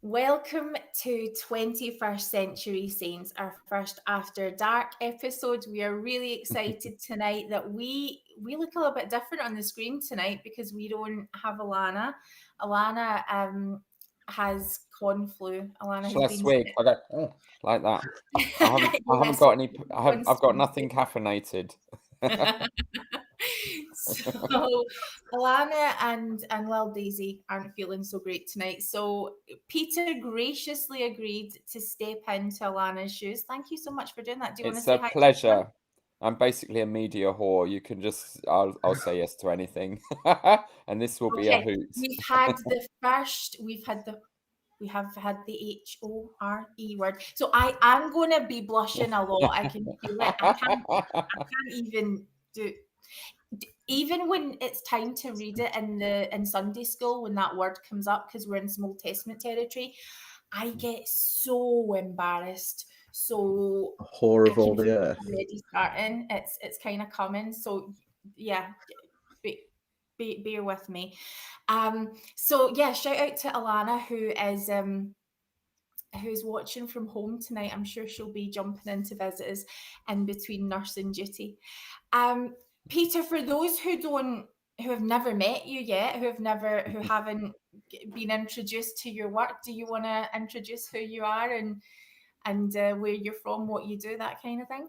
Welcome to 21st Century Saints, our first After Dark episode. We are really excited tonight that we look a little bit different on the screen tonight because we don't have Alana. Alana has con flu. Alana Shall has I been swig? sick. I go like that. I haven't Yes, got any. one I've got spoon. nothing caffeinated. So Alana and Lil Daisy aren't feeling so great tonight. So Peter graciously agreed to step into Alana's shoes. Thank you so much for doing that. Do you want to It's say a hi to everyone? pleasure. I'm basically a media whore. You can just, I'll say yes to anything, and this will be a Okay. hoot. We have had the HORE word. So I am gonna be blushing a lot. I can feel it. I can't even do even when it's time to read it in Sunday school when that word comes up because we're in some Old Testament territory, I get so embarrassed. So Whore I of all can feel the it earth. already starting. It's kind of coming. So yeah, bear with me. So yeah, shout out to Alana who's watching from home tonight. I'm sure she'll be jumping into visitors in between nursing duty. Um, Peter, for those who have never met you yet, who haven't been introduced to your work, do you want to introduce who you are and where you're from, what you do, that kind of thing?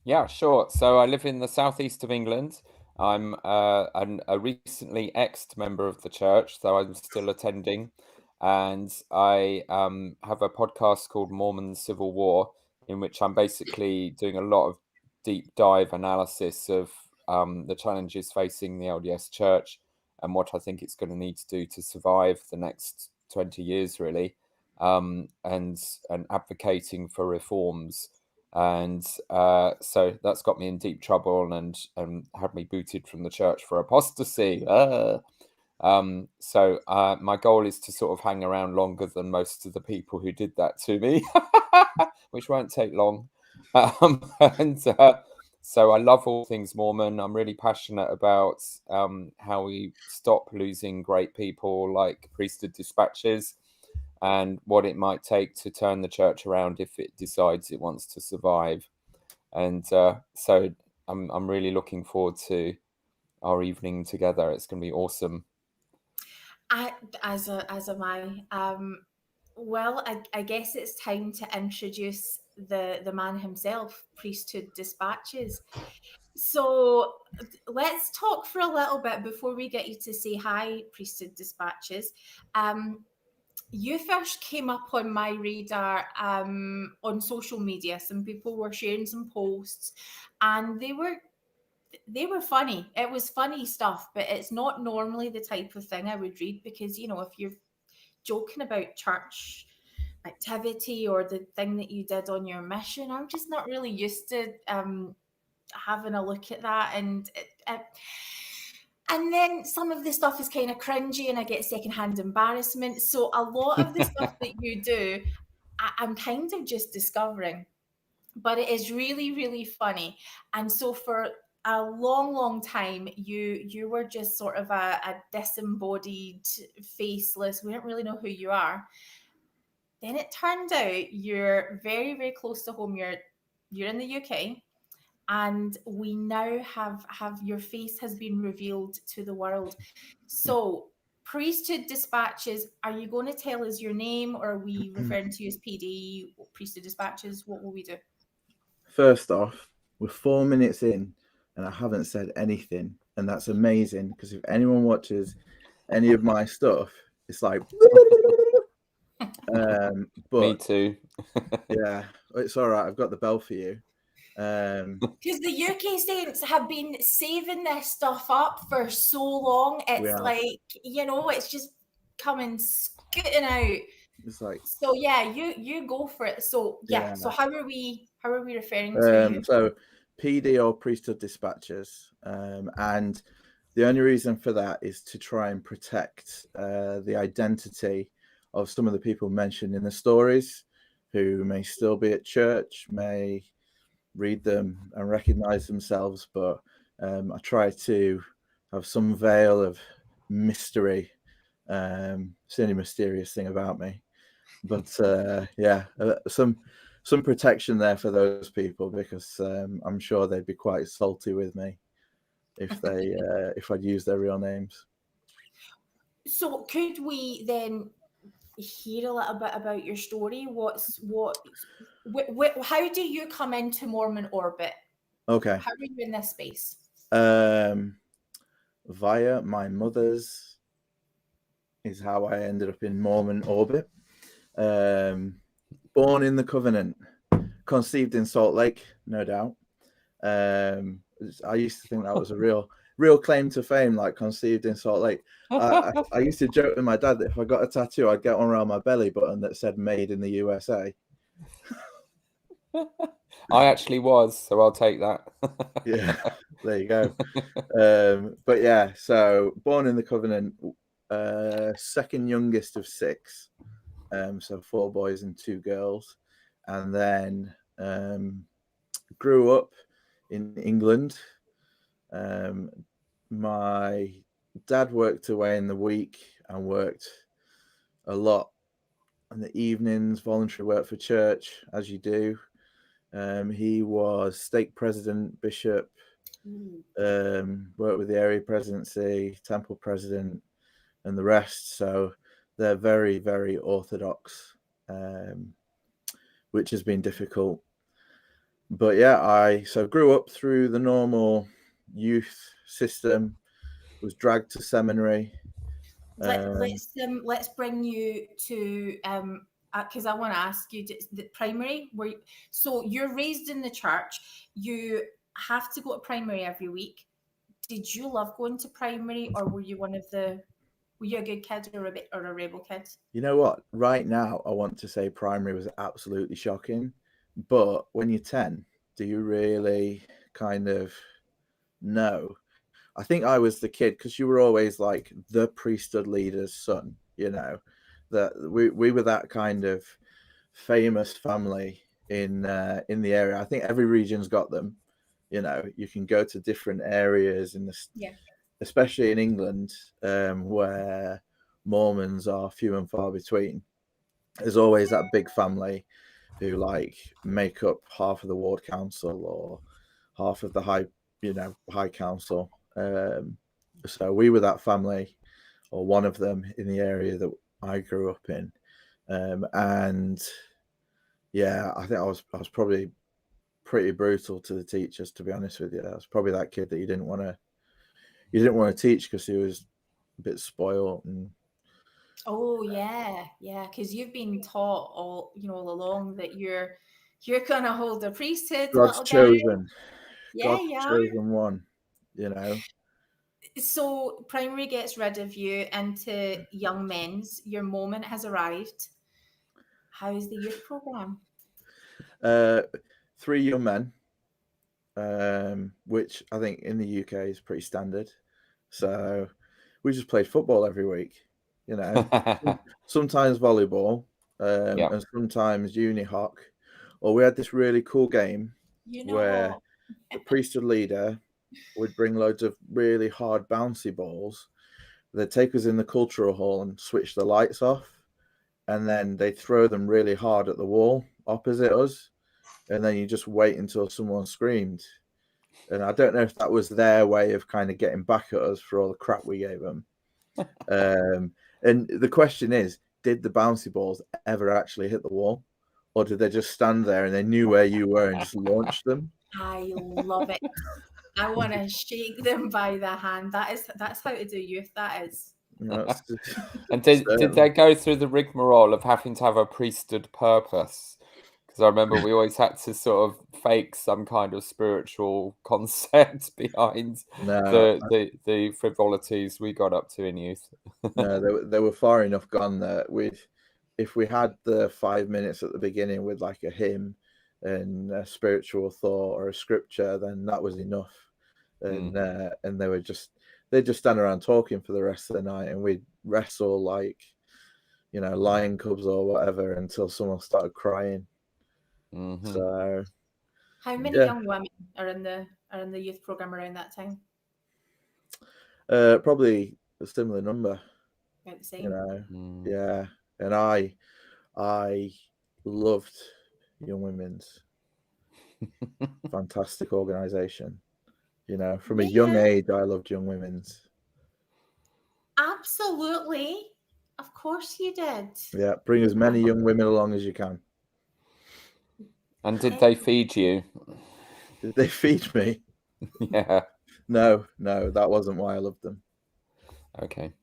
Yeah, sure. So I live in the southeast of England. I'm a recently exed member of the church, so I'm still attending. And I have a podcast called Mormon Civil War, in which I'm basically doing a lot of deep dive analysis of the challenges facing the LDS Church and what I think it's going to need to do to survive the next 20 years, really, and advocating for reforms. And so that's got me in deep trouble and had me booted from the church for apostasy. So my goal is to sort of hang around longer than most of the people who did that to me, which won't take long. And so I love all things Mormon. I'm really passionate about how we stop losing great people like Priesthood Dispatches and what it might take to turn the church around if it decides it wants to survive. And so I'm really looking forward to our evening together. It's going to be awesome. As am I. Well, I guess it's time to introduce the man himself, Priesthood Dispatches. So let's talk for a little bit before we get you to say hi, Priesthood Dispatches. You first came up on my radar on social media. Some people were sharing some posts, and they were funny. It was funny stuff, but it's not normally the type of thing I would read because if you're joking about church activity or the thing that you did on your mission, I'm just not really used to having a look at that and then some of the stuff is kind of cringy and I get secondhand embarrassment. So a lot of the stuff that you do, I'm kind of just discovering, but it is really, really funny. And so for a long, long time, you were just sort of a disembodied, faceless. We don't really know who you are. Then it turned out you're very, very close to home. You're in the UK, and we now have your face has been revealed to the world. So Priesthood Dispatches, are you going to tell us your name, or are we referring to you as PD, Priesthood Dispatches? What will we do? First off, we're 4 minutes in and I haven't said anything. And that's amazing because if anyone watches any of my stuff, it's like, Me but too. yeah, it's all right. I've got the bell for you. Because the UK Saints have been saving this stuff up for so long. It's have. like, it's just coming scooting out. It's like, So yeah, you go for it. So yeah, yeah. so how are we referring to you? So PD or Priesthood Dispatches. And the only reason for that is to try and protect the identity of some of the people mentioned in the stories who may still be at church, may read them and recognize themselves, but I try to have some veil of mystery. It's the only mysterious thing about me. But yeah, some protection there for those people, because I'm sure they'd be quite salty with me if I'd use their real names. So could we then hear a little bit about your story? How do you come into Mormon orbit? Okay. How are you in this space? Via my mother's is how I ended up in Mormon orbit. Born in the Covenant, conceived in Salt Lake, no doubt. I used to think that was a real claim to fame, like conceived in Salt Lake. I used to joke with my dad that if I got a tattoo, I'd get one around my belly button that said "Made in the USA." I actually was, so I'll take that. Yeah, there you go. But yeah, so born in the Covenant, second youngest of 6, so 4 boys and 2 girls, and then grew up in England. My dad worked away in the week and worked a lot in the evenings, voluntary work for church, as you do. He was stake president, bishop, worked with the area presidency, temple president, and the rest. So they're very, very orthodox, which has been difficult. But yeah, I grew up through the normal youth system, was dragged to seminary. Let's bring you to because I want to ask you the primary. So you're raised in the church. You have to go to primary every week. Did you love going to primary, or were you were you a good kid or a rebel kid? You know what? Right now, I want to say primary was absolutely shocking. But when you're 10, do you really kind of know? I think I was the kid, because you were always like the priesthood leader's son, that we were that kind of famous family in the area. I think every region's got them. You can go to different areas especially in England, where Mormons are few and far between. There's always that big family who like make up half of the ward council or half of the high council. So we were that family, or one of them, in the area that I grew up in. And yeah, I think I was probably pretty brutal to the teachers, to be honest with you. I was probably that kid that you didn't want to teach because he was a bit spoiled. And oh yeah, because you've been taught all along that you're gonna hold the priesthood, God's little chosen. guy. Yeah, God's yeah. chosen one. So primary gets rid of you into young men's. Your moment has arrived. How is the youth program? 3 young men, which I think in the UK is pretty standard. So we just played football every week, sometimes volleyball, and sometimes uni hock. Or we had this really cool game where the priesthood leader would bring loads of really hard bouncy balls. They'd take us in the cultural hall and switch the lights off, and then they'd throw them really hard at the wall opposite us, and then you just wait until someone screamed. And I don't know if that was their way of kind of getting back at us for all the crap we gave them. And the question is, did the bouncy balls ever actually hit the wall? Or did they just stand there and they knew where you were and just launched them? I love it. I want to shake them by the hand. That's how to do youth. That is. And did they go through the rigmarole of having to have a priesthood purpose? Because I remember we always had to sort of fake some kind of spiritual concept behind the frivolities we got up to in youth. No, they were far enough gone that if we had the 5 minutes at the beginning with like a hymn and a spiritual thought or a scripture, then that was enough. And they'd just stand around talking for the rest of the night, and we'd wrestle like lion cubs or whatever until someone started crying. So how many young women are in the youth program around that time? Probably a similar number. About the same. Yeah. And I I loved Young Women's. Fantastic organization. You know, from a young Yeah. age, I loved Young Women's. Absolutely. Of course you did. Yeah, bring as many young women along as you can. And did they feed you? Did they feed me? Yeah. No, that wasn't why I loved them. Okay.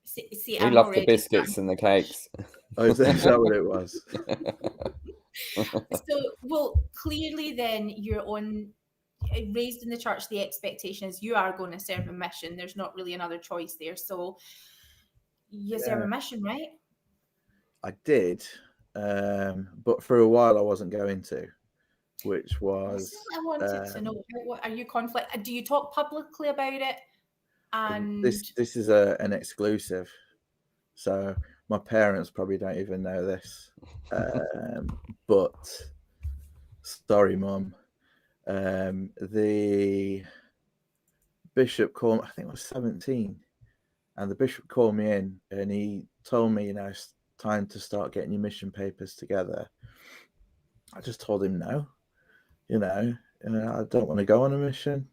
See, We I'm love the already biscuits and the cakes. Oh, is that what it was? So, well, clearly then you're raised in the church. The expectation is you are going to serve a mission. There's not really another choice there. So you serve a mission, right? I did, but for a while I wasn't going to, which was That's what I wanted to know. What are you conflict? Do you talk publicly about it? And this is an exclusive, so my parents probably don't even know this. But sorry, Mum. The bishop called. I think I was 17, and the bishop called me in, and he told me, it's time to start getting your mission papers together. I just told him no. I don't want to go on a mission.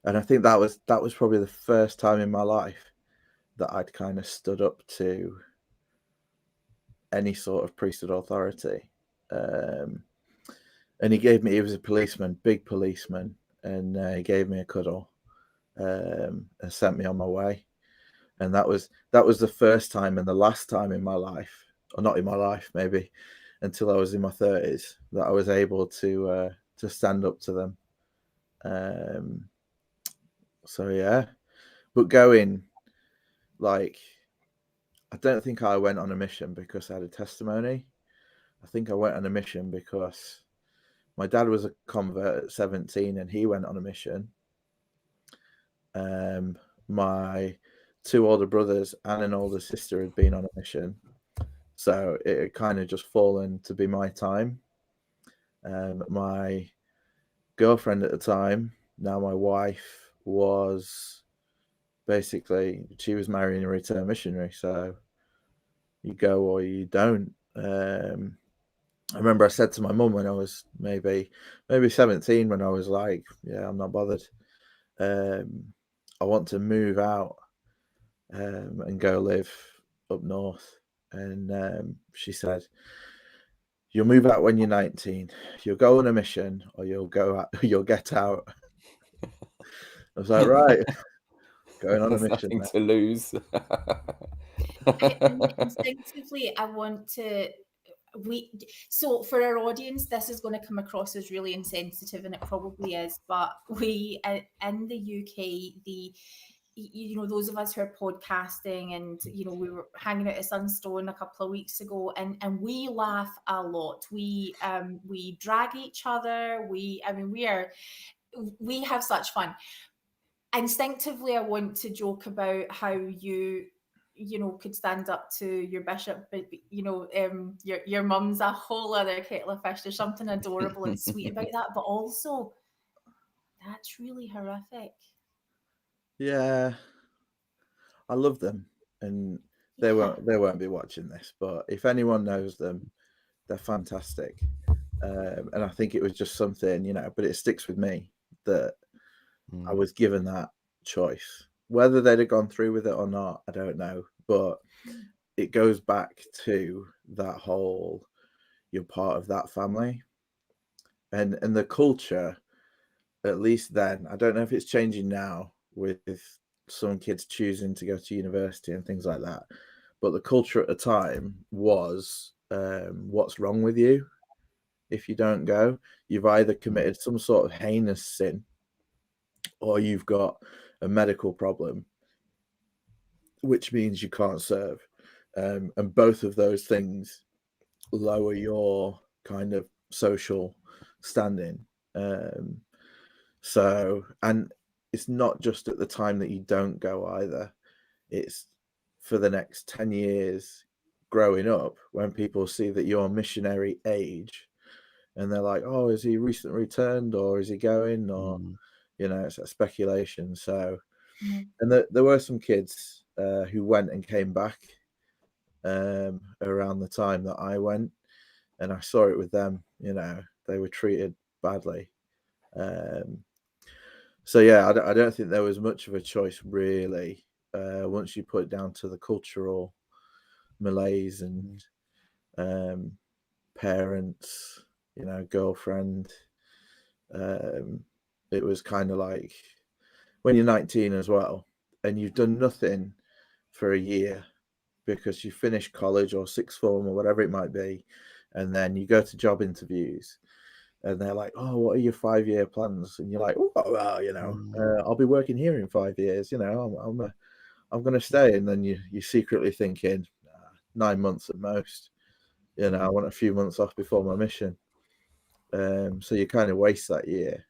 And I think that was probably the first time in my life that I'd kind of stood up to any sort of priesthood authority. And he was a policeman, big policeman, and he gave me a cuddle and sent me on my way. And that was the first time and the last time in my life, or not in my life, maybe until I was in my 30s, that I was able to stand up to them. So yeah, but going, like, I don't think I went on a mission because I had a testimony. I think I went on a mission because my dad was a convert at 17 and he went on a mission. My two older brothers and an older sister had been on a mission. So it had kind of just fallen to be my time. My girlfriend at the time, now my wife, was basically, she was marrying a return missionary. So you go or you don't. I remember I said to my mum when I was maybe 17, when I was like, yeah, I'm not bothered. I want to move out and go live up north. And she said, you'll move out when you're 19. You'll go on a mission, or you'll get out. I was like, right, going on a mission. Nothing to lose. instinctively, I want to. So for our audience, this is going to come across as really insensitive, and it probably is. But we in the UK, those of us who are podcasting, and we were hanging out at Sunstone a couple of weeks ago, and we laugh a lot. We drag each other. We have such fun. Instinctively, I want to joke about how you could stand up to your bishop, but your mum's a whole other kettle of fish. There's something adorable and sweet about that, but also that's really horrific. Yeah, I love them, and they won't be watching this, but if anyone knows them, they're fantastic. And I think it was just something, but it sticks with me that I was given that choice. Whether they'd have gone through with it or not, I don't know. But it goes back to that whole, you're part of that family. And the culture, at least then, I don't know if it's changing now with some kids choosing to go to university and things like that. But the culture at the time was, what's wrong with you if you don't go? You've either committed some sort of heinous sin, or you've got a medical problem, which means you can't serve. And both of those things lower your kind of social standing. So, and it's not just at the time that you don't go either. It's for the next 10 years growing up, when people see that you're missionary age and they're like, oh, is he recently returned, or is he going, or it's a speculation. So and there were some kids who went and came back around the time that I went, and I saw it with them. You know, they were treated badly. So yeah, I don't think there was much of a choice really. Once you put it down to the cultural malaise and parents, you know, girlfriend, it was kind of like when you're 19 as well, and you've done nothing for a year because you finish college or sixth form or whatever it might be, and then you go to job interviews and they're like, oh, what are your 5-year plans? And you're like, oh, well, you know, I'll be working here in 5 years, you know, I'm going to stay. And then you're secretly thinking 9 months at most, you know, I want a few months off before my mission. So you kind of waste that year.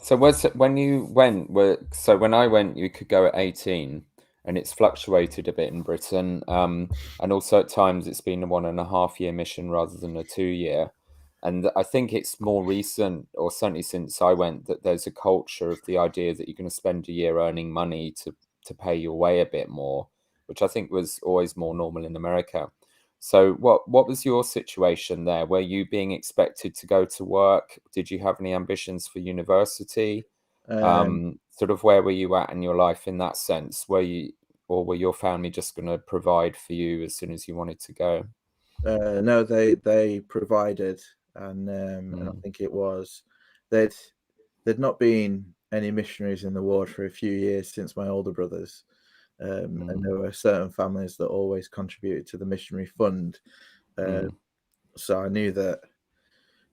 So when you went, when I went, you could go at 18, and it's fluctuated a bit in Britain. And also at times it's been a 1.5 year mission rather than a 2 year. And I think it's more recent, or certainly since I went, that there's a culture of the idea that you're going to spend a year earning money to pay your way a bit more, which I think was always more normal in America. So what was your situation there? Were you being expected to go to work? Did you have any ambitions for university? Sort of where were you at in your life in that sense? Were your family just going to provide for you as soon as you wanted to go? No, they provided, and I think it was there'd not been any missionaries in the ward for a few years since my older brothers. And there were certain families that always contributed to the missionary fund. So I knew that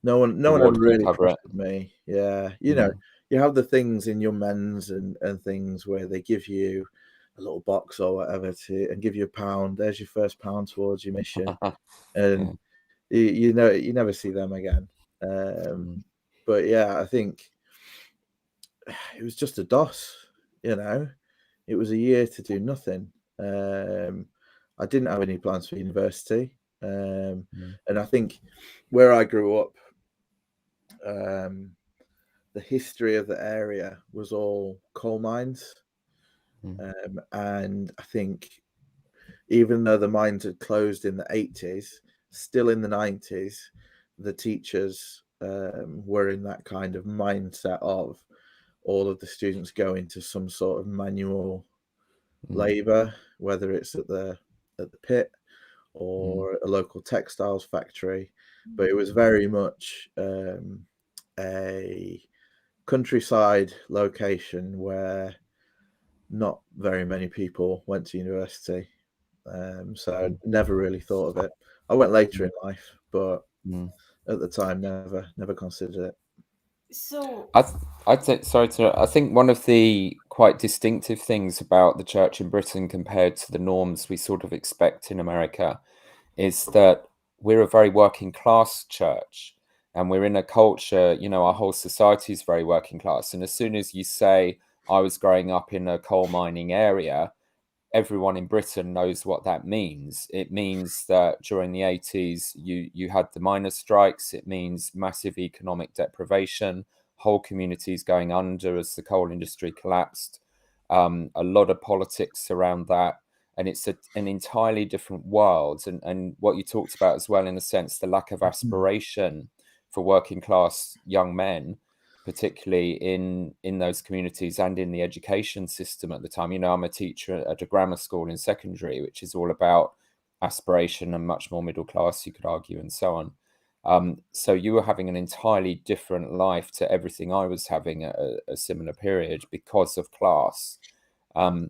no one ever really trusted me. Yeah, you know, you have the things in your men's and things where they give you a little box or whatever and give you £1. There's your first £1 towards your mission, and you know you never see them again. But yeah, I think it was just a DOS. You know, it was a year to do nothing. I didn't have any plans for university, and I think where I grew up, the history of the area was all coal mines, and I think even though the mines had closed in the 80s, still in the 90s, the teachers were in that kind of mindset of all of the students going to some sort of manual labor, whether it's at the pit or a local textiles factory. But it was very much a countryside location where not very many people went to university. So I never really thought of it. I went later in life, but at the time, never considered it. So I think one of the quite distinctive things about the church in Britain compared to the norms we sort of expect in America is that we're a very working class church, and we're in a culture, you know, our whole society is very working class. And as soon as you say, I was growing up in a coal mining area, everyone in Britain knows what that means. It means that during the 80s, you had the miners' strikes. It means massive economic deprivation, whole communities going under as the coal industry collapsed. A lot of politics around that. And it's an entirely different world. And what you talked about as well, in a sense, the lack of aspiration for working class young men, particularly in those communities and in the education system at the time. You know, I'm a teacher at a grammar school in secondary, which is all about aspiration and much more middle class, you could argue, and so on. So you were having an entirely different life to everything I was having at a similar period because of class. And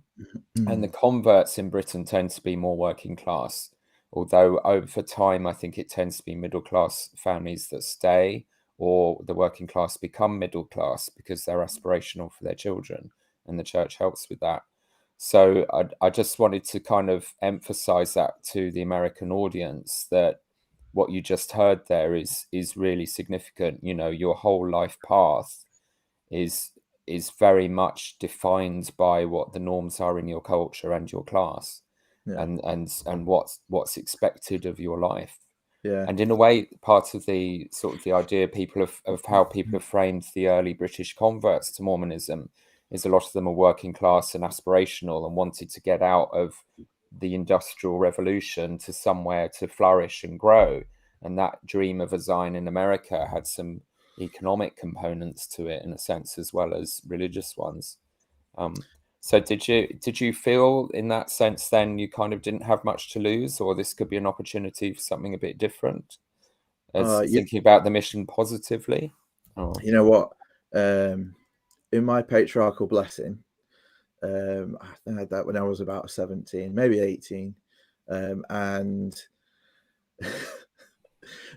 the converts in Britain tend to be more working class, although over time I think it tends to be middle class families that stay, or the working class become middle class because they're aspirational for their children, and the church helps with that. So I just wanted to kind of emphasize that to the American audience, that what you just heard there is really significant. You know, your whole life path is very much defined by what the norms are in your culture and your class, and what's expected of your life. And in a way, part of the sort of the idea of how people have framed the early British converts to Mormonism is a lot of them are working class and aspirational and wanted to get out of the Industrial Revolution to somewhere to flourish and grow. And that dream of a Zion in America had some economic components to it in a sense, as well as religious ones. So did you feel in that sense then you kind of didn't have much to lose, or this could be an opportunity for something a bit different? As thinking about the mission positively? You know what? In my patriarchal blessing, I think I had that when I was about 17, maybe 18. And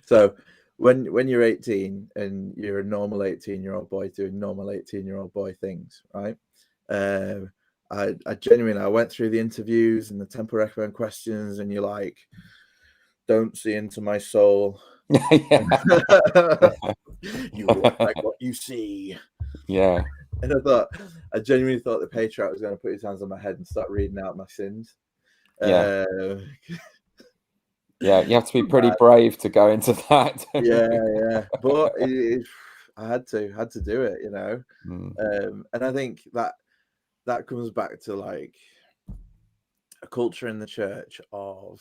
so when you're 18 and you're a normal 18-year-old boy doing normal 18-year-old boy things, right? I genuinely, I went through the interviews and the temple recommend questions, and you're like, don't see into my soul. You look like what you see. Yeah. And I genuinely thought the patriarch was going to put his hands on my head and start reading out my sins. Yeah. Yeah, you have to be pretty brave to go into that. Yeah. But I had to do it, you know. And I think that comes back to like a culture in the church of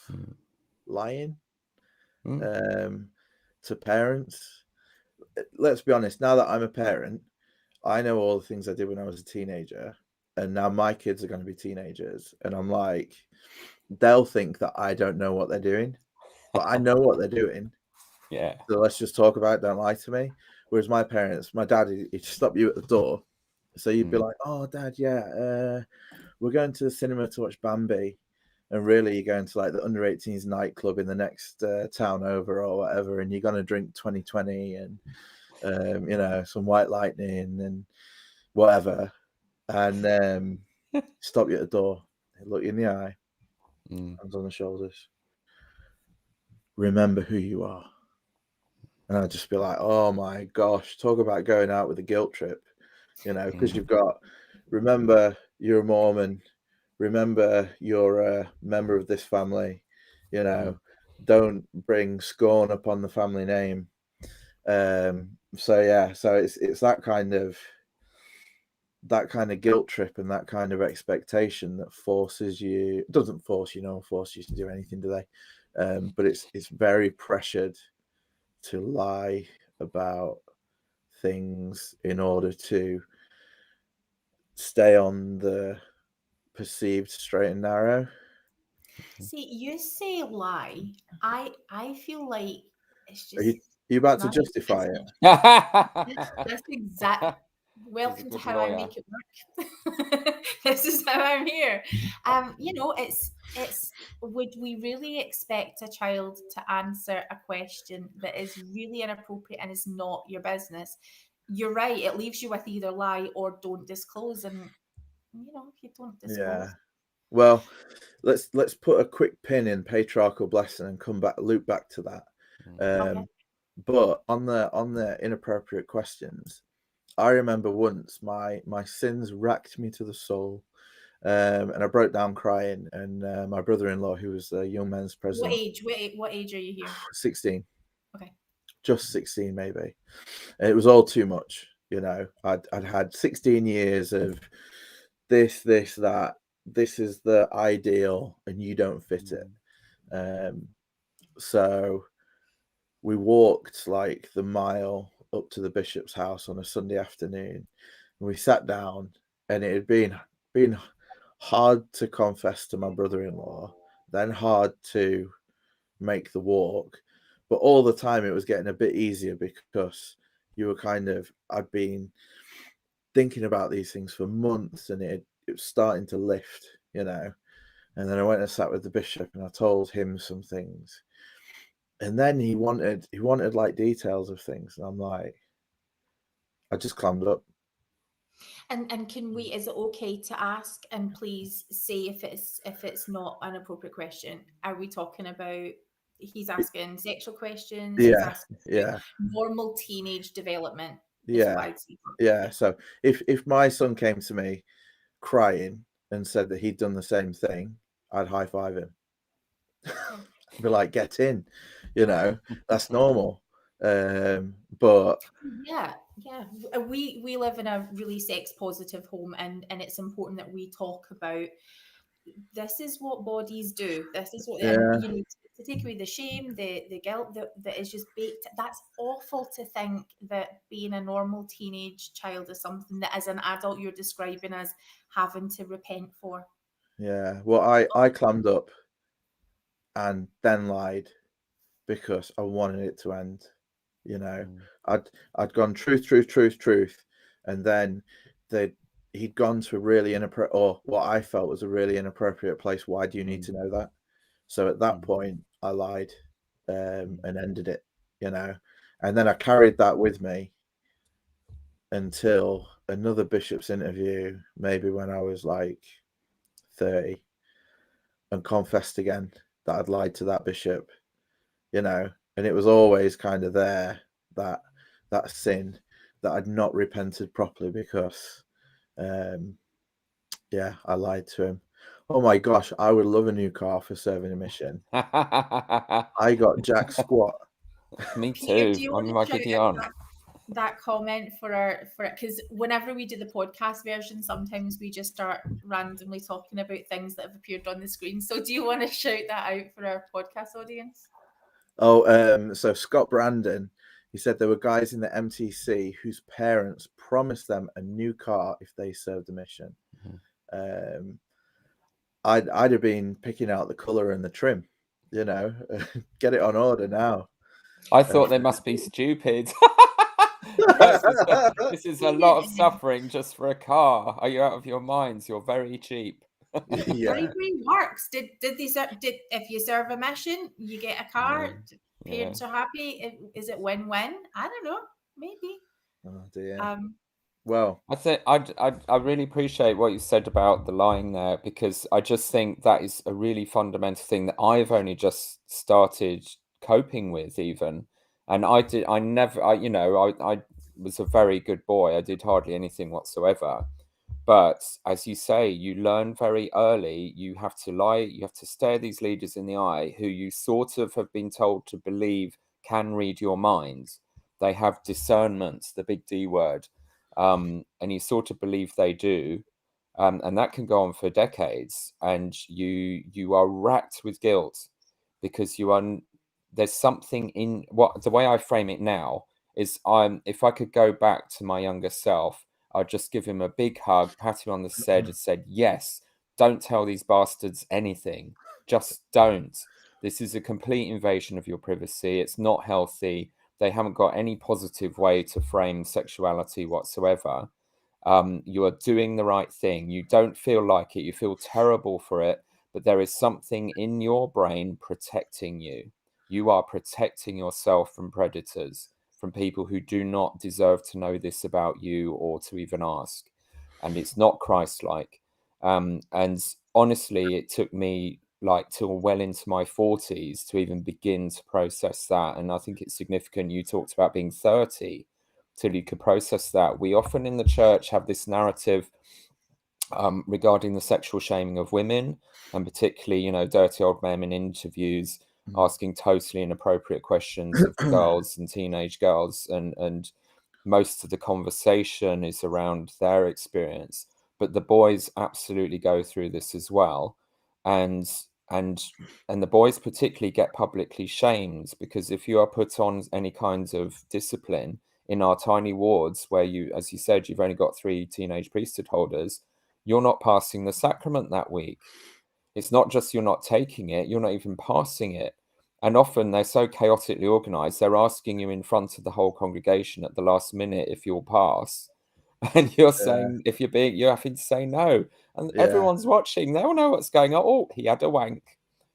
lying to parents. Let's be honest, now that I'm a parent, I know all the things I did when I was a teenager, and now my kids are going to be teenagers, and I'm like, they'll think that I don't know what they're doing, but I know what they're doing. Yeah. So let's just talk about it, don't lie to me. Whereas my parents, my dad, he'd stop you at the door. So you'd be like, oh, Dad, yeah, we're going to the cinema to watch Bambi. And really, you're going to like the under 18s nightclub in the next town over or whatever, and you're going to drink 2020 and, you know, some White Lightning and whatever. And stop you at the door, look you in the eye, hands on the shoulders. Remember who you are. And I'd just be like, oh my gosh, talk about going out with a guilt trip, you know, because you've got, remember you're a Mormon, remember you're a member of this family, you know, don't bring scorn upon the family name. So yeah, so it's that kind of guilt trip and that kind of expectation that forces you, doesn't force you, no one forces you to do anything, do they? But it's very pressured to lie about things in order to stay on the perceived straight and narrow. See, you say lie. I feel like it's Are just you about to justify it? That's exact. Welcome to how I make it work. This is how I'm here. You know, it's would we really expect a child to answer a question that is really inappropriate and is not your business? You're right, it leaves you with either lie or don't disclose. And you know, if you don't disclose. Yeah. Well, let's put a quick pin in patriarchal blessing and come back, loop back to that. Okay. But on the inappropriate questions, I remember once my sins racked me to the soul, and I broke down crying. And my brother-in-law, who was the young men's president, What age are you here? 16. Okay. Just 16, maybe. And it was all too much, you know. I'd had 16 years of this, that. This is the ideal, and you don't fit it. So we walked like the mile up to the bishop's house on a Sunday afternoon, and we sat down, and it had been hard to confess to my brother-in-law, then hard to make the walk, but all the time it was getting a bit easier because you were I'd been thinking about these things for months, and it was starting to lift, you know. And then I went and sat with the bishop, and I told him some things, and then he wanted like details of things, and I'm like, I just clammed up. And can we, is it okay to ask, and please say if it's not an appropriate question? Are we talking about, he's asking sexual questions? He's asking normal teenage development. Yeah. So if my son came to me crying and said that he'd done the same thing, I'd high five him. Be like, get in, you know, that's normal. But yeah, Yeah, we live in a really sex positive home, and it's important that we talk about this is what bodies do. This is what, and Yeah, you know, to take away the shame, the guilt that is just baked. That's awful to think that being a normal teenage child is something that as an adult you're describing as having to repent for. yeah. Well, I clammed up and then lied because I wanted it to end. You know, I'd gone truth, and then he'd gone to a really inappropriate, or what I felt was a really inappropriate place. Why do you need to know that? So at that point, I lied and ended it. You know, and then I carried that with me until another bishop's interview, maybe when I was like 30, and confessed again that I'd lied to that bishop. You know, and it was always kind of there, that sin that I'd not repented properly because yeah, I lied to him. Oh my gosh, I would love a new car for serving a mission. I got jack squat. Me Peter, too. do you I'm want to like shout out on. that comment for it, because whenever we do the podcast version, sometimes we just start randomly talking about things that have appeared on the screen. So do you want to shout that out for our podcast audience? Oh, so Scott Brandon, he said there were guys in the MTC whose parents promised them a new car if they served a mission. I'd have been picking out the color and the trim, you know, get it on order now. I thought they must be stupid. This is a lot of suffering just for a car. Are you out of your minds? You're very cheap. Yeah. Bribery works. Did if you serve a mission, you get a car. Parents are happy. Is it win-win? I don't know. Maybe. Oh dear. Well, I really appreciate what you said about the lying there, because I just think that is a really fundamental thing that I've only just started coping with even. And I was a very good boy. I did hardly anything whatsoever. But as you say, you learn very early, you have to lie, you have to stare these leaders in the eye who you sort of have been told to believe can read your mind. They have discernment, the big D word. And you sort of believe they do, and that can go on for decades, and you are racked with guilt because there's something in what the way I frame it now is, if I could go back to my younger self, I'd just give him a big hug, pat him on the head, and said, yes, don't tell these bastards anything, just don't. This is a complete invasion of your privacy. It's not healthy. They haven't got any positive way to frame sexuality whatsoever. You are doing the right thing. You don't feel like it. You feel terrible for it, but there is something in your brain protecting you. You are protecting yourself from predators, from people who do not deserve to know this about you or to even ask. And it's not Christ-like. And honestly, it took me like till well into my 40s to even begin to process that. And I think it's significant you talked about being 30 till you could process that. We often in the church have this narrative regarding the sexual shaming of women, and particularly, dirty old men in interviews asking totally inappropriate questions of girls and teenage girls, and most of the conversation is around their experience. But the boys absolutely go through this as well, and the boys particularly get publicly shamed, because if you are put on any kinds of discipline in our tiny wards where you, as you said, you've only got 3 teenage priesthood holders, you're not passing the sacrament that week. It's not just you're not taking it, you're not even passing it. And often they're so chaotically organized, they're asking you in front of the whole congregation at the last minute if you'll pass. And you're saying, you're having to say no. And everyone's watching, they all know what's going on. Oh, he had a wank.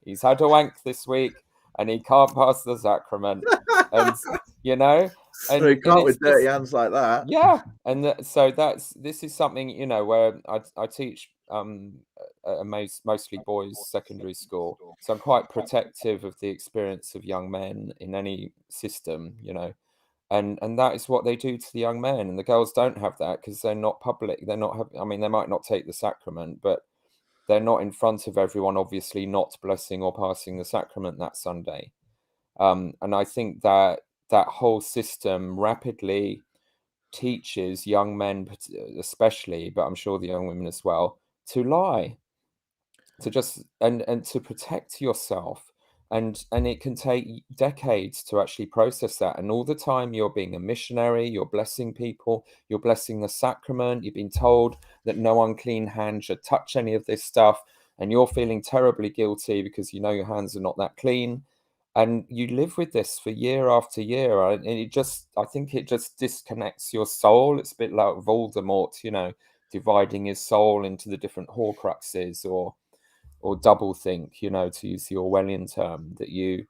He's had a wank this week and he can't pass the sacrament. And, so he can't with dirty hands like that. Yeah. And so this is something, where I teach mostly boys secondary school. So I'm quite protective of the experience of young men in any system, and that is what they do to the young men. And the girls don't have that because they're not public. They're not, they might not take the sacrament, but they're not in front of everyone, obviously not blessing or passing the sacrament that Sunday. And I think that whole system rapidly teaches young men especially, but I'm sure the young women as well, to lie, to just and to protect yourself. And it can take decades to actually process that. And all the time you're being a missionary, you're blessing people, you're blessing the sacrament, you've been told that no unclean hand should touch any of this stuff, and you're feeling terribly guilty because you know your hands are not that clean. And you live with this for year after year, and I think it just disconnects your soul. It's a bit like Voldemort, you know, dividing his soul into the different Horcruxes, or double think, you know, to use the Orwellian term, that you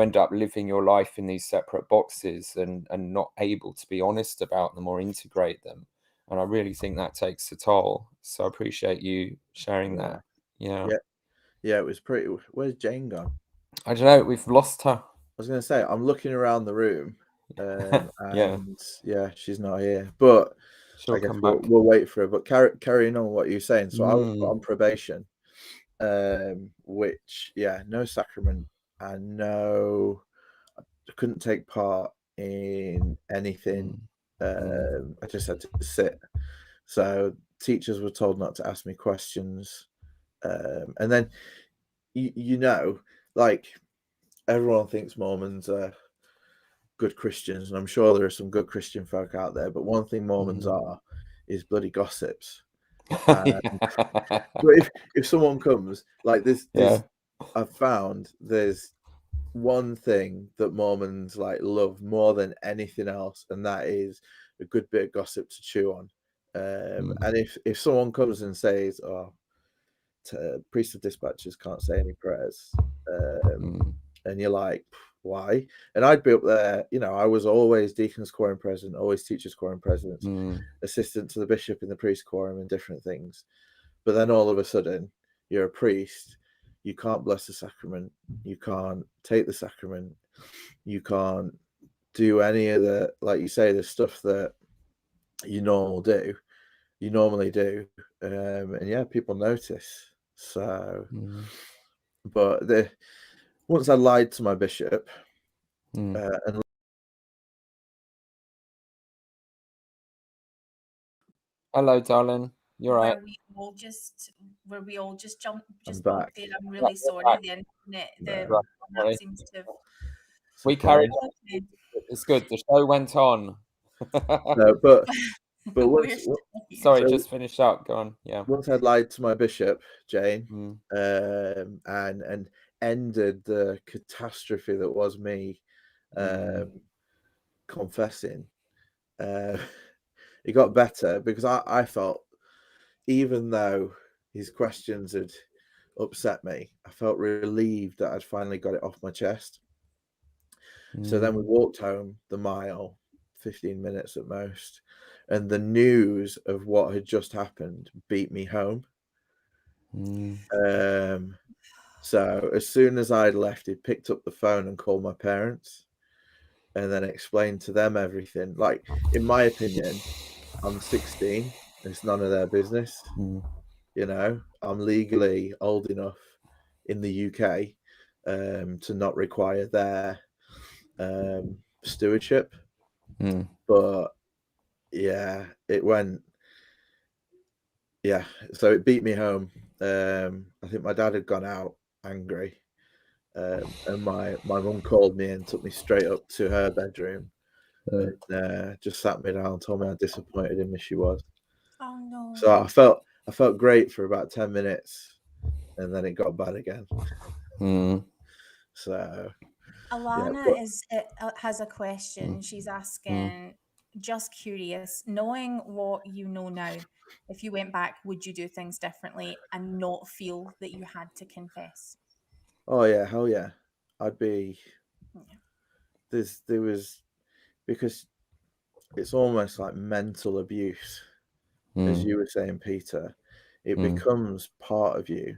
end up living your life in these separate boxes and not able to be honest about them or integrate them. And I really think that takes a toll. So I appreciate you sharing that. Yeah. It was pretty. Where's Jane gone? I don't know. We've lost her. I was going to say, I'm looking around the room, and she's not here. But she'll I guess come back. we'll wait for her. But carrying on what you're saying. So I was put on probation, which no sacrament, and I couldn't take part in anything. I just had to sit. So teachers were told not to ask me questions, and then you know, like, everyone thinks Mormons are good Christians, and I'm sure there are some good Christian folk out there, but one thing Mormons are is bloody gossips. But if someone comes like this, I've found there's one thing that Mormons like love more than anything else, and that is a good bit of gossip to chew on. And if someone comes and says, Priesthood Dispatches can't say any prayers, and you're like, why? And I'd be up there, you know, I was always deacon's quorum president, always teacher's quorum president, assistant to the bishop in the priest quorum and different things. But then all of a sudden, you're a priest, you can't bless the sacrament, you can't take the sacrament, you can't do any of the, like you say, the stuff that you normally do. And people notice. So, but once I lied to my bishop, and hello, darling. You're right. Were we all just jumped there? I'm really sorry. The internet seems to have... We carried on. It's good. The show went on. But sorry, just finish up. Go on. Yeah. Once I lied to my bishop, Jane, and ended the catastrophe that was me confessing, it got better, because I felt, even though his questions had upset me, I felt relieved that I'd finally got it off my chest. So then we walked home the mile, 15 minutes at most, and the news of what had just happened beat me home. So as soon as I'd left, he picked up the phone and called my parents, and then explained to them everything. Like, in my opinion, I'm 16. It's none of their business. You know, I'm legally old enough in the UK to not require their stewardship. But it went. So it beat me home. I think my dad had gone out angry, and my mum called me and took me straight up to her bedroom, and just sat me down and told me how disappointed in me she was. Oh no! So I felt great for about 10 minutes, and then it got bad again. So Alana has a question. She's asking, just curious, knowing what you know now, if you went back, would you do things differently and not feel that you had to confess? Oh yeah, hell yeah. I'd be. There was, because it's almost like mental abuse, as you were saying, Peter. It becomes part of you,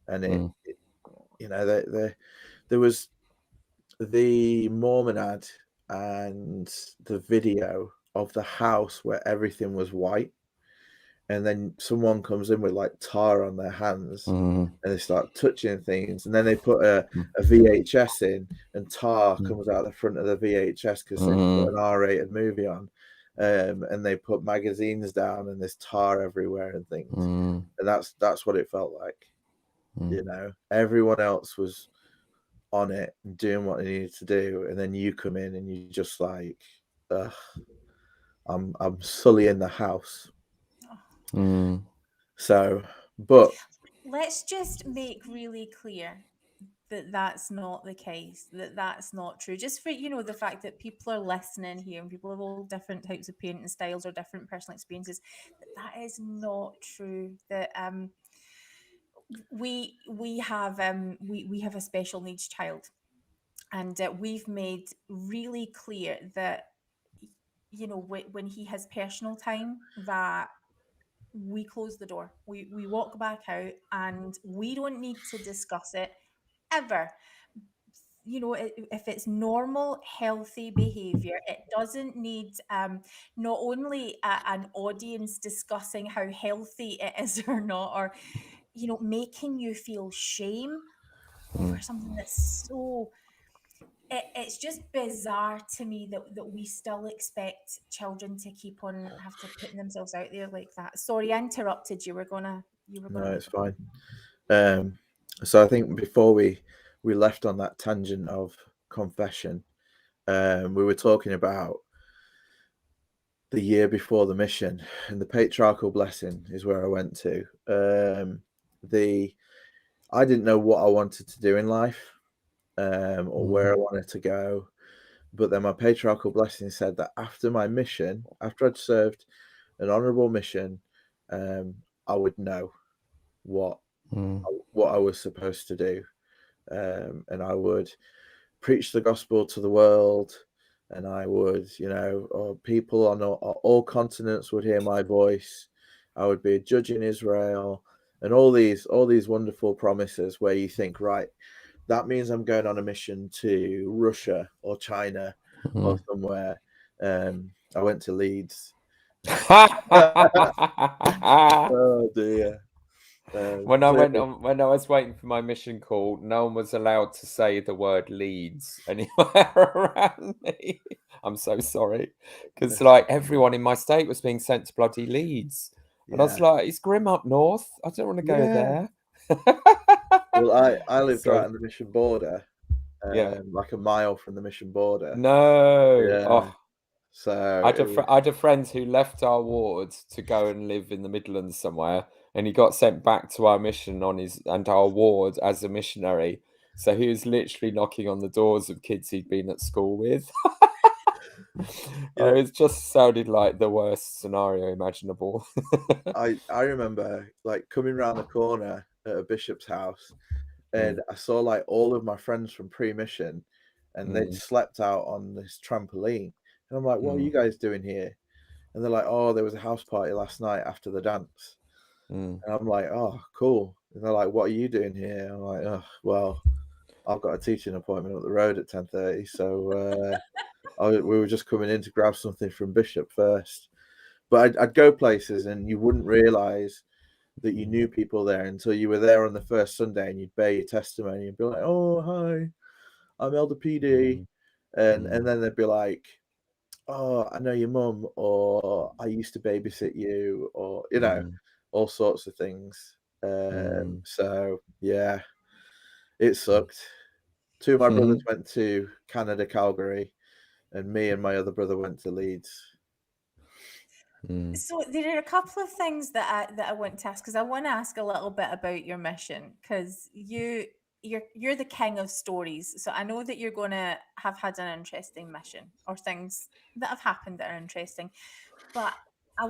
and it you know, there was the Mormon ad and the video of the house where everything was white, and then someone comes in with like tar on their hands, and they start touching things, and then they put a VHS in, and tar comes out the front of the VHS because they put an R-rated movie on, and they put magazines down, and there's tar everywhere and things. And that's what it felt like. You know, everyone else was on it and doing what they needed to do, and then you come in and you just like, ugh, I'm sullying the house. So, but let's just make really clear that that's not the case, that that's not true. Just for, you know, the fact that people are listening here and people have all different types of parenting styles or different personal experiences, that is not true. That we have a special needs child, and we've made really clear that, you know, when he has personal time, that we close the door, we walk back out, and we don't need to discuss it ever. You know, if it's normal, healthy behavior, it doesn't need not only an audience discussing how healthy it is or not, or, you know, making you feel shame over something that's so, it's just bizarre to me that we still expect children to keep on have to putting themselves out there like that. Sorry, I interrupted you. No, it's fine. So I think before we left on that tangent of confession, we were talking about the year before the mission, and the patriarchal blessing is where I went to. I didn't know what I wanted to do in life, or where I wanted to go, but then my patriarchal blessing said that after my mission, after I'd served an honourable mission, I would know what I was supposed to do, and I would preach the gospel to the world, and I would, you know, people on all continents would hear my voice. I would be a judge in Israel, and all these wonderful promises where you think, right, that means I'm going on a mission to Russia or China or somewhere. I went to Leeds. Oh dear. When I was waiting for my mission call, no one was allowed to say the word Leeds anywhere around me. I'm so sorry, because like everyone in my state was being sent to bloody Leeds, and I was like, "It's grim up north. I don't want to go there." Well, I lived right on the mission border, like a mile from the mission border. No, yeah. So I had a friend who left our ward to go and live in the Midlands somewhere, and he got sent back to our mission and our ward as a missionary. So he was literally knocking on the doors of kids he'd been at school with. It just sounded like the worst scenario imaginable. I remember like coming around the corner at a bishop's house, and I saw like all of my friends from pre-mission, and they'd slept out on this trampoline. And I'm like, what are you guys doing here? And they're like, oh, there was a house party last night after the dance. And I'm like, oh, cool. And they're like, what are you doing here? I'm like, oh, well, I've got a teaching appointment up the road at 10:30. So we were just coming in to grab something from Bishop first. But I'd go places and you wouldn't realise that you knew people there until you were there on the first Sunday, and you'd bear your testimony and be like, oh, hi, I'm Elder PD. And then they'd be like, oh, I know your mum, or I used to babysit you, or, you know, all sorts of things. So, yeah, it sucked. Two of my brothers went to Canada, Calgary, and me and my other brother went to Leeds. So there are a couple of things that I want to ask, because I want to ask a little bit about your mission, because you're the king of stories. So I know that you're going to have had an interesting mission, or things that have happened that are interesting. But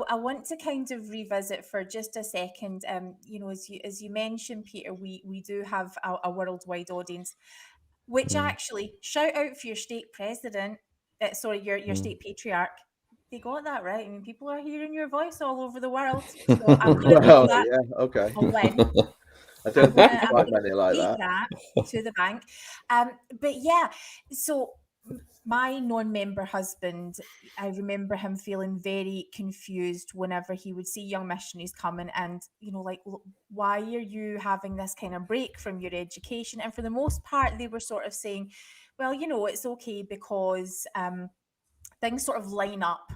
I want to kind of revisit for just a second. You know, as you mentioned, Peter, we do have a worldwide audience, which actually, shout out for your state president. Your state patriarch. They got that right. I mean, people are hearing your voice all over the world. So I'm going to call that okay. a win. I don't think there's quite many like that to the bank. But yeah, so my non-member husband, I remember him feeling very confused whenever he would see young missionaries coming, and, you know, like, why are you having this kind of break from your education? And for the most part, they were sort of saying, well, you know, it's okay because things sort of line up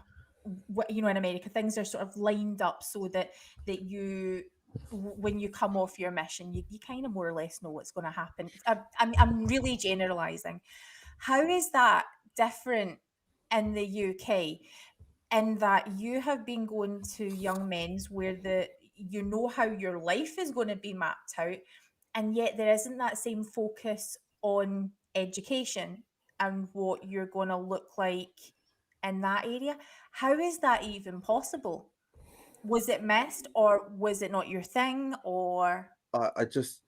in America, things are sort of lined up so that you, when you come off your mission, you kind of more or less know what's going to happen. I'm really generalizing. How is that different in the UK? In that you have been going to young men's where you know how your life is going to be mapped out, and yet there isn't that same focus on education and what you're going to look like in that area. How is that even possible? Was it missed, or was it not your thing, or I just,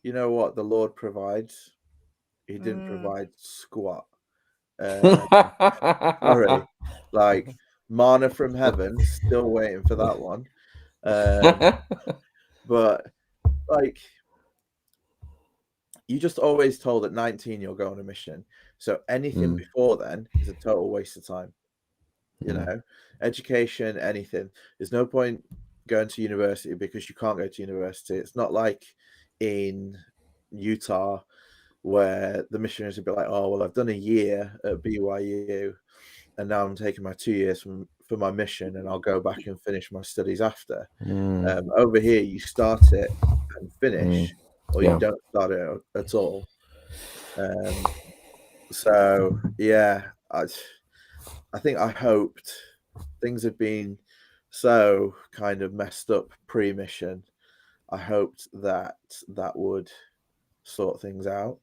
you know what, the Lord provides. He didn't Mm, provide squat. Sorry, like manna from heaven, still waiting for that one. But like, you just always told at 19 you'll go on a mission. So anything before then is a total waste of time. You know, education, anything. There's no point going to university because you can't go to university. It's not like in Utah where the missionaries would be like, oh, well, I've done a year at BYU and now I'm taking my 2 years for my mission and I'll go back and finish my studies after. Over here, you start it and finish, or you don't start it at all. So, yeah, I think I hoped things have been so kind of messed up pre-mission. I hoped that would sort things out.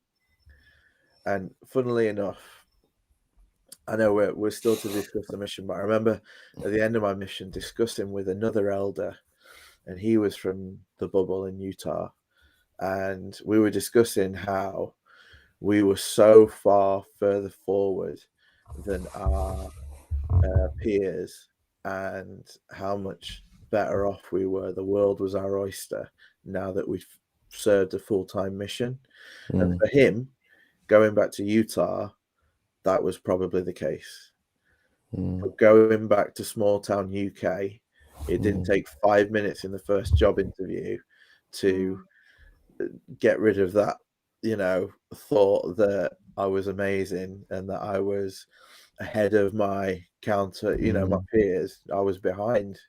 And funnily enough, I know we're still to discuss the mission, but I remember at the end of my mission discussing with another elder, and he was from the bubble in Utah, and we were discussing how we were so far further forward than our peers, and how much better off we were. The world was our oyster now that we've served a full-time mission. And for him, going back to Utah, that was probably the case. But going back to small town UK, it didn't take 5 minutes in the first job interview to get rid of that, thought that I was amazing and that I was ahead of my counter, my peers. I was behind,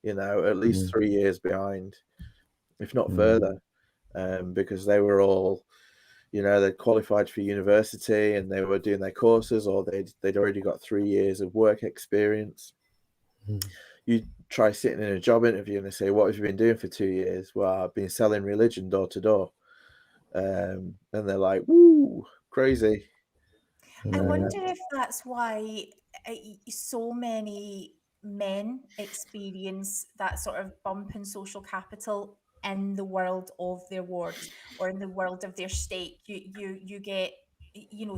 at least 3 years behind, if not further, because they were all, they'd qualified for university and they were doing their courses, or they'd already got 3 years of work experience. You try sitting in a job interview and they say, what have you been doing for 2 years? Well, I've been selling religion door to door. And they're like, woo, crazy. I wonder if that's why so many men experience that sort of bump in social capital in the world of their ward or in the world of their state. You get,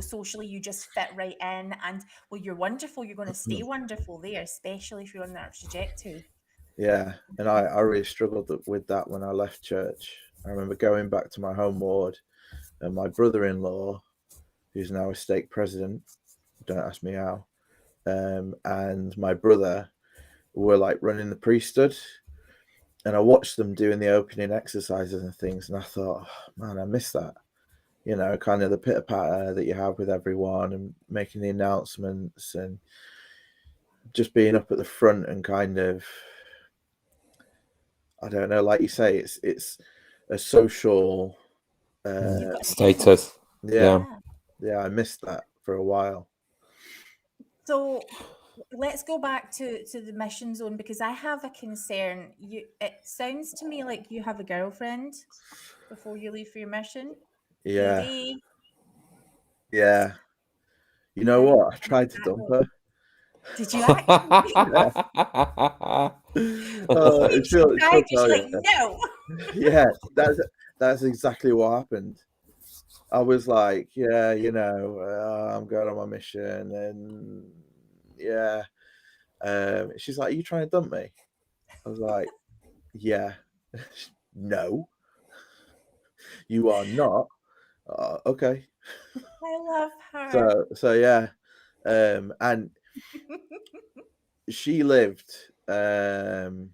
socially you just fit right in, and well, you're wonderful. You're going to stay wonderful there, especially if you're on that trajectory. Yeah, and I really struggled with that when I left church. I remember going back to my home ward, and my brother-in-law, who's now a stake president, don't ask me how, and my brother were like running the priesthood, and I watched them doing the opening exercises and things, and I thought, oh, man, I miss that. Kind of the pitter-patter that you have with everyone and making the announcements and just being up at the front and kind of, I don't know, like you say, it's a social status. Yeah, I missed that for a while. So let's go back to the mission zone, because I have a concern. It sounds to me like you have a girlfriend before you leave for your mission. Yeah. Edie. Yeah. You know what? I tried to dump her. Did you actually? She'll tell like, you. no. Yeah, that's exactly what happened. I was like, yeah, I'm going on my mission, and yeah. She's like, are you trying to dump me? I was like, yeah. No, you are not. Okay. I love her. So yeah, and she lived about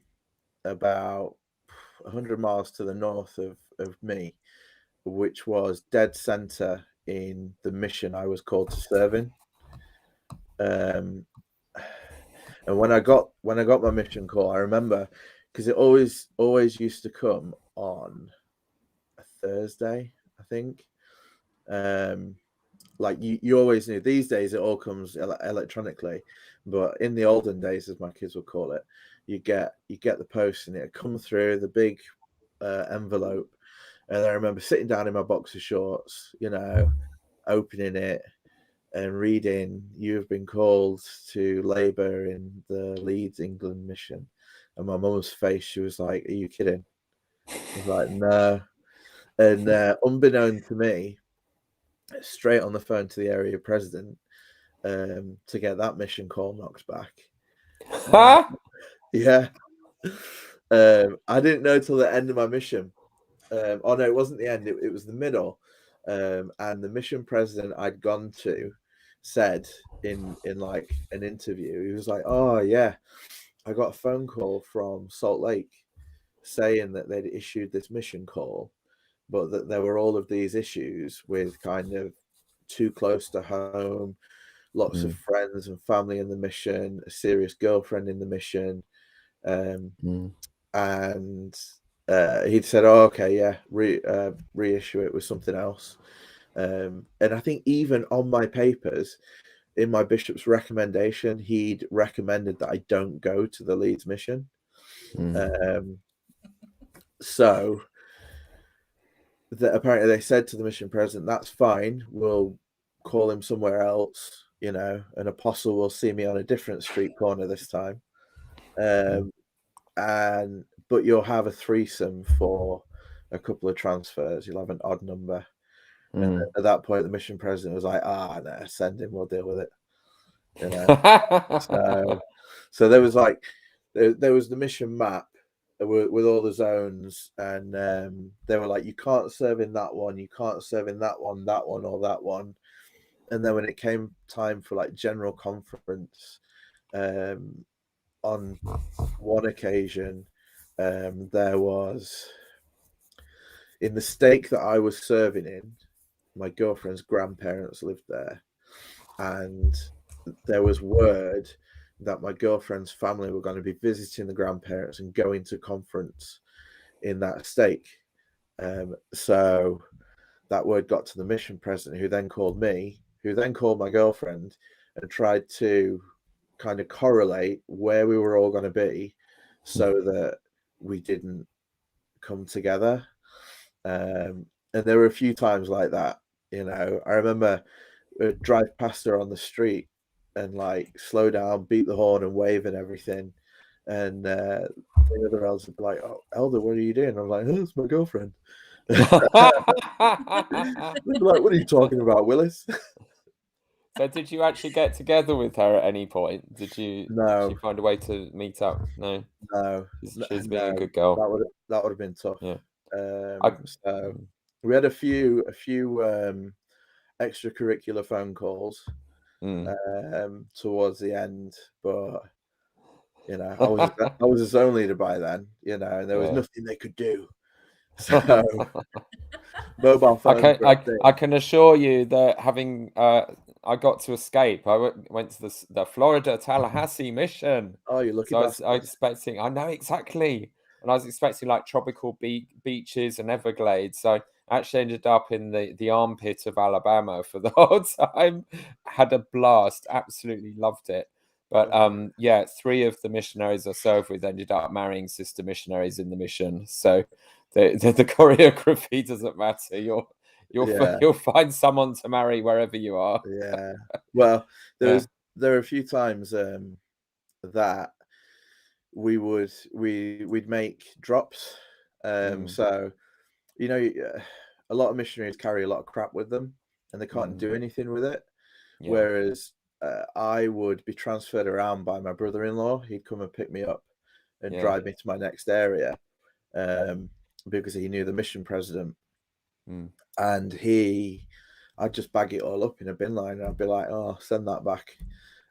100 miles to the north of me, which was dead center in the mission I was called to serve in. And when I got my mission call, I remember, because it always used to come on a Thursday, I think. Like you always knew. These days it all comes electronically, but in the olden days, as my kids would call it, you get the post and it'd come through the big envelope. And I remember sitting down in my boxer shorts, you know, opening it and reading, "You've been called to labour in the Leeds, England mission." And my mum's face, she was like, "Are you kidding?" I was like, "No." And unbeknown to me, straight on the phone to the area president to get that mission call knocked back. Yeah. I didn't know till the end of my mission. Oh no, it wasn't the end, it was the middle. And the mission president I'd gone to said in like an interview, he was like, "Oh yeah, I got a phone call from Salt Lake saying that they'd issued this mission call, but that there were all of these issues with kind of too close to home, lots of friends and family in the mission, a serious girlfriend in the mission." And he'd said, "Oh, okay, yeah, reissue it with something else." And I think even on my papers, in my bishop's recommendation, he'd recommended that I don't go to the Leeds mission. So that apparently they said to the mission president, "That's fine, we'll call him somewhere else, you know, an apostle will see me on a different street corner this time. But you'll have a threesome for a couple of transfers, you'll have an odd number." And at that point, the mission president was like, "No, send him, we'll deal with it." You know, so there was like there was the mission map with all the zones, and they were like, "You can't serve in that one, you can't serve in that one, or that one." And then when it came time for like general conference, on one occasion, there was, in the stake that I was serving in, my girlfriend's grandparents lived there, and there was word that my girlfriend's family were going to be visiting the grandparents and going to conference in that stake. So that word got to the mission president, who then called me, who then called my girlfriend, and tried to kind of correlate where we were all going to be so that we didn't come together. And there were a few times like that, you know. I remember we'd drive past her on the street and like slow down, beat the horn and wave and everything. And the other elders would be like, "Oh, Elder, what are you doing?" I'm like, "Oh, it's my girlfriend." They'd be like, "What are you talking about, Willis?" So did you actually get together with her at any point? Did you find a way to meet up? No. She's being a good girl. That would have been tough. Yeah. So we had a few extracurricular phone calls towards the end, but you know, I was a zone leader by then, you know, and there was nothing they could do. So mobile phones. I can assure you that having I got to escape. I went to the Florida Tallahassee mission. Oh, you're lucky. So I was expecting. I know exactly, and I was expecting like tropical beaches and Everglades. So I actually ended up in the armpit of Alabama for the whole time. Had a blast. Absolutely loved it. But yeah, 3 of the missionaries I served with ended up marrying sister missionaries in the mission. So the choreography doesn't matter. You'll find someone to marry wherever you are. Yeah. Well, there are a few times that we'd make drops. So, you know, a lot of missionaries carry a lot of crap with them, and they can't do anything with it. Yeah. Whereas I would be transferred around by my brother-in-law. He'd come and pick me up and drive me to my next area, because he knew the mission president. And I'd just bag it all up in a bin line, and I'd be like, "Oh, send that back."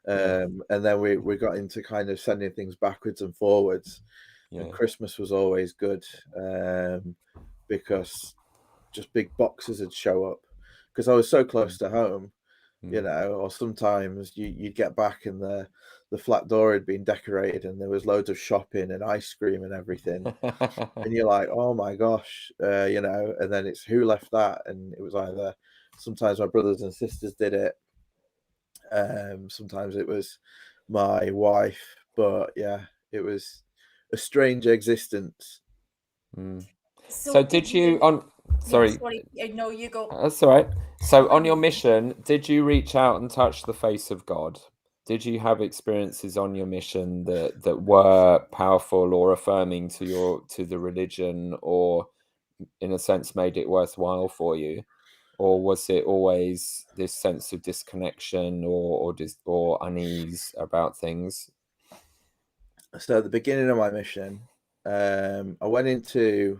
And then we got into kind of sending things backwards and forwards. And Christmas was always good, because just big boxes would show up, because I was so close to home. you know, or sometimes you'd get back and the flat door had been decorated and there was loads of shopping and ice cream and everything. And you're like, oh my gosh, you know, and then it's who left that? And it was either sometimes my brothers and sisters did it. Sometimes it was my wife, but yeah, it was a strange existence. So did you on? Sorry. Yeah, sorry. No, you go. That's all right. So on your mission, did you reach out and touch the face of God? Did you have experiences on your mission that were powerful or affirming to the religion, or in a sense made it worthwhile for you? Or was it always this sense of disconnection or unease about things? So at the beginning of my mission, I went into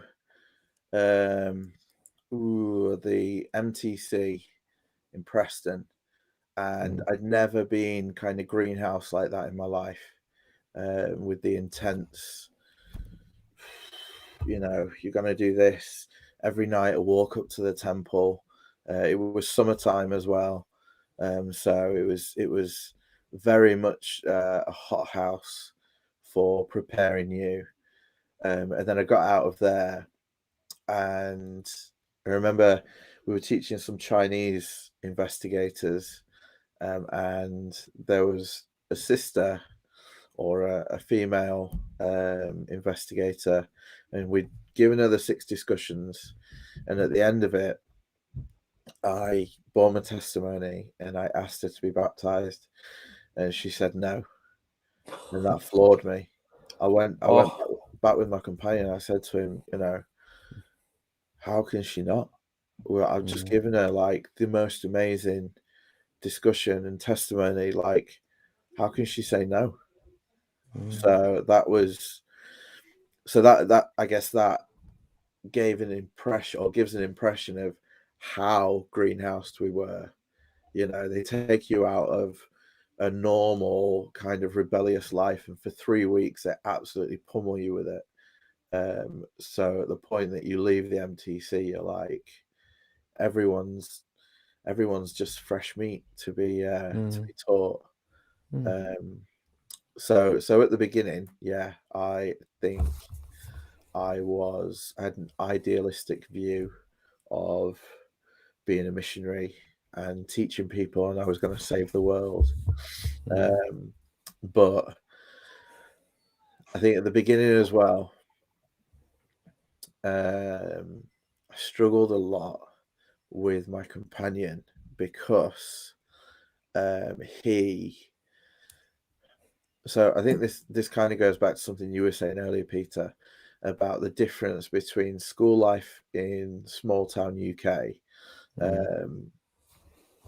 the MTC in Preston, and I'd never been kind of greenhouse like that in my life, with the intense, you know, you're going to do this every night, a walk up to the temple. It was summertime as well, so it was very much a hot house for preparing you. And then I got out of there, and I remember we were teaching some Chinese investigators, and there was a sister or a female investigator, and we'd given her the 6 discussions, and at the end of it, I bore my testimony and I asked her to be baptized, and she said no, and that floored me. I went back with my companion. I said to him, you know, how can she not? Well, I've just given her like the most amazing discussion and testimony. Like, how can she say no? So that was, that I guess that gave an impression, or gives an impression of how greenhoused we were. You know, they take you out of a normal kind of rebellious life, and for 3 weeks they absolutely pummel you with it. So at the point that you leave the MTC, you're like, everyone's just fresh meat to be taught. So at the beginning, yeah, I think I had an idealistic view of being a missionary and teaching people, and I was going to save the world. But I think at the beginning as well, I struggled a lot with my companion because so I think this kind of goes back to something you were saying earlier, Peter, about the difference between school life in small town UK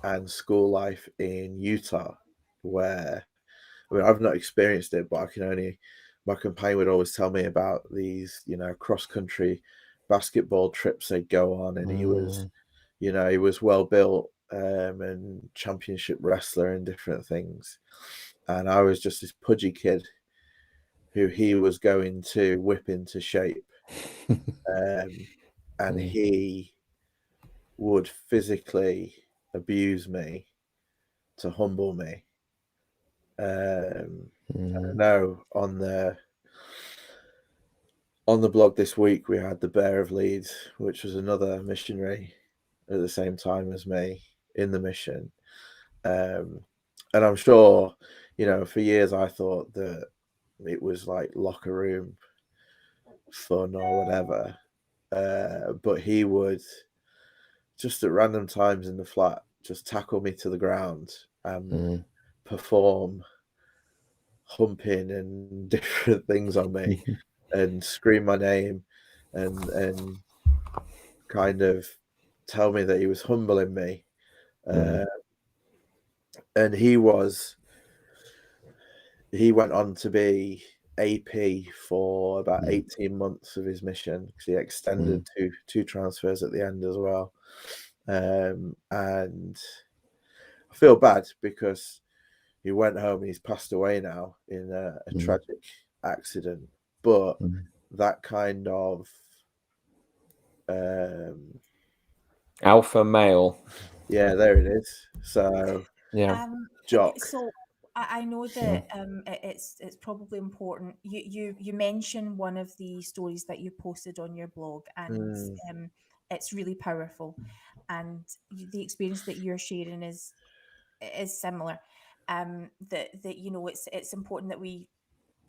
and school life in Utah, where, I mean, I've not experienced it, but my companion would always tell me about these, you know, cross country basketball trips they'd go on, and he was, you know, he was well built and championship wrestler and different things, and I was just this pudgy kid who he was going to whip into shape, and he would physically abuse me to humble me. I know on the blog this week we had the Bear of Leeds, which was another missionary at the same time as me in the mission, and I'm sure, you know, for years I thought that it was like locker room fun or whatever, but he would just at random times in the flat just tackle me to the ground and perform humping and different things on me and scream my name and kind of tell me that he was humbling me. And he went on to be AP for about 18 months of his mission, because he extended two transfers at the end as well. And I feel bad because he went home and he's passed away now in a tragic accident. But that kind of alpha male. Yeah, there it is. So Yeah. Jock. So I know that it's probably important. You mentioned one of the stories that you posted on your blog, and it's really powerful, and the experience that you're sharing is similar. That you know it's important that we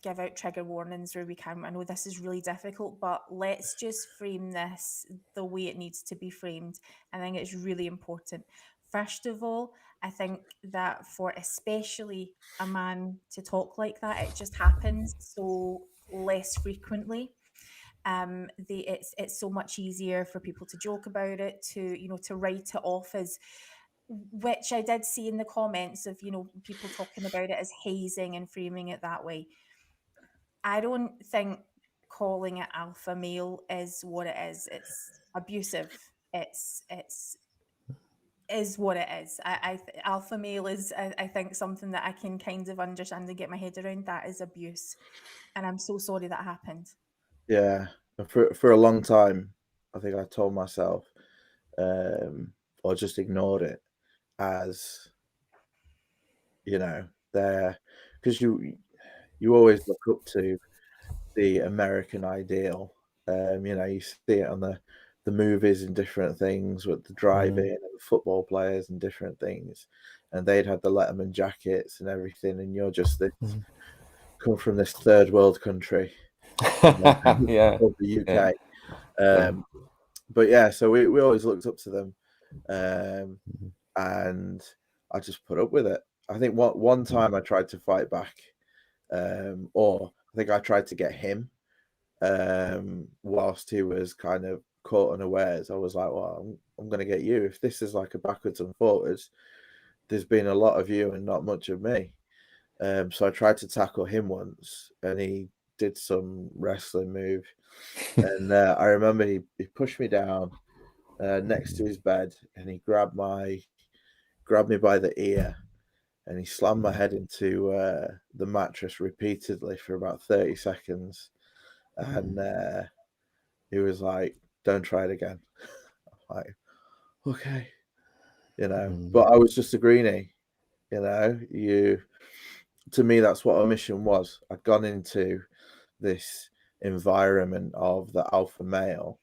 give out trigger warnings where we can. I know this is really difficult, but let's just frame this the way it needs to be framed. I think it's really important. First of all, I think that for especially a man to talk like that, it just happens so less frequently. It's so much easier for people to joke about it, to write it off as, which I did see in the comments of people talking about it as hazing and framing it that way. I don't think calling it alpha male is what it is. It's abusive. It's is what it is. Alpha male is, I think, something that I can kind of understand and get my head around. That is abuse, and I'm so sorry that happened. Yeah, for a long time, I think I told myself, or just ignored it as, there, because you always look up to the American ideal. You see it on the movies and different things with the driving and the football players and different things, and they'd have the Letterman jackets and everything, and you're just this come from this third world country, Yeah. called the UK. But yeah, so we always looked up to them, and I just put up with it. I think one time I tried to fight back, or I think I tried to get him, whilst he was kind of caught unawares. I was like, well, I'm going to get you. If this is like a backwards and forwards, there's been a lot of you and not much of me. So I tried to tackle him once, and he did some wrestling move, and I remember he pushed me down next to his bed, and he grabbed me by the ear, and he slammed my head into the mattress repeatedly for about 30 seconds, and he was like, "Don't try it again." I'm like, okay, But I was just a greenie, To me, that's what our mission was. I'd gone into this environment of the alpha male,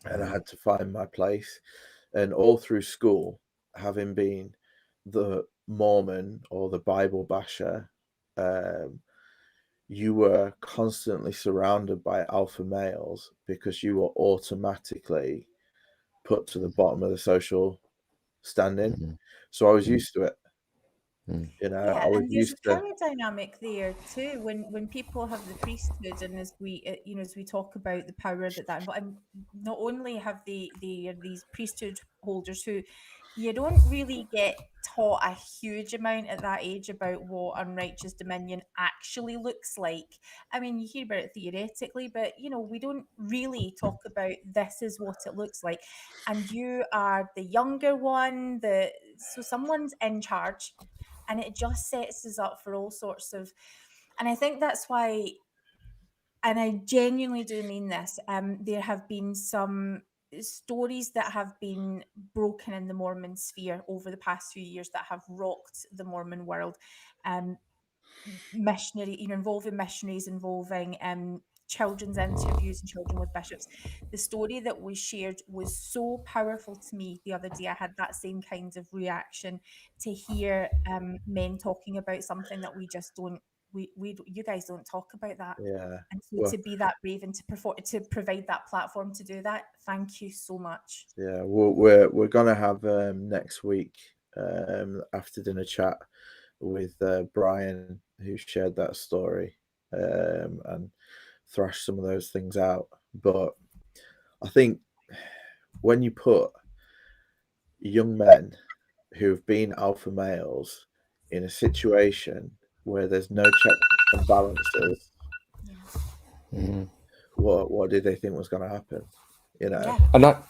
and I had to find my place. And all through school, having been the Mormon or the Bible basher, you were constantly surrounded by alpha males because you were automatically put to the bottom of the social standing. So I was used to it. Yeah, I was and there's a used to. power dynamic there too. When people have the priesthood, and as we talk about the power that and not only have they are these priesthood holders who you don't really get taught a huge amount at that age about what unrighteous dominion actually looks like. I mean, you hear about it theoretically, but we don't really talk about this is what it looks like. And you are the younger one, so someone's in charge, and it just sets us up for all sorts of, and I think that's why, and I genuinely do mean this, there have been some stories that have been broken in the Mormon sphere over the past few years that have rocked the Mormon world. Missionary, involving missionaries, involving children's interviews and children with bishops. The story that was shared was so powerful to me the other day. I had that same kind of reaction to hear men talking about something that we just don't, you guys don't talk about that. Yeah. And so to be that brave and to provide that platform to do that, thank you so much. Yeah, we're gonna have next week after dinner chat with Brian, who shared that story, and thrash some of those things out. But I think when you put young men who've been alpha males in a situation where there's no checks and balances, what did they think was going to happen? Yeah.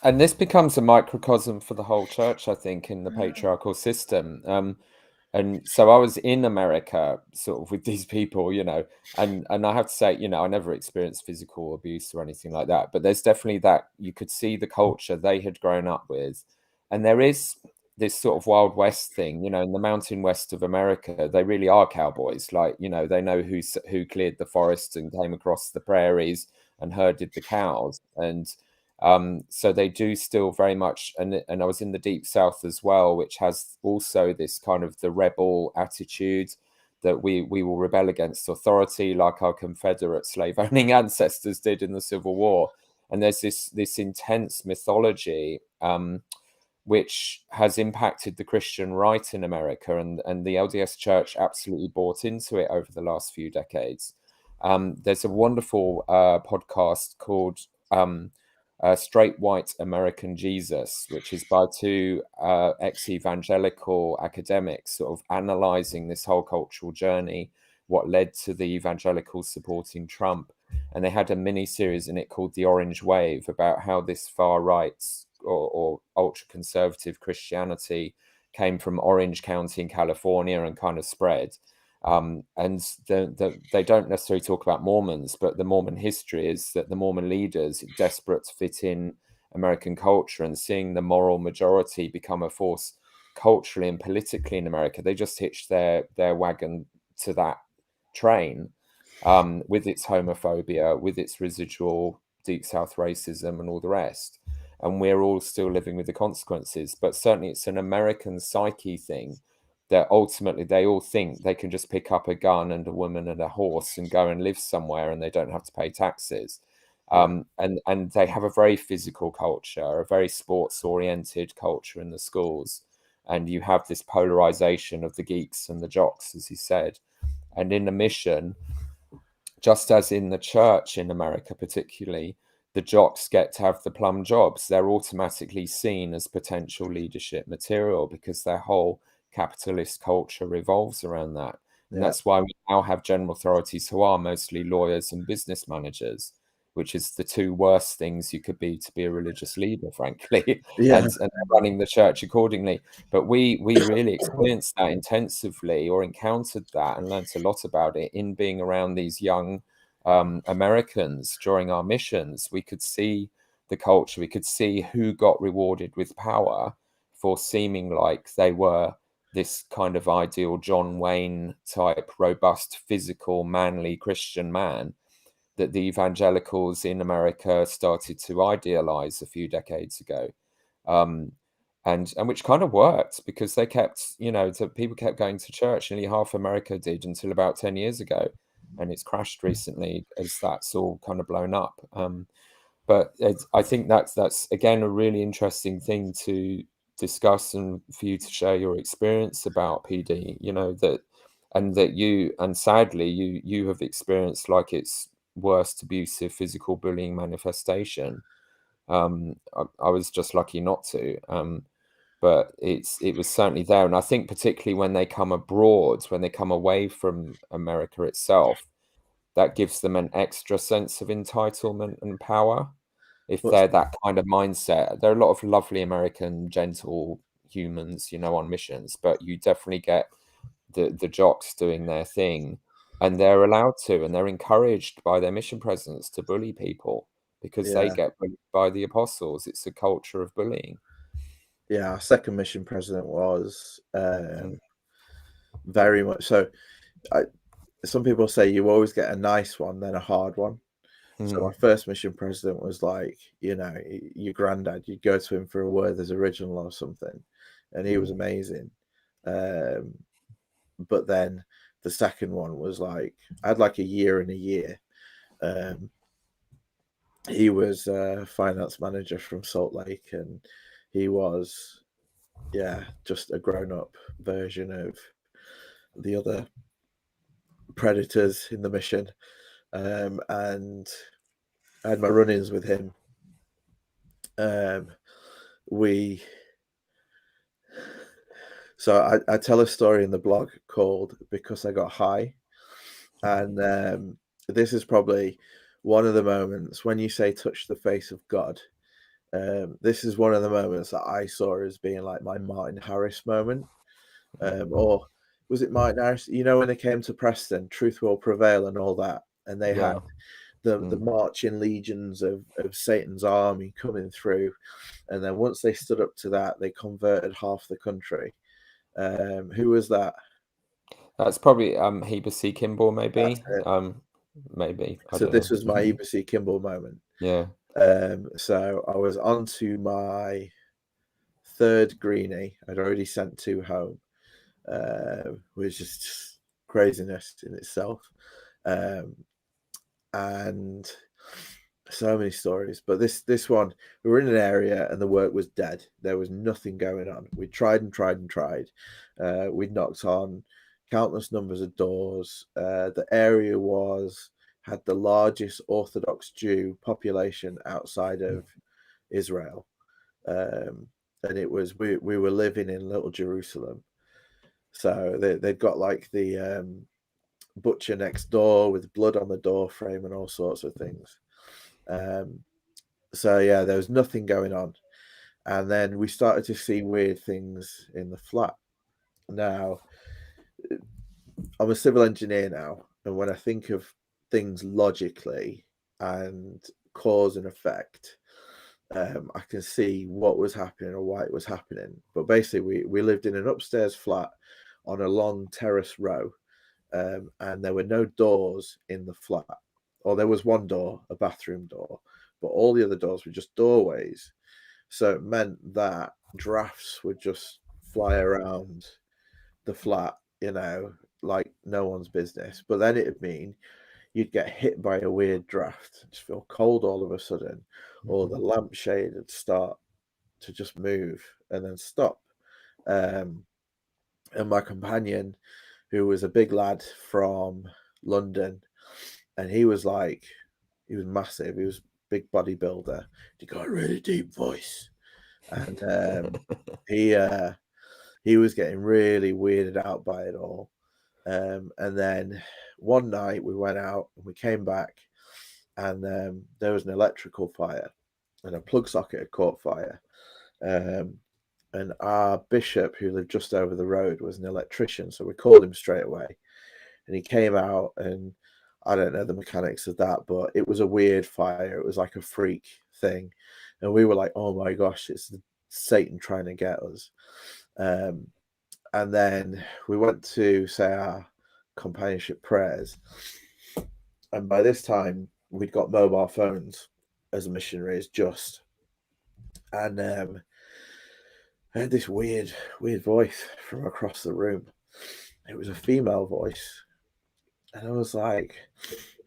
And this becomes a microcosm for the whole church, I think, in the patriarchal system. And so I was in America sort of with these people, and I have to say, I never experienced physical abuse or anything like that, but there's definitely that you could see the culture they had grown up with. And there is this sort of Wild West thing, in the mountain west of America, they really are cowboys. Like, they know who cleared the forests and came across the prairies and herded the cows. And so they do still very much, and I was in the Deep South as well, which has also this kind of the rebel attitude that we will rebel against authority, like our Confederate slave-owning ancestors did in the Civil War. And there's this intense mythology which has impacted the Christian right in America, and the LDS Church absolutely bought into it over the last few decades. There's a wonderful podcast called Straight White American Jesus, which is by two ex-evangelical academics sort of analyzing this whole cultural journey, what led to the evangelicals supporting Trump. And they had a mini series in it called The Orange Wave, about how this far right or ultra conservative Christianity came from Orange County in California and kind of spread. And they don't necessarily talk about Mormons, but the Mormon history is that the Mormon leaders, desperate to fit in American culture and seeing the moral majority become a force culturally and politically in America, they just hitched their wagon to that train, with its homophobia, with its residual Deep South racism and all the rest. And we're all still living with the consequences. But certainly it's an American psyche thing that ultimately they all think they can just pick up a gun and a woman and a horse and go and live somewhere and they don't have to pay taxes. And they have a very physical culture, a very sports oriented culture in the schools. And you have this polarization of the geeks and the jocks, as he said. And in the mission, just as in the church in America particularly, the jocks get to have the plum jobs. They're automatically seen as potential leadership material because their whole capitalist culture revolves around that. And that's why we now have general authorities who are mostly lawyers and business managers, which is the two worst things you could be to be a religious leader, frankly, and running the church accordingly. But we really experienced that intensively, or encountered that and learnt a lot about it in being around these young Americans during our missions. We could see the culture, we could see who got rewarded with power for seeming like they were this kind of ideal John Wayne type, robust, physical, manly Christian man that the evangelicals in America started to idealize a few decades ago. And which kind of worked because they kept, people kept going to church. Nearly half America did until about 10 years ago. And it's crashed recently as that's all kind of blown up. But I think that's again a really interesting thing to discuss and for you to share your experience about PD. And sadly you have experienced like its worst abusive physical bullying manifestation. I was just lucky not to. But it was certainly there. And I think particularly when they come abroad, when they come away from America itself, that gives them an extra sense of entitlement and power. If they're that kind of mindset, there are a lot of lovely American, gentle humans, on missions, but you definitely get the jocks doing their thing, and they're allowed to, and they're encouraged by their mission presidents to bully people because they get bullied by the apostles. It's a culture of bullying. Yeah, our second mission president was very much so. Some people say you always get a nice one, then a hard one. So my first mission president was like, your granddad. You'd go to him for a Werther's original or something, and he was amazing. But then the second one was like, I had like a year and a year. He was a finance manager from Salt Lake, and he was, just a grown-up version of the other predators in the mission. And I had my run-ins with him. So I tell a story in the blog called Because I Got High. And this is probably one of the moments when you say touch the face of God. This is one of the moments that I saw as being like my Martin Harris moment. Or was it Martin Harris? When they came to Preston, Truth Will Prevail and all that. And they had the marching legions of Satan's army coming through. And then once they stood up to that, they converted half the country. Who was that? That's probably Heber C. Kimball, maybe. Maybe. So this was my Heber C. Kimball moment. Yeah. So I was on to my third greenie. I'd already sent 2 home, which is just craziness in itself. And so many stories, but this one, we were in an area and the work was dead. There was nothing going on. We tried and tried and tried. We'd knocked on countless numbers of doors. The area had the largest Orthodox Jew population outside of Israel, and it was we were living in Little Jerusalem. So they'd got like the butcher next door with blood on the door frame and all sorts of things. So yeah, there was nothing going on. And then we started to see weird things in the flat. Now, I'm a civil engineer now, and when I think of things logically and cause and effect, I can see what was happening or why it was happening. But basically, we lived in an upstairs flat on a long terrace row, and there were no doors in the flat. Or there was one door, a bathroom door, but all the other doors were just doorways. So it meant that drafts would just fly around the flat, like no one's business. But then it'd mean you'd get hit by a weird draft, just feel cold all of a sudden, or the lampshade would start to just move and then stop. And my companion, who was a big lad from London, and he was massive. He was a big bodybuilder. He got a really deep voice, and he was getting really weirded out by it all. And then one night we went out and we came back, and there was an electrical fire, and a plug socket had caught fire. And our bishop, who lived just over the road, was an electrician, so we called him straight away. And he came out, and I don't know the mechanics of that, but it was a weird fire. It was like a freak thing. And we were like, oh my gosh, it's Satan trying to get us. And then we went to say our companionship prayers. And by this time, we'd got mobile phones as missionaries just. And I had this weird voice from across the room. It was a female voice. And I was like,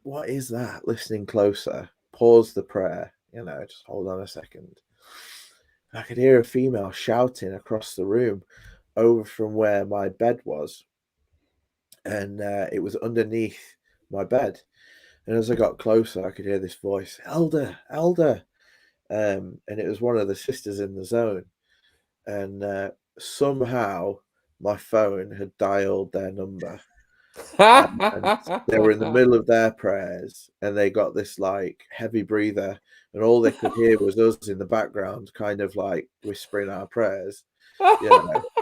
what is that? Listening closer, pause the prayer, just hold on a second. I could hear a female shouting across the room over from where my bed was. And it was underneath my bed. And as I got closer, I could hear this voice, Elder, Elder. And it was one of the sisters in the zone. And somehow my phone had dialed their number. And they were in the middle of their prayers, and they got this like heavy breather, and all they could hear was us in the background kind of like whispering our prayers. So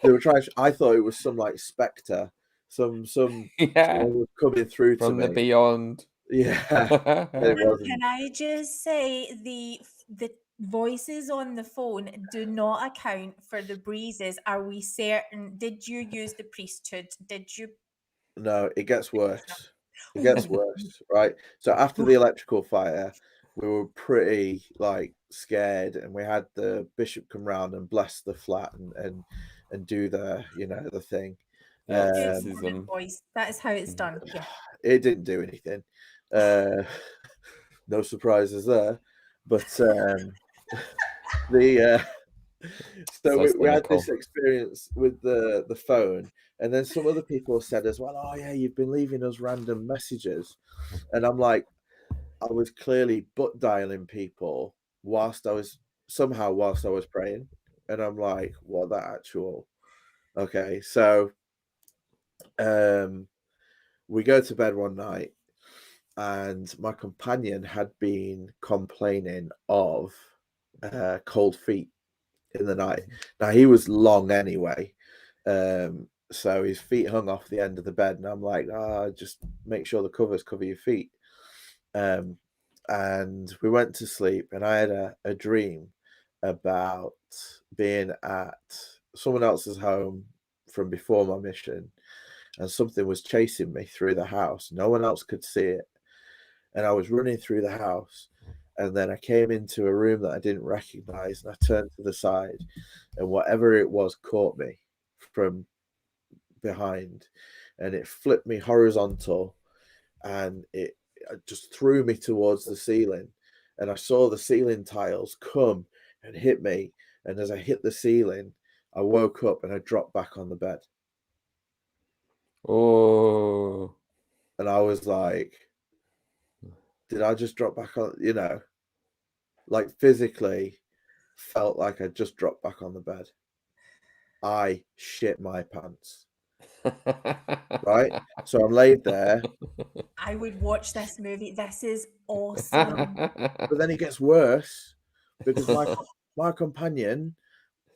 they were trying. I thought it was some like spectre, someone was coming through from to the me. beyond. Yeah. It wasn't. Can I just say the voices on the phone do not account for the breezes? Are we certain? Did you use the priesthood? Did you? No, it gets worse. It gets worse, right? So after the electrical fire, we were pretty like scared, and we had the bishop come round and bless the flat and do the the thing. Voice. That is how it's done. Yeah. It didn't do anything. No surprises there, but we had this experience with the phone, and then some other people said as well, oh yeah, you've been leaving us random messages, and I'm like, I was clearly butt dialing people whilst I was praying, and I'm like, what that actual? Okay, so we go to bed one night, and my companion had been complaining of cold feet in the night. Now he was long anyway, So his feet hung off the end of the bed, and I'm like, just make sure the covers cover your feet. And we went to sleep, and I had a dream about being at someone else's home from before my mission, and something was chasing me through the house. No one else could see it. And I was running through the house, and then I came into a room that I didn't recognize, and I turned to the side, and whatever it was caught me from behind, and it flipped me horizontal, and it just threw me towards the ceiling, and I saw the ceiling tiles come and hit me, and as I hit the ceiling, I woke up and I dropped back on the bed. Oh. And I was like, did I just drop back on, like physically felt like I just dropped back on the bed. I shit my pants. Right? So I'm laid there. I would watch this movie. This is awesome. But then it gets worse because my companion,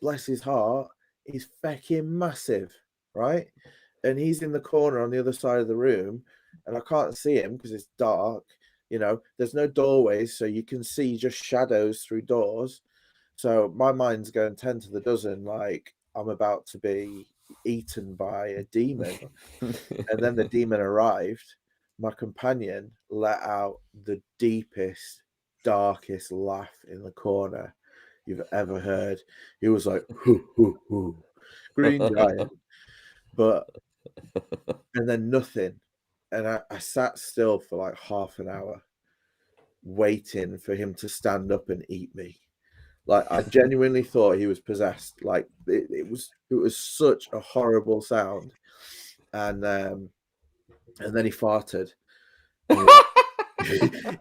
bless his heart, is fucking massive, right? And he's in the corner on the other side of the room, and I can't see him because it's dark. There's no doorways, so you can see just shadows through doors. So my mind's going 10 to the dozen, like I'm about to be eaten by a demon. And then the demon arrived. My companion let out the deepest, darkest laugh in the corner you've ever heard. He was like, hoo, hoo, hoo, green giant. And then nothing. And I sat still for like half an hour waiting for him to stand up and eat me. Like, I genuinely thought he was possessed. Like, it was such a horrible sound. And then he farted. He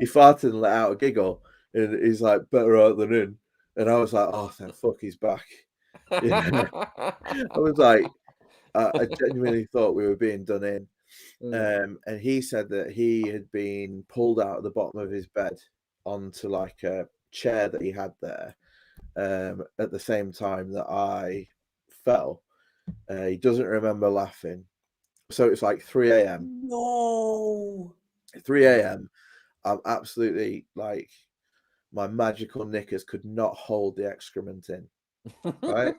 farted and let out a giggle, and he's like, better out than in. And I was like, oh, thank fuck he's back. I was like, I genuinely thought we were being done in. And he said that he had been pulled out of the bottom of his bed onto like a chair that he had there at the same time that I fell. He doesn't remember laughing. So it's like 3 a.m. No. 3 a.m. I'm absolutely like, my magical knickers could not hold the excrement in. Right?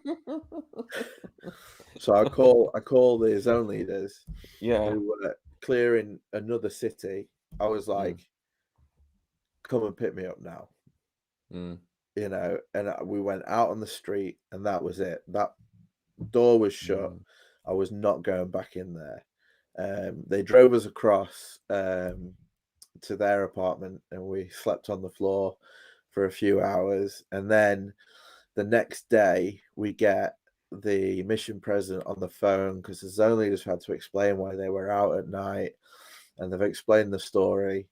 So I call the zone leaders who were clearing another city. I was like, come and pick me up now. And we went out on the street, and that was it. That door was shut. I was not going back in there. They drove us across to their apartment, and we slept on the floor for a few hours. And then the next day we get the mission president on the phone, because the zone leaders had to explain why they were out at night, and they've explained the story.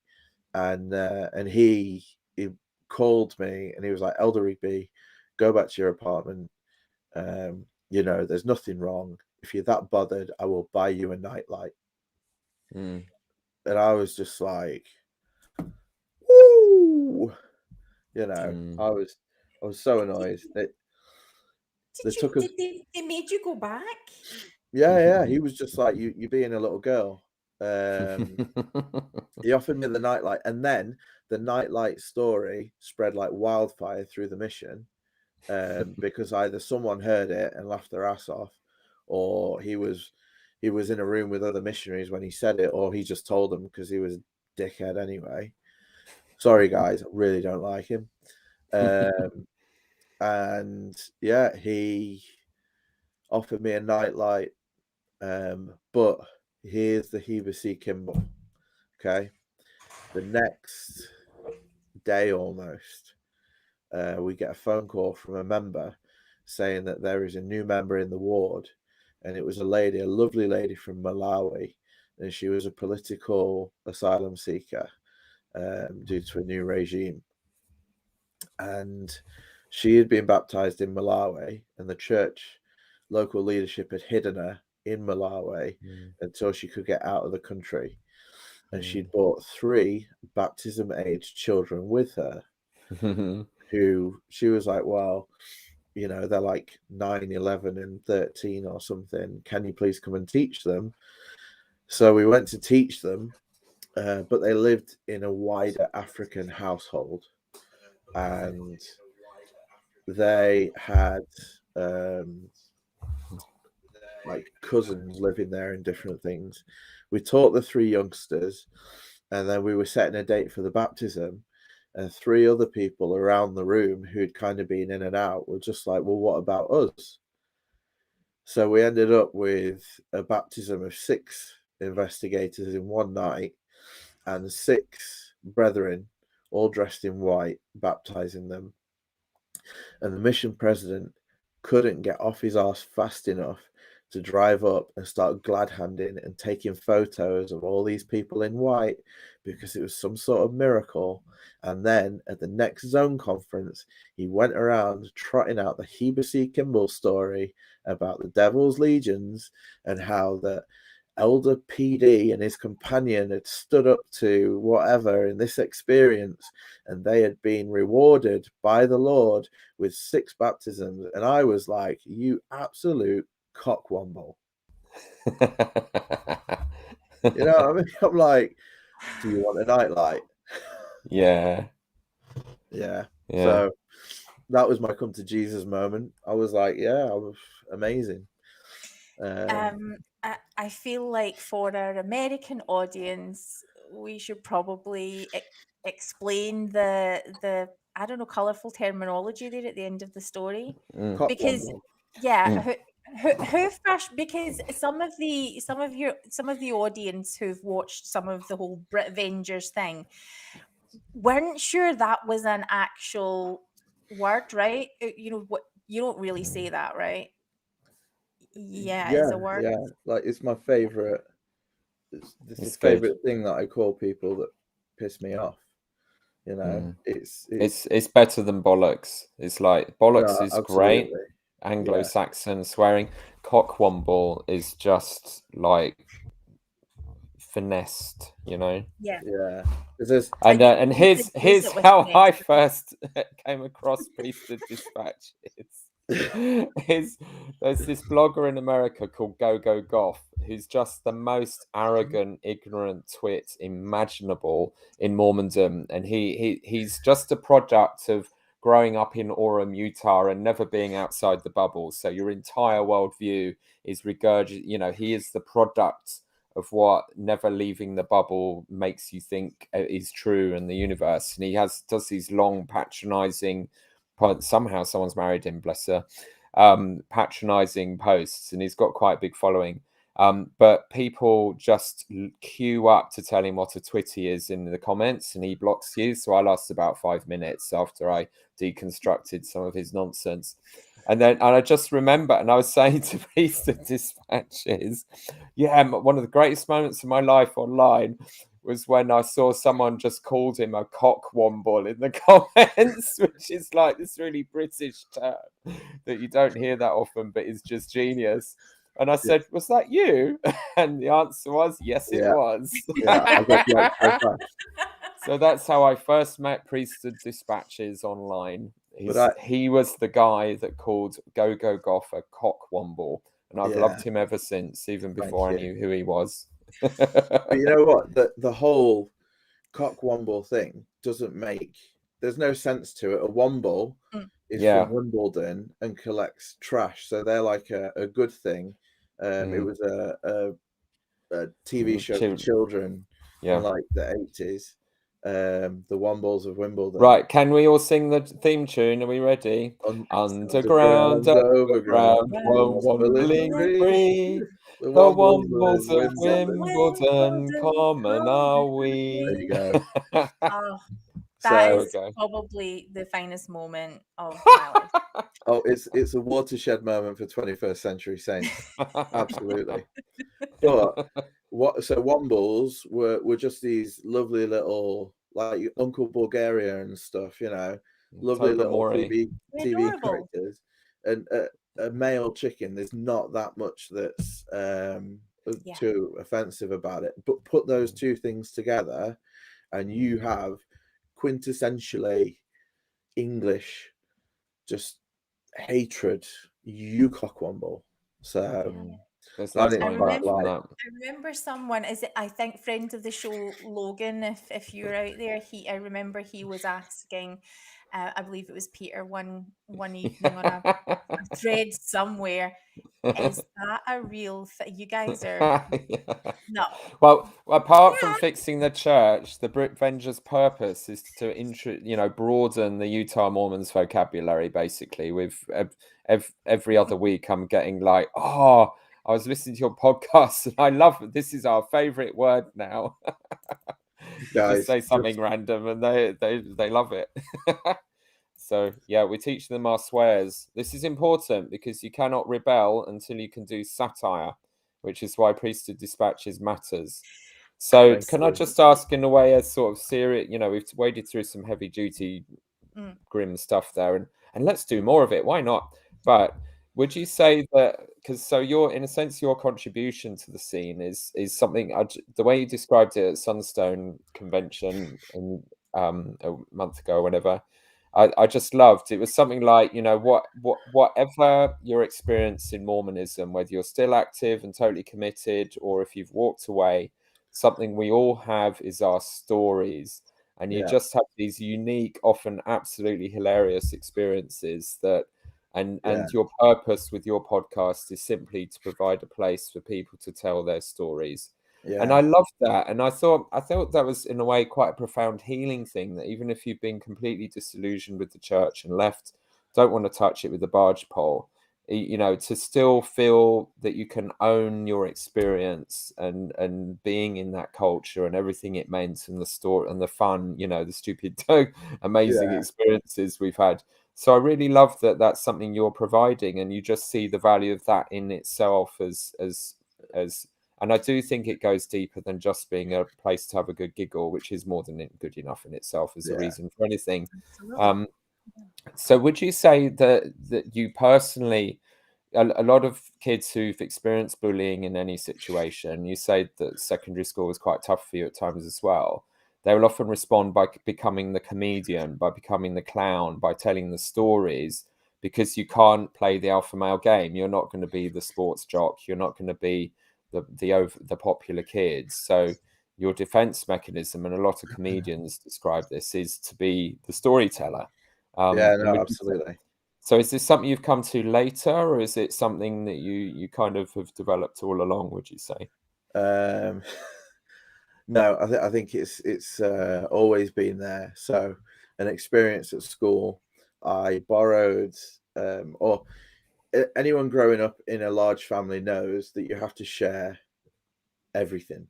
And he called me, and he was like, Elder Rigby, go back to your apartment. There's nothing wrong. If you're that bothered, I will buy you a nightlight. And I was just like, woo! I was so annoyed. They made you go back? Yeah. He was just like, you being a little girl. He offered me the nightlight, and then the nightlight story spread like wildfire through the mission, because either someone heard it and laughed their ass off, or he was in a room with other missionaries when he said it, or he just told them because he was a dickhead anyway. Sorry guys, I really don't like him. And yeah, he offered me a nightlight, but here's the Heber C. Kimball. Okay, the next day almost, we get a phone call from a member saying that there is a new member in the ward, and it was a lovely lady from Malawi, and she was a political asylum seeker due to a new regime. And she had been baptized in Malawi, and the church local leadership had hidden her in Malawi until she could get out of the country. And she'd brought 3 baptism-aged children with her, who she was like, well, you know, they're like 9, 11 and 13 or something. Can you please come and teach them? So we went to teach them, but they lived in a wider African household, and they had like cousins living there and different things. We taught the 3 youngsters, and then we were setting a date for the baptism, and 3 other people around the room who'd kind of been in and out were just like, well, what about us? So we ended up with a baptism of 6 investigators in one night, and 6 brethren all dressed in white baptizing them. And the mission president couldn't get off his arse fast enough to drive up and start glad handing and taking photos of all these people in white, because it was some sort of miracle. And then at the next zone conference, he went around trotting out the Heber C. Kimball story about the Devil's Legions and how the Elder PD and his companion had stood up to whatever in this experience, and they had been rewarded by the Lord with 6 baptisms. And I was like, you absolute cockwomble. You know what I mean? I'm like, do you want a nightlight? Yeah. Yeah. Yeah. So that was my come to Jesus moment. I was like, yeah, I was amazing. I feel like for our American audience, we should probably explain the I don't know, colourful terminology there at the end of the story, because Cockwomble. yeah, who first? Because some of the audience who've watched some of the whole Brit Avengers thing weren't sure that was an actual word, right? You know what? You don't really say that, right? Yeah, it's a word. Yeah. Like, it's my favorite. This is It's the good. favorite thing that I call people that piss me off. You know, It's better than bollocks. It's like bollocks is great. absolutely. Anglo-Saxon swearing. Cockwomble is just like finessed, you know. Yeah. Yeah. There's And here's use it with how finesse. I first came across Priesthood Dispatches. There's this blogger in America called Go Goff, who's just the most arrogant, ignorant twit imaginable in Mormondom, and he's just a product of growing up in Orem, Utah, and never being outside the bubble. So your entire worldview is regurgitated. You know, he is the product of what never leaving the bubble makes you think is true in the universe. And he does these long patronizing, somehow someone's married him, bless her, patronizing posts, and he's got quite a big following. But people just queue up to tell him what a twit he is in the comments, and he blocks you. So I lost about 5 minutes after I deconstructed some of his nonsense. And I just remember, and I was saying to Priesthood Dispatches, yeah, one of the greatest moments of my life online was when I saw someone just called him a cockwomble in the comments, which is like this really British term that you don't hear that often, but is just genius. And I said, was that you? And the answer was, yes, it was. Yeah, I got blocked so fast. So that's how I first met Priesthood Dispatches online. He was the guy that called Go Goff a cockwomble, and I've loved him ever since, even before I knew who he was. But you know what? The whole cockwomble thing doesn't make. There's no sense to it. A womble is from Wimbledon and collects trash, so they're like a good thing. It was a TV show for children in like the 80s. The Wombles of Wimbledon. Right, can we all sing the theme tune? Are we ready? Underground, overground, wombling free. The Wombles of Wimbledon, common are we. There you go. Oh, that is probably the finest moment of my life. Oh, it's a watershed moment for 21st century saints. Absolutely. But so Wombles were just these lovely little, like Uncle Bulgaria and stuff, you know, lovely little TV characters. And a male chicken, there's not that much that's too offensive about it. But put those two things together, and you have quintessentially English, just hatred, you cockwomble. So there's I no didn't going quite back from like. that. I remember someone, is it, I think, friend of the show, Logan, if you're out there, I remember he was asking, I believe it was Peter one evening on a thread somewhere, is that a real thing? You guys are, no. Well, apart from fixing the church, the Brit Venger's purpose is to broaden the Utah Mormons vocabulary. Basically, with every other week, I'm getting like, oh, I was listening to your podcast and I love it. This is our favorite word now. Guys, Just say something random and they love it. So yeah, we teach them our swears. This is important because you cannot rebel until you can do satire, which is why Priesthood Dispatches matters. So Thank can I you. just ask, in a way, a sort of serious, we've waded through some heavy duty, grim stuff there, and let's do more of it. Why not? But would you say that, because in a sense, your contribution to the scene is something, the way you described it at Sunstone Convention a month ago or whenever, I just loved it. Was something like, whatever your experience in Mormonism, whether you're still active and totally committed, or if you've walked away, something we all have is our stories. And you just have these unique, often absolutely hilarious experiences and your purpose with your podcast is simply to provide a place for people to tell their stories. And I loved that. And I thought that was, in a way, quite a profound healing thing, that even if you've been completely disillusioned with the church and left, don't want to touch it with a barge pole, to still feel that you can own your experience and being in that culture and everything it meant, and the story and the fun, the stupid, amazing experiences we've had. So I really love that that's something you're providing, and you just see the value of that in itself as and I do think it goes deeper than just being a place to have a good giggle, which is more than good enough in itself as a reason for anything. So would you say that you personally, a lot of kids who've experienced bullying in any situation, you say that secondary school was quite tough for you at times as well, they will often respond by becoming the comedian, by becoming the clown, by telling the stories, because you can't play the alpha male game. You're not going to be the sports jock. You're not going to be the popular kids. So your defense mechanism, and a lot of comedians describe this, is to be the storyteller. Absolutely. So is this something you've come to later, or is it something that you kind of have developed all along, would you say? No, I think it's always been there. So an experience at school, I borrowed, or anyone growing up in a large family knows that you have to share everything.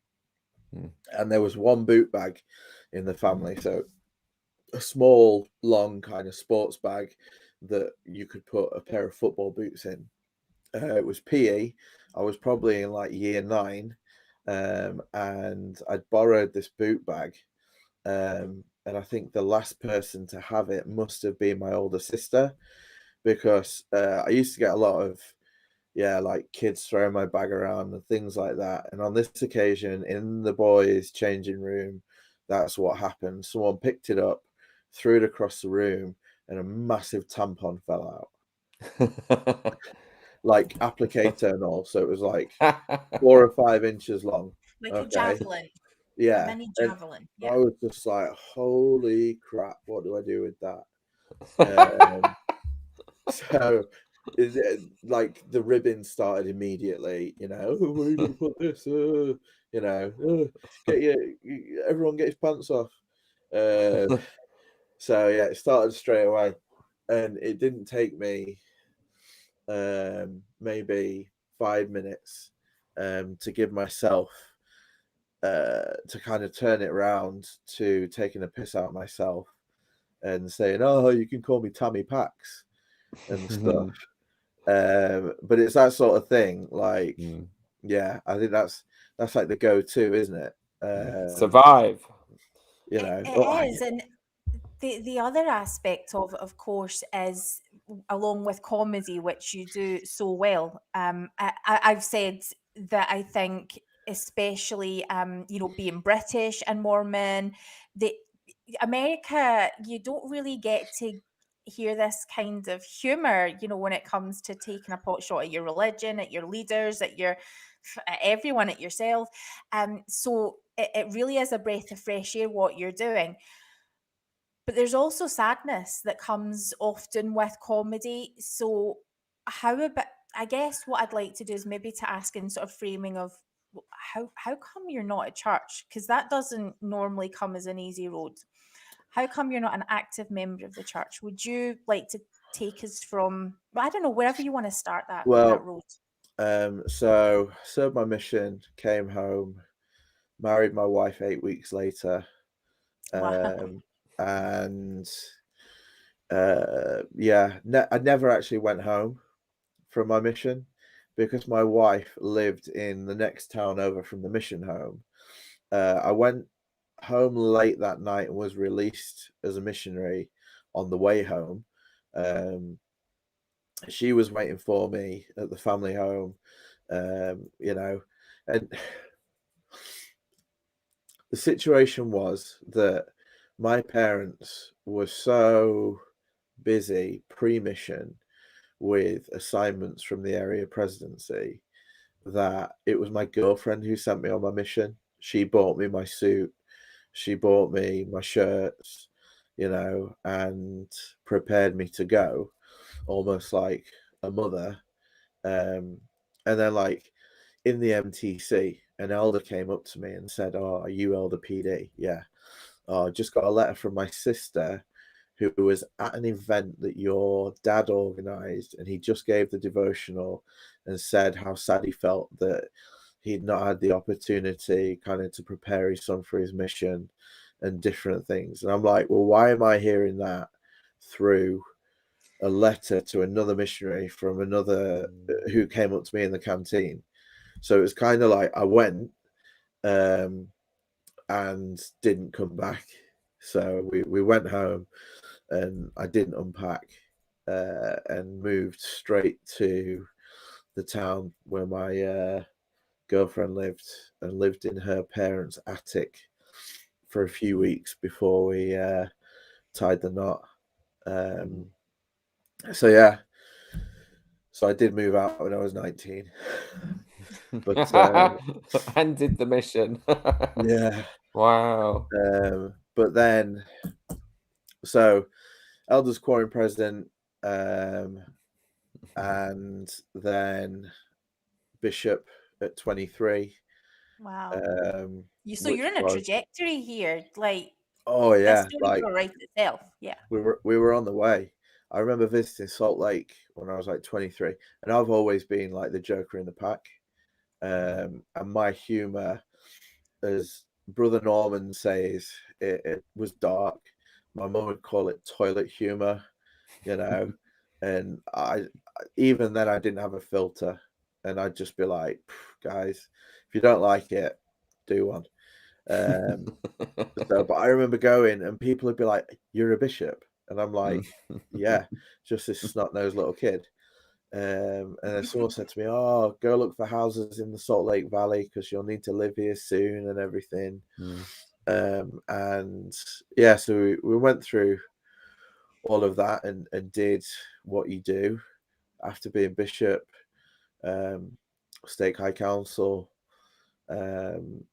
And there was one boot bag in the family, so a small, long kind of sports bag that you could put a pair of football boots in. It was PE. I was probably in like year 9, and I'd borrowed this boot bag, and I think the last person to have it must have been my older sister, because I used to get a lot of like kids throwing my bag around and things like that. And on this occasion, in the boys' changing room, that's what happened. Someone picked it up, threw it across the room, and a massive tampon fell out. Like applicator and all. So it was like 4 or 5 inches long. Like a javelin. Yeah. A mini javelin. I was just like, holy crap, what do I do with that? So like the ribbon started immediately, where are you gonna put this? Everyone get his pants off. So yeah, it started straight away, and it didn't take me maybe 5 minutes to give myself to kind of turn it around to taking a piss out of myself and saying, "Oh, you can call me Tammy Pax," and stuff. But it's that sort of thing. Like, I think that's like the go-to, isn't it? Survive. It is, and the other aspect of course, is, along with comedy, which you do so well. I've said that I think, especially being British and Mormon, the America, you don't really get to hear this kind of humor, you know, when it comes to taking a pot shot at your religion, at your leaders, at everyone, at yourself. So it really is a breath of fresh air what you're doing. But there's also sadness that comes often with comedy. So how about, I guess what I'd like to do is maybe to ask in sort of framing of how come you're not at church? Because that doesn't normally come as an easy road. How come you're not an active member of the church? Would you like to take us from, I don't know, wherever you want to start that road? So served my mission, came home, married my wife 8 weeks later. Wow. And I never actually went home from my mission because my wife lived in the next town over from the mission home. I went home late that night and was released as a missionary on the way home. She was waiting for me at the family home, you know, and the situation was that my parents were so busy pre-mission with assignments from the area presidency that it was my girlfriend who sent me on my mission. She bought me my suit, she bought me my shirts, you know, and prepared me to go, almost like a mother. And then, like, in the MTC, an elder came up to me and said, "Oh, are you Elder PD?" Yeah. "Oh, I just got a letter from my sister who was at an event that your dad organized, and he just gave the devotional and said how sad he felt that he'd not had the opportunity kind of to prepare his son for his mission and different things." And I'm like, well, why am I hearing that through a letter to another missionary from another who came up to me in the canteen? So it was kind of like I went and didn't come back. So we went home and I didn't unpack and moved straight to the town where my girlfriend lived, and lived in her parents' attic for a few weeks before we tied the knot. So I did move out when I was 19. But and did the mission. yeah. Wow. But then, so elders quorum president, and then bishop at 23. Wow. So which you're in a was, trajectory here, like, oh yeah, this story like will write itself. Yeah. we were on the way. I remember visiting Salt Lake when I was like 23, and I've always been like the joker in the pack. And my humor, as Brother Norman says, it was dark. My mum would call it toilet humor, you know. And I even then I didn't have a filter, and I'd just be like, guys, if you don't like it, do one. But I remember going and people would be like, "You're a bishop," and I'm like, "Yeah, just this snot-nosed little kid." And then someone said to me, "Oh, go look for houses in the Salt Lake Valley because you'll need to live here soon and everything." And yeah, so we went through all of that and did what you do after being bishop, stake high council, and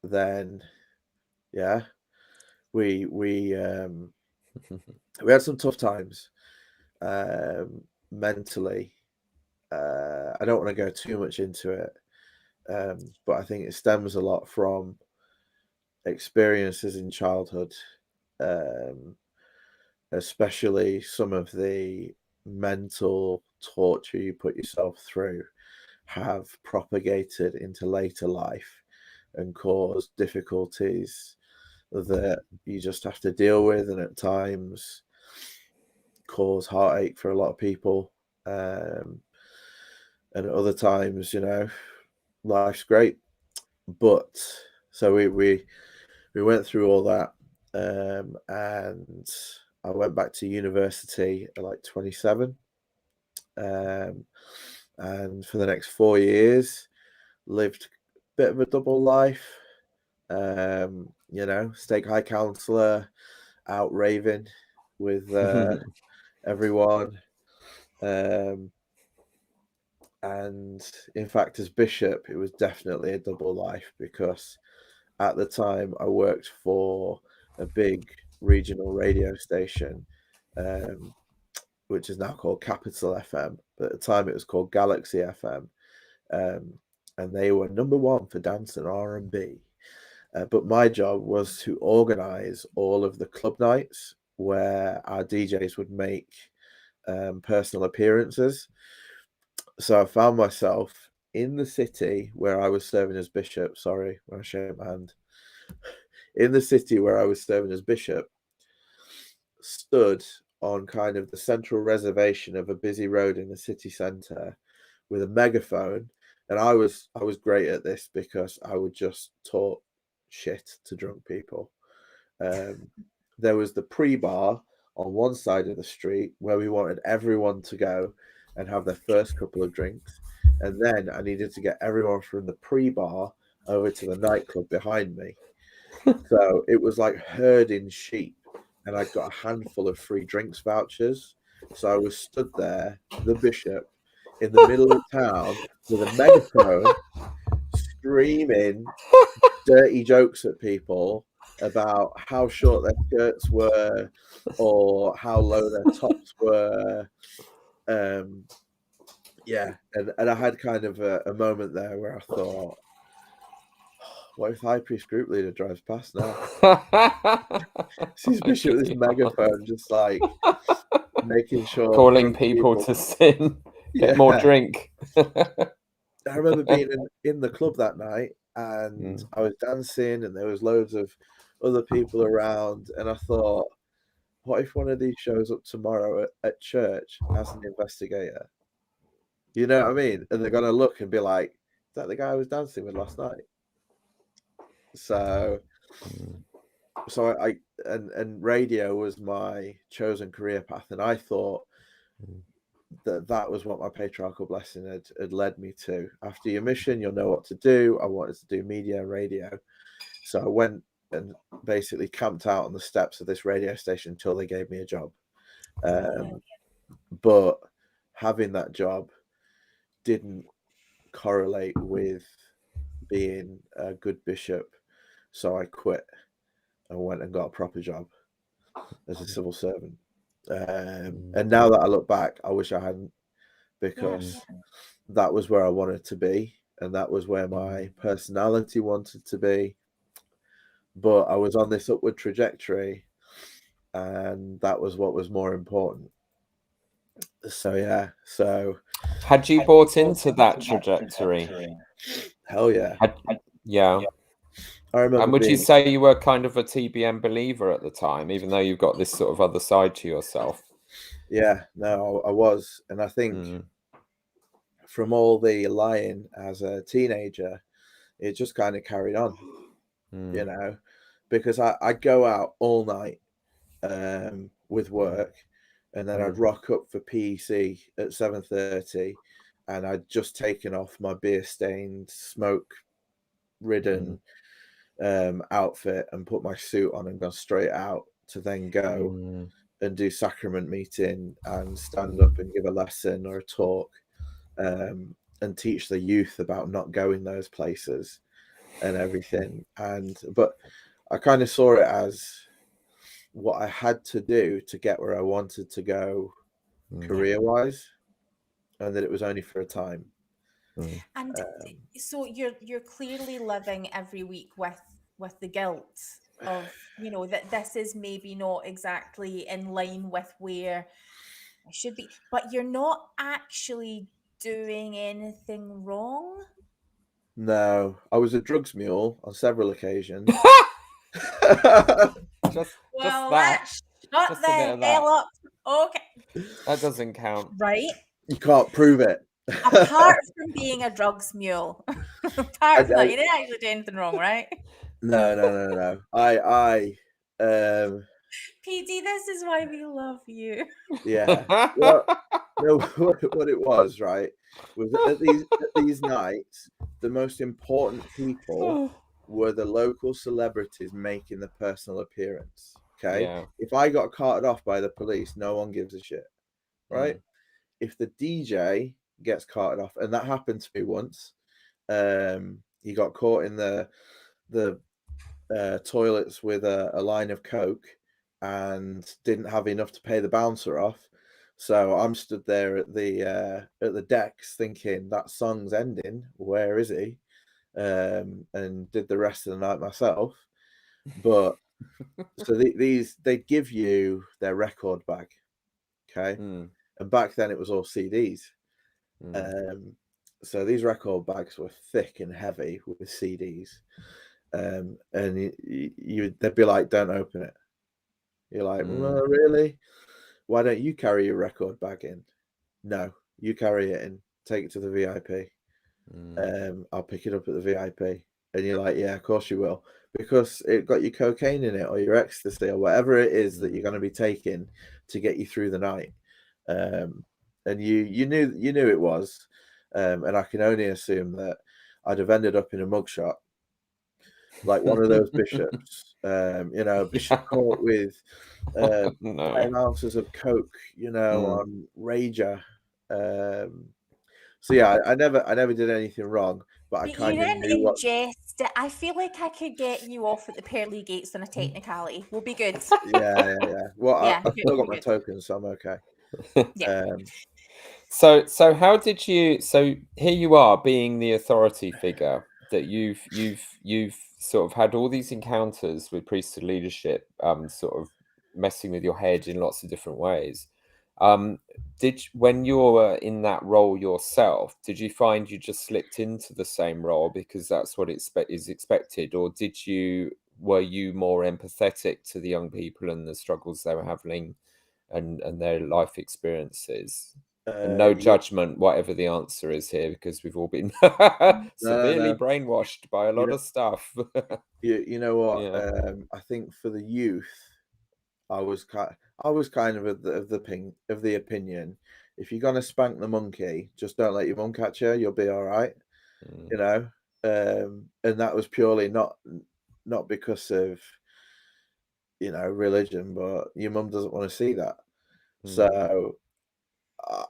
then we had some tough times mentally. I don't want to go too much into it, but I think it stems a lot from experiences in childhood, especially some of the mental torture you put yourself through have propagated into later life and caused difficulties that you just have to deal with, and at times cause heartache for a lot of people. And at other times, you know, life's great. But so we went through all that, and I went back to university at like 27, and for the next 4 years lived a bit of a double life. You know, stake high councillor, out raving with everyone. And in fact, as bishop, it was definitely a double life, because at the time I worked for a big regional radio station, which is now called Capital FM, but at the time it was called Galaxy FM, and they were #1 for dance and R&B. But my job was to organise all of the club nights where our DJs would make personal appearances. So I found myself in the city where I was serving as bishop. Sorry, when I shake my hand. In the city where I was serving as bishop, stood on kind of the central reservation of a busy road in the city centre with a megaphone. And I was great at this, because I would just talk shit to drunk people. There was the pre-bar on one side of the street where we wanted everyone to go and have their first couple of drinks, and then I needed to get everyone from the pre-bar over to the nightclub behind me. So it was like herding sheep, and I got a handful of free drinks vouchers. So I was stood there, the bishop, in the middle of town with a megaphone, screaming dirty jokes at people about how short their skirts were or how low their tops were. Yeah, and I had kind of a moment there where I thought, what if High Priest group leader drives past now? Sees Bishop with this megaphone, just like making sure, calling people to sin, get more drink. I remember being in the club that night, and I was dancing, and there was loads of other people around, and I thought, what if one of these shows up tomorrow at church as an investigator? You know what I mean? And they're gonna look and be like, is that the guy I was dancing with last night? So I radio was my chosen career path, and I thought that was what my patriarchal blessing had led me to. After your mission, you'll know what to do. I wanted to do media and radio, so I went and basically camped out on the steps of this radio station until they gave me a job. But having that job didn't correlate with being a good bishop, so I quit and went and got a proper job as a civil servant. And now that I look back, I wish I hadn't, because that was where I wanted to be, and that was where my personality wanted to be. But I was on this upward trajectory, and that was what was more important. So yeah. So had you bought into that trajectory? Hell yeah. Yeah. I remember. And would you say you were kind of a TBN believer at the time, even though you've got this sort of other side to yourself? Yeah, no, I was. And I think from all the lying as a teenager, it just kind of carried on, you know, because I'd go out all night with work, and then I'd rock up for PEC at 7:30, and I'd just taken off my beer-stained, smoke-ridden outfit and put my suit on and gone straight out to then go and do sacrament meeting and stand up and give a lesson or a talk, and teach the youth about not going those places and everything. But I kind of saw it as what I had to do to get where I wanted to go career-wise, and that it was only for a time. And so you're clearly living every week with the guilt of, you know, that this is maybe not exactly in line with where I should be, but you're not actually doing anything wrong. No, I was a drugs mule on several occasions. Just Well, that. shut Just the a bit of hell that. up. Okay. That doesn't count. Right? You can't prove it. Apart from being a drugs mule. Apart from that, you didn't actually do anything wrong, right? No. PD, this is why we love you. Yeah. Well, no, what it was, right, was at these nights, the most important people were the local celebrities making the personal appearance. Okay. Yeah. If I got carted off by the police, no one gives a shit. Right. If the DJ gets carted off, and that happened to me once, he got caught in the toilets with a line of coke and didn't have enough to pay the bouncer off. So I'm stood there at the decks thinking that song's ending. Where is he? And did the rest of the night myself. But so they give you their record bag, okay? And back then it was all CDs. So these record bags were thick and heavy with CDs. And they'd be like, don't open it. You're like, well, really? Why don't you carry your record bag in? No, you carry it in. Take it to the VIP. I'll pick it up at the VIP. And you're like, yeah, of course you will, because it got your cocaine in it or your ecstasy or whatever it is that you're going to be taking to get you through the night. And you knew it was, and I can only assume that I'd have ended up in a mugshot, like one of those bishops, bishop caught with 10 ounces of coke, on Rager. So yeah, I never did anything wrong, but I kind of knew what. I feel like I could get you off at the pearly gates on a technicality. We'll be good. Yeah. Well, Yeah, I've still got my tokens, so I'm okay. Yeah. So how did you? So here you are, being the authority figure, that you've sort of had all these encounters with priesthood leadership, sort of messing with your head in lots of different ways. When you were in that role yourself, did you find you just slipped into the same role because that's what is expected, or were you more empathetic to the young people and the struggles they were having and their life experiences? And no judgment, whatever the answer is here, because we've all been severely brainwashed by a lot of stuff. You know what? Yeah. I think for the youth, I was kind of of the opinion, if you're gonna spank the monkey, just don't let your mum catch you. You'll be all right. And that was purely not because of religion, but your mum doesn't want to see that. So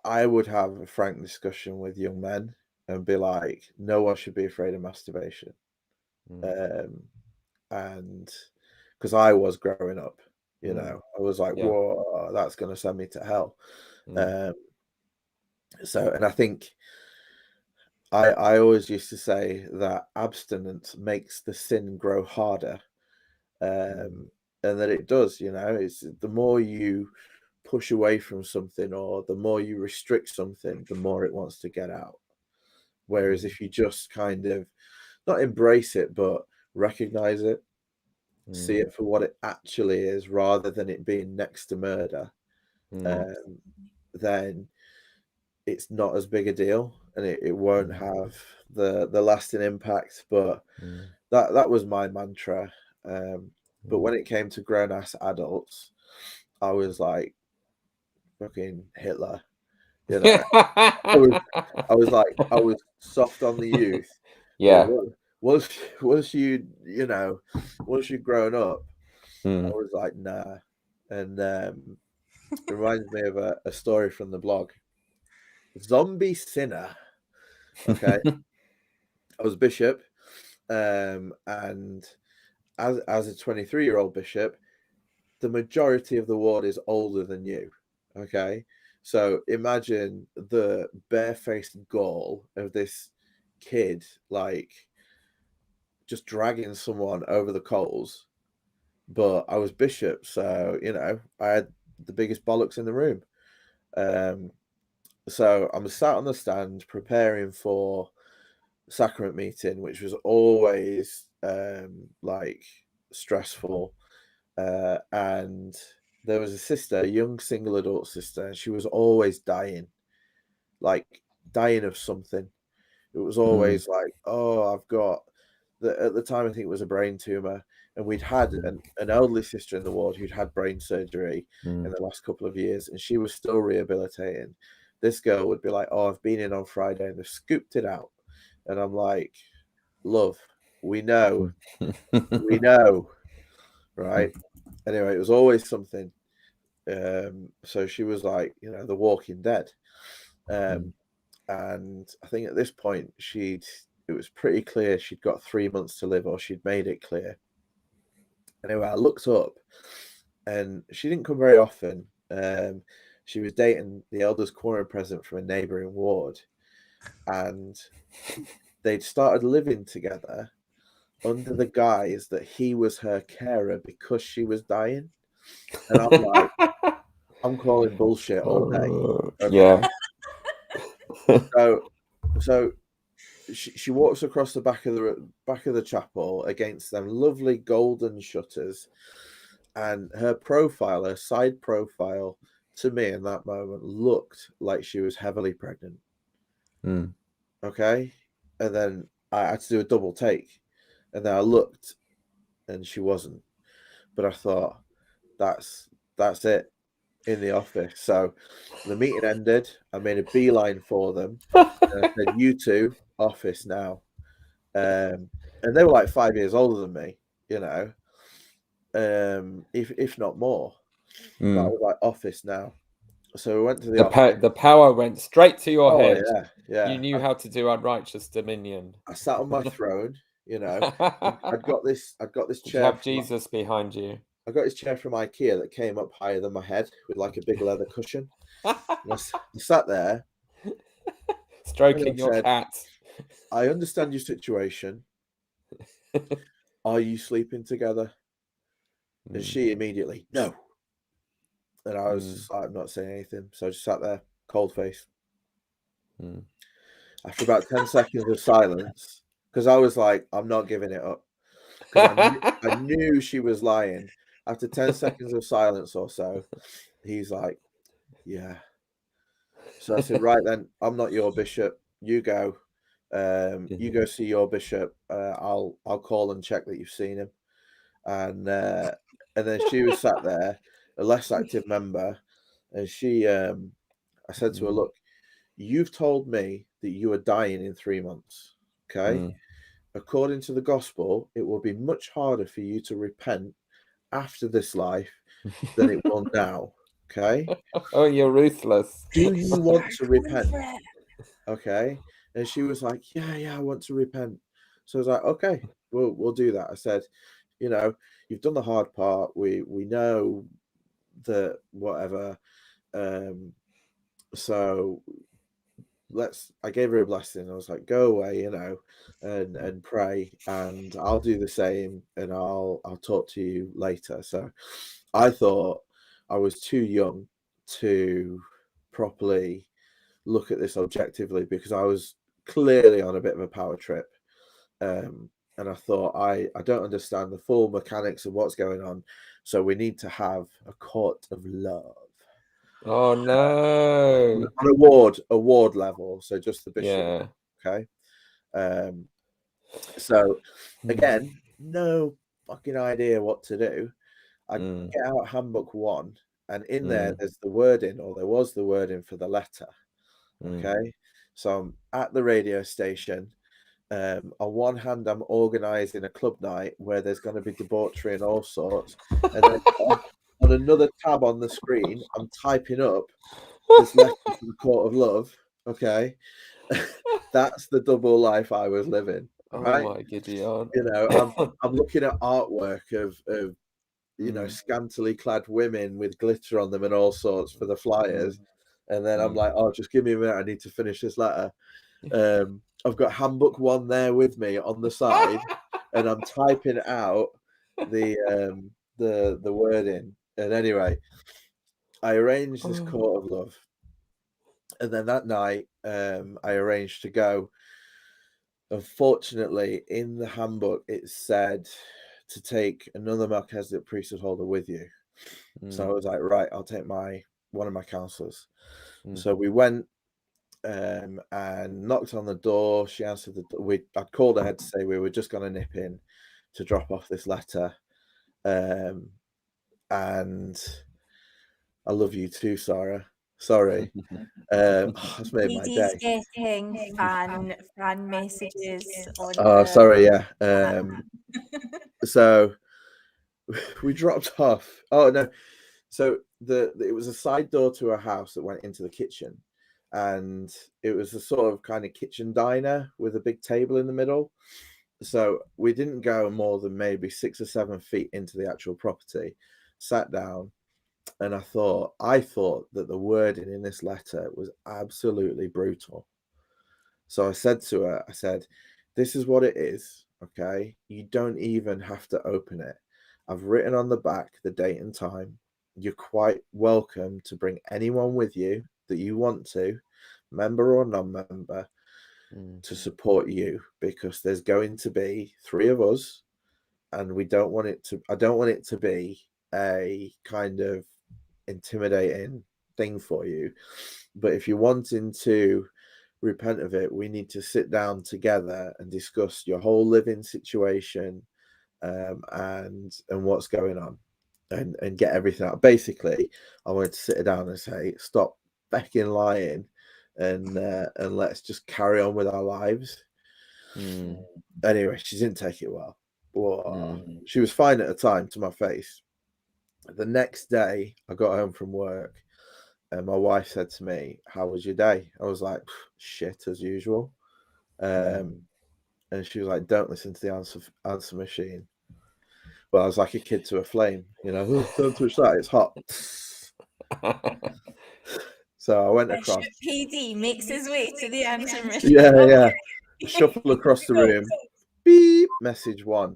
I would have a frank discussion with young men and be like, no one should be afraid of masturbation. And because I was growing up, I was like, whoa, that's going to send me to hell. And I think I always used to say that abstinence makes the sin grow harder. And that it does, it's the more you push away from something or the more you restrict something, the more it wants to get out. Whereas if you just kind of not embrace it, but recognize it, see it for what it actually is, rather than it being next to murder, then it's not as big a deal and it won't have the lasting impact. But that was my mantra. But when it came to grown-ass adults, I was like fucking Hitler. I was soft on the youth. Yeah. Once you've grown up, I was like, nah. And it reminds me of a story from the blog. Zombie Sinner. Okay. I was bishop, and as a 23-year-old bishop, the majority of the ward is older than you. Okay. So imagine the barefaced gall of this kid, like just dragging someone over the coals. But I was bishop, so I had the biggest bollocks in the room. So I'm sat on the stand preparing for sacrament meeting, which was always like stressful. And there was a sister, a young single adult sister, and she was always dying of something. It was always like, oh, I've got at the time I think it was a brain tumor, and we'd had an elderly sister in the ward who'd had brain surgery in the last couple of years, and she was still rehabilitating. This girl would be like, oh, I've been in on Friday and they've scooped it out. And I'm like, love, we know, right? Anyway, it was always something. So she was like, you know, The Walking Dead. And I think at this point it was pretty clear she'd got 3 months to live, or she'd made it clear. Anyway, I looked up and she didn't come very often. She was dating the eldest quorum present from a neighbouring ward, and they'd started living together under the guise that he was her carer because she was dying. And I'm like, I'm calling bullshit all day. Okay. Yeah. So she walks across the back of the chapel against them lovely golden shutters, and her side profile, to me in that moment looked like she was heavily pregnant. Okay, and then I had to do a double take, and then I looked, and she wasn't. But I thought, that's it in the office. So the meeting ended. I made a beeline for them, and I said, "You two, office now." And they were like 5 years older than me, you know, if not more. But I was like, office now. So we went to the office. The power went straight to your head. Yeah. You knew how to do unrighteous dominion. I sat on my throne, you know. I'd got this Did chair. you have Jesus behind you? I got this chair from IKEA that came up higher than my head with like a big leather cushion. And I sat there, stroking your cat. I understand your situation. Are you sleeping together? And she immediately, no. And I was just like, I'm not saying anything. So I just sat there, cold face. After about 10 seconds of silence, because I was like, I'm not giving it up. Because I knew she was lying. After 10 seconds of silence or so, he's like, yeah. So I said, right then, I'm not your bishop. You go. You go see your bishop. I'll call and check that you've seen him. And then she was sat there, a less active member, and she I said to her, look, you've told me that you are dying in 3 months. Okay. According to the gospel, it will be much harder for you to repent after this life than it will now. Okay. Oh, you're ruthless. Do you want to repent? Okay. And she was like, yeah, I want to repent. So I was like, okay, we'll do that. I said, you know, you've done the hard part. We know that whatever. So I gave her a blessing. I was like, go away, you know, and pray, and I'll do the same, and I'll talk to you later. So I thought I was too young to properly look at this objectively, because I was clearly on a bit of a power trip. And I thought, I don't understand the full mechanics of what's going on. So we need to have a court of love. Oh no! An award level. So just the bishop. Yeah. Okay. So again, no fucking idea what to do. I get out handbook 1, and in there there's the wording, or there was the wording for the letter. Okay. So I'm at the radio station. On one hand, I'm organising a club night where there's going to be debauchery and all sorts. And then on another tab on the screen, I'm typing up this letter to the court of love. Okay. That's the double life I was living. Right? Oh my Gideon. You know, I'm looking at artwork of you know, scantily clad women with glitter on them and all sorts for the flyers. And then I'm like, oh, just give me a minute. I need to finish this letter. I've got handbook 1 there with me on the side, and I'm typing out the wording. And anyway, I arranged this court of love, and then that night I arranged to go. Unfortunately, in the handbook it said to take another Melchizedek priesthood holder with you. So I was like, right, I'll take one of my counselors. So we went and knocked on the door. She answered the door. I'd called ahead to say we were just going to nip in to drop off this letter. And I love you too, Sarah. Sorry. That's made my day. Getting fan messages on sorry, yeah. So we dropped off. Oh no, so it was a side door to a house that went into the kitchen, and it was a sort of kind of kitchen diner with a big table in the middle. So we didn't go more than maybe 6 or 7 feet into the actual property, sat down, and I thought that the wording in this letter was absolutely brutal. So I said to her, I said, this is what it is, okay? You don't even have to open it. I've written on the back the date and time. You're quite welcome to bring anyone with you that you want to, member or non-member, to support you, because there's going to be 3 of us, and I don't want it to be a kind of intimidating thing for you. But if you're wanting to repent of it, we need to sit down together and discuss your whole living situation, and what's going on, and get everything out. Basically, I wanted to sit her down and say, stop becking lying, and let's just carry on with our lives. Anyway, she didn't take it well. She was fine at the time to my face. The next day, I got home from work, and my wife said to me, how was your day? I was like, shit, as usual. And she was like, don't listen to the answer machine. Well, I was like a kid to a flame, don't touch that, it's hot. So I went across. PD makes his way to the answer machine. Yeah. Shuffle across the room. Beep, message 1.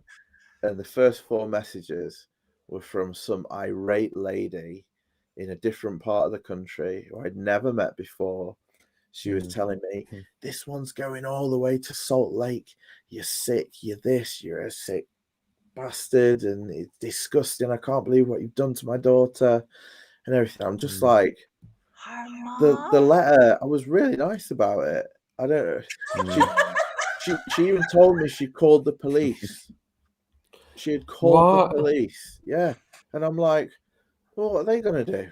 And the first 4 messages were from some irate lady in a different part of the country who I'd never met before. She was telling me, this one's going all the way to Salt Lake. You're sick. You're this. You're a sick bastard. And it's disgusting. I can't believe what you've done to my daughter and everything. I'm just like, the letter, I was really nice about it. I don't know. She even told me she called the police. She had called the police. Yeah. And I'm like, well, what are they going to do?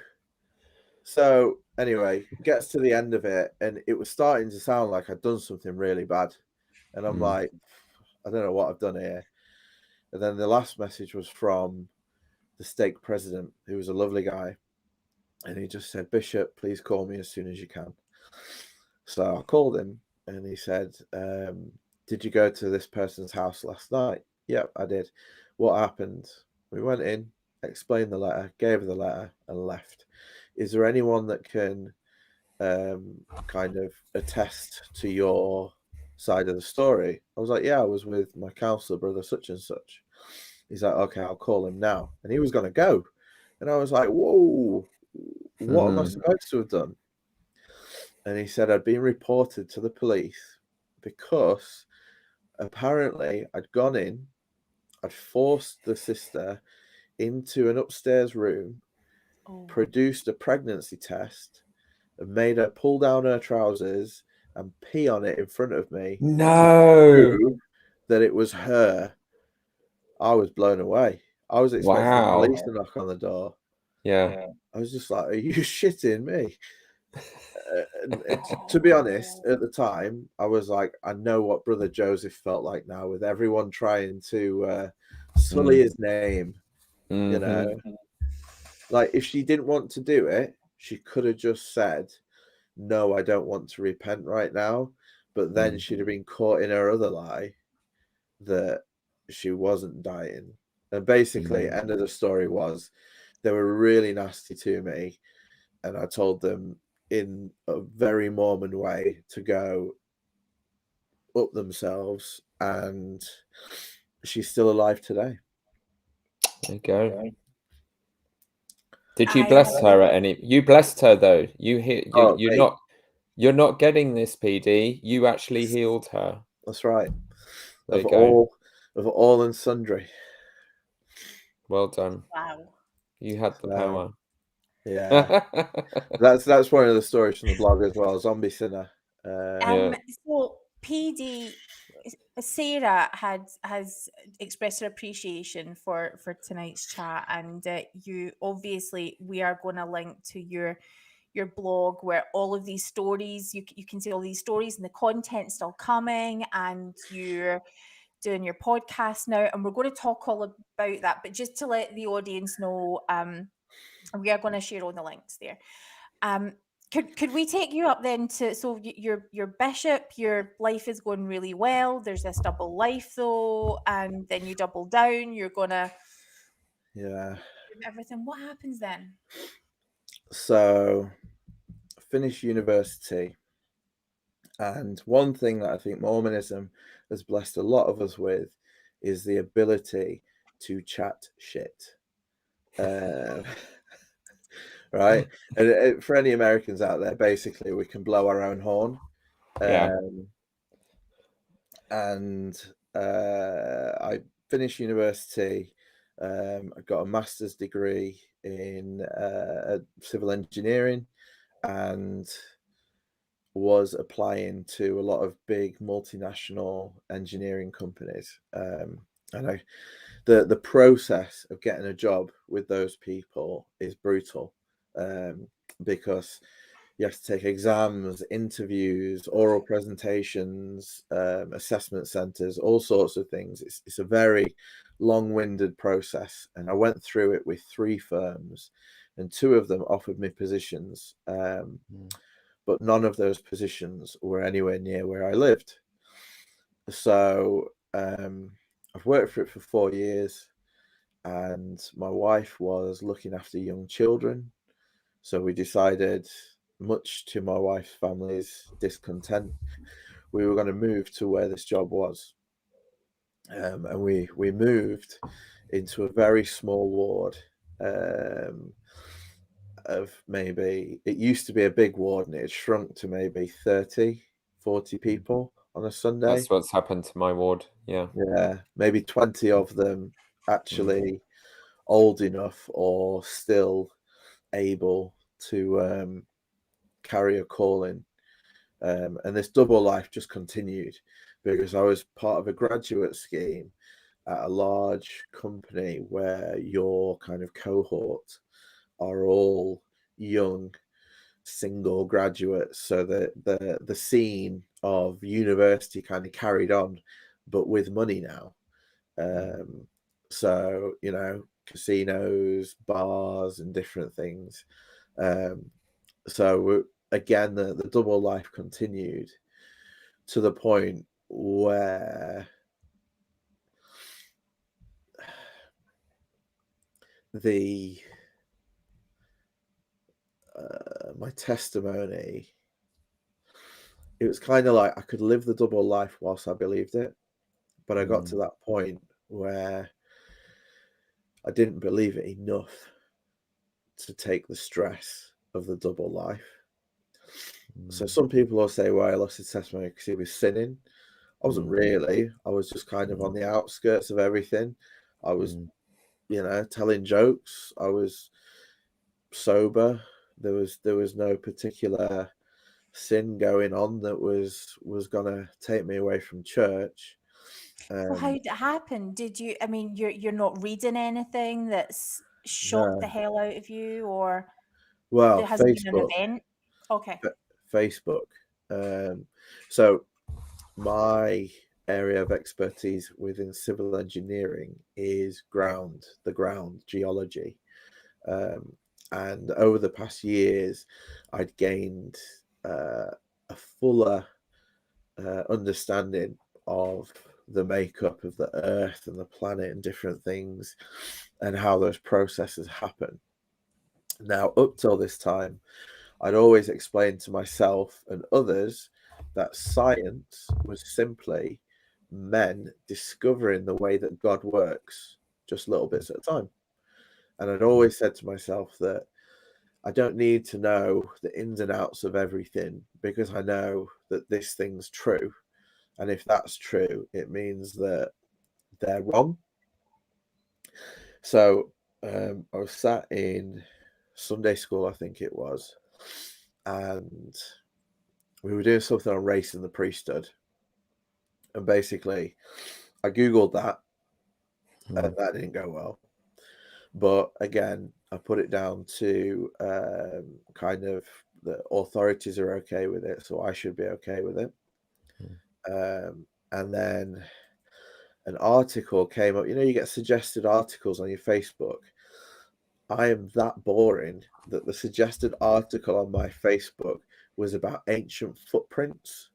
So anyway, gets to the end of it, and it was starting to sound like I'd done something really bad. And I'm like, I don't know what I've done here. And then the last message was from the stake president, who was a lovely guy. And he just said, Bishop, please call me as soon as you can. So I called him, and he said, did you go to this person's house last night? Yep, I did. What happened? We went in, explained the letter, gave her the letter, and left. Is there anyone that can kind of attest to your side of the story? I was like, yeah, I was with my counselor, brother such and such. He's like, okay, I'll call him now. And he was going to go. And I was like, whoa, what am I supposed to have done? And he said, I'd been reported to the police because apparently I'd gone in, I'd forced the sister into an upstairs room, produced a pregnancy test, and made her pull down her trousers and pee on it in front of me. No. To prove that it was her. I was blown away. I was expecting the police to knock on the door. Yeah. I was just like, are you shitting me? To be honest, at the time, I was like, I know what Brother Joseph felt like now, with everyone trying to sully his name. You know, like if she didn't want to do it, she could have just said, no, I don't want to repent right now. But then she'd have been caught in her other lie that she wasn't dying. And basically, end of the story was they were really nasty to me. And I told them in a very Mormon way to go up themselves. And she's still alive today. There you go. Did you bless her at any? You blessed her though. You're not getting this, PD. You actually healed her. That's right. There you go. Of all and sundry. Well done. Wow. You had the power. Yeah. that's one of the stories from the blog as well. Zombie Sinner. So PD, Sarah has expressed her appreciation for tonight's chat, and you obviously, we are going to link to your blog where all of these stories, you can see all these stories and the content still coming, and you're doing your podcast now, and we're going to talk all about that. But just to let the audience know, we are going to share all the links there. Could we take you up then to, so you're bishop, your life is going really well. There's this double life though, and then you double down. You're gonna everything. What happens then? So, finish university, and one thing that I think Mormonism has blessed a lot of us with is the ability to chat shit. Right, and for any Americans out there, basically we can blow our own horn. And I finished university. I got a master's degree in civil engineering, and was applying to a lot of big multinational engineering companies. And the process of getting a job with those people is brutal, because you have to take exams, interviews, oral presentations, assessment centers, all sorts of things. It's a very long-winded process, and I went through it with 3 firms, and 2 of them offered me positions, but none of those positions were anywhere near where I lived. So I've worked for it for 4 years, and my wife was looking after young children. So we decided, much to my wife's family's discontent, we were going to move to where this job was. And we moved into a very small ward, of maybe, it used to be a big ward and it had shrunk to maybe 30, 40 people on a Sunday. That's what's happened to my ward. Yeah, maybe 20 of them actually old enough or still able to carry a calling. And this double life just continued, because I was part of a graduate scheme at a large company where your kind of cohort are all young single graduates, so the scene of university kind of carried on, but with money now. So, you know, casinos, bars, and different things. So again, the double life continued to the point where my testimony, it was kind of like I could live the double life whilst I believed it, but I got to that point where I didn't believe it enough to take the stress of the double life. So some people will say, well, I lost his testimony because he was sinning. I wasn't really. I was just kind of on the outskirts of everything. I was, you know, telling jokes. I was sober. There was no particular sin going on that was gonna take me away from church. So how did it happen? Did you? I mean, you're not reading anything that's shocked the hell out of you, or there hasn't been an event? Okay. Facebook. So my area of expertise within civil engineering is the ground geology. And over the past years, I'd gained a fuller understanding of the makeup of the earth and the planet and different things, and how those processes happen. Now, up till this time, I'd always explained to myself and others that science was simply men discovering the way that God works, just little bits at a time. And I'd always said to myself that I don't need to know the ins and outs of everything, because I know that this thing's true. And if that's true, it means that they're wrong. So I was sat in Sunday school, I think it was, and we were doing something on race in the priesthood. And basically, I Googled that, and that didn't go well. But again, I put it down to kind of the authorities are okay with it, so I should be okay with it. And then an article came up. You know, you get suggested articles on your Facebook. I am that boring that the suggested article on my Facebook was about ancient footprints,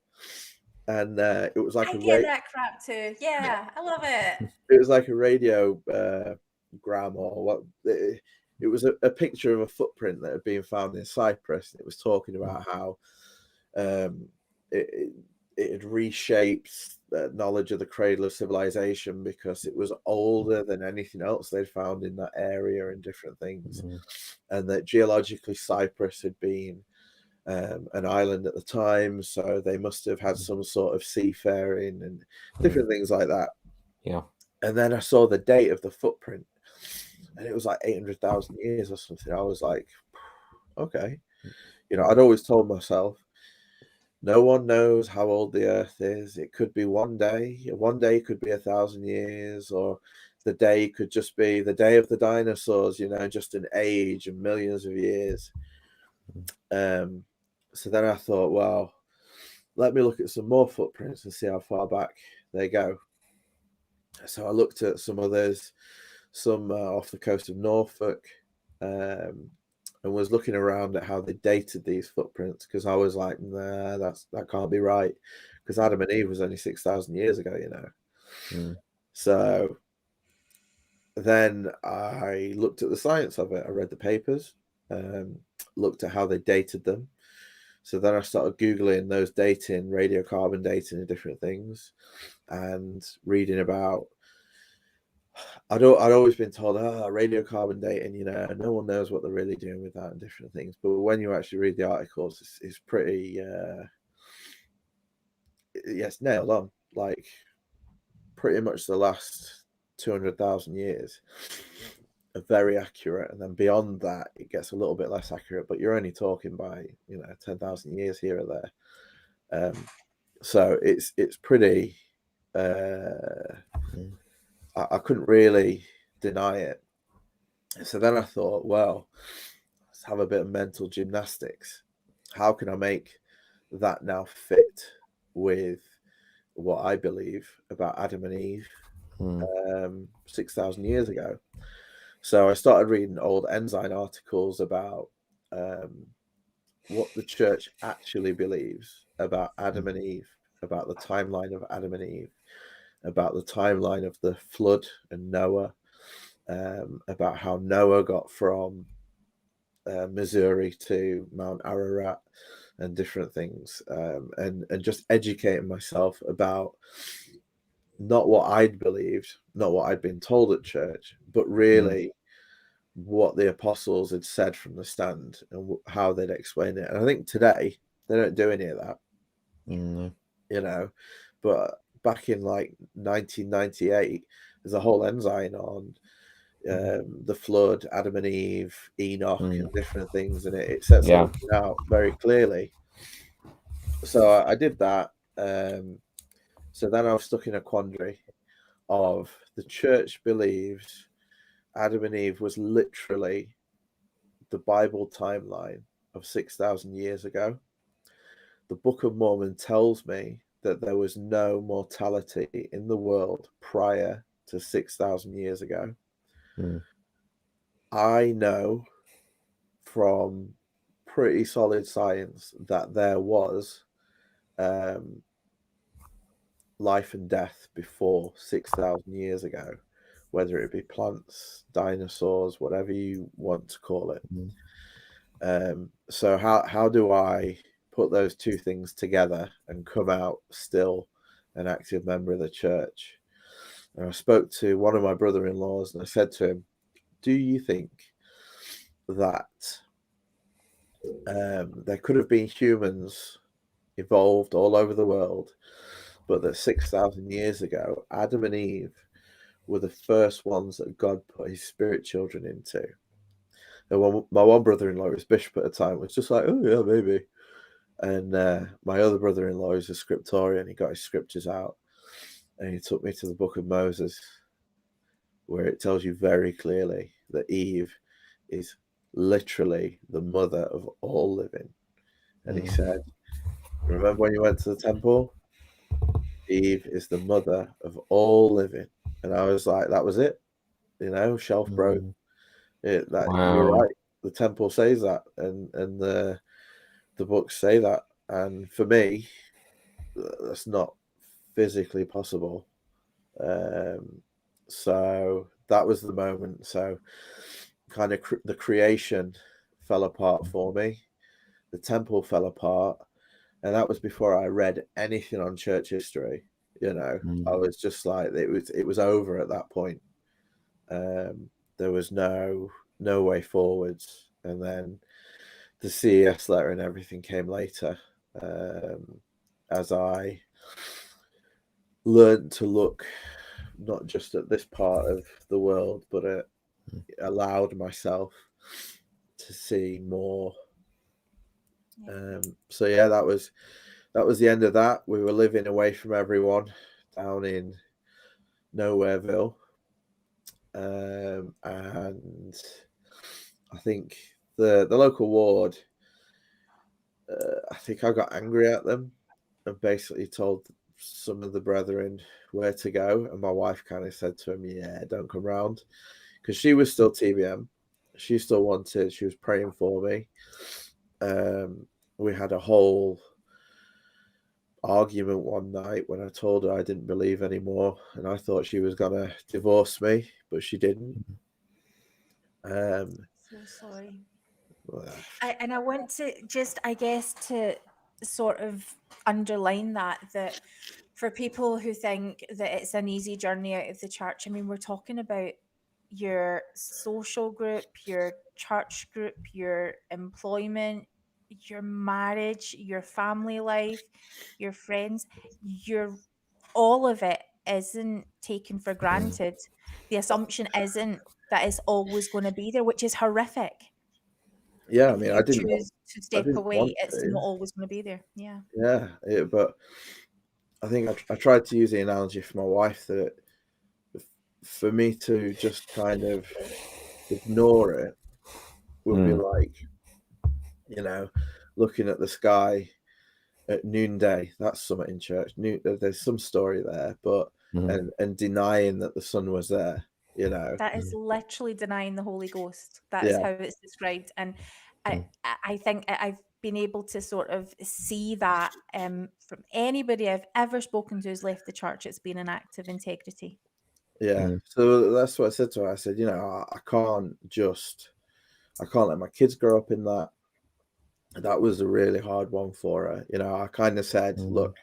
and it was like I get that crap too. Yeah, I love it. It was like a radio gram or what. It was a picture of a footprint that had been found in Cyprus. It was talking about how it had reshaped the knowledge of the cradle of civilization because it was older than anything else they'd found in that area and different things. And that geologically Cyprus had been an island at the time, so they must have had some sort of seafaring and different things like that. Yeah. And then I saw the date of the footprint, and it was like 800,000 years or something. I was like, okay. You know, I'd always told myself, no one knows how old the Earth is. It could be one day. One day could be 1,000 years, or the day could just be the day of the dinosaurs, you know, just an age of millions of years. So then I thought, well, let me look at some more footprints and see how far back they go. So I looked at some others, some off the coast of Norfolk, and was looking around at how they dated these footprints, because I was like, nah, that can't be right, because Adam and Eve was only 6,000 years ago, you know. So then I looked at the science of it. I read the papers, looked at how they dated them. So then I started Googling those dating, radiocarbon dating and different things, and reading about. I'd always been told, radiocarbon dating, you know, no one knows what they're really doing with that and different things. But when you actually read the articles, it's pretty, it's nailed on. Like pretty much the last 200,000 years are very accurate, and then beyond that, it gets a little bit less accurate. But you're only talking by 10,000 years here or there. So it's pretty. I couldn't really deny it. So then I thought, well, let's have a bit of mental gymnastics. How can I make that now fit with what I believe about Adam and Eve 6,000 years ago? So I started reading old Ensign articles about what the church actually believes about Adam and Eve, about the timeline of Adam and Eve, about the timeline of the flood and Noah, about how Noah got from Missouri to Mount Ararat and different things, and just educating myself about not what I'd believed, not what I'd been told at church, but really what the apostles had said from the stand and how they'd explain it. And I think today they don't do any of that, you know, but back in like 1998, there's a whole ensign on the flood, Adam and Eve, Enoch, and different things, and it sets everything out very clearly. So I did that. So then I was stuck in a quandary of the church believes Adam and Eve was literally the Bible timeline of 6,000 years ago. The Book of Mormon tells me that there was no mortality in the world prior to 6,000 years ago. I know from pretty solid science that there was life and death before 6,000 years ago, whether it be plants, dinosaurs, whatever you want to call it. So how do I put those two things together and come out still an active member of the church? And I spoke to one of my brother-in-laws and I said to him, do you think that there could have been humans evolved all over the world, but that 6,000 years ago, Adam and Eve were the first ones that God put his spirit children into? And my one brother-in-law was bishop at the time, was just like, oh yeah, maybe. And my other brother-in-law is a scriptorian. He got his scriptures out and he took me to the Book of Moses, where it tells you very clearly that Eve is literally the mother of all living. And he said, remember when you went to the temple? Eve is the mother of all living. And I was like, that was it. You know, shelf broke. You're Wow. right. The temple says that, and the books say that. And for me, that's not physically possible. So that was the moment. So kind of the creation fell apart for me. The temple fell apart. And that was before I read anything on church history. You know, I was just like, it was over at that point. There was no way forwards. And then the CES letter and everything came later, as I learned to look not just at this part of the world, but allowed myself to see more. So yeah, that was the end of that. We were living away from everyone down in Nowhereville, and I think the local ward, I think I got angry at them and basically told some of the brethren where to go, and my wife kind of said to him, yeah, don't come round, because she was still TBM. She still wanted, she was praying for me. We had a whole argument one night when I told her I didn't believe anymore, and I thought she was gonna divorce me, but she didn't. So sorry. And I want to just, I guess, to sort of underline that for people who think that it's an easy journey out of the church, I mean, we're talking about your social group, your church group, your employment, your marriage, your family life, your friends, all of it isn't taken for granted. The assumption isn't that it's always going to be there, which is horrific. Yeah, I If mean, you choose to step away, it's not always going to be there. Yeah. Yeah, but I think I tried to use the analogy for my wife that for me to just kind of ignore it would be like, you know, looking at the sky at noonday. That's something in church. There's some story there, but and denying that the sun was there. You know, that is literally denying the Holy Ghost. That's how it's described, and I think I've been able to sort of see that from anybody I've ever spoken to who's left the church. It's been an act of integrity. Yeah, so that's what I said to her. I said, you know, I can't let my kids grow up in that. That was a really hard one for her. You know, I kind of said, look,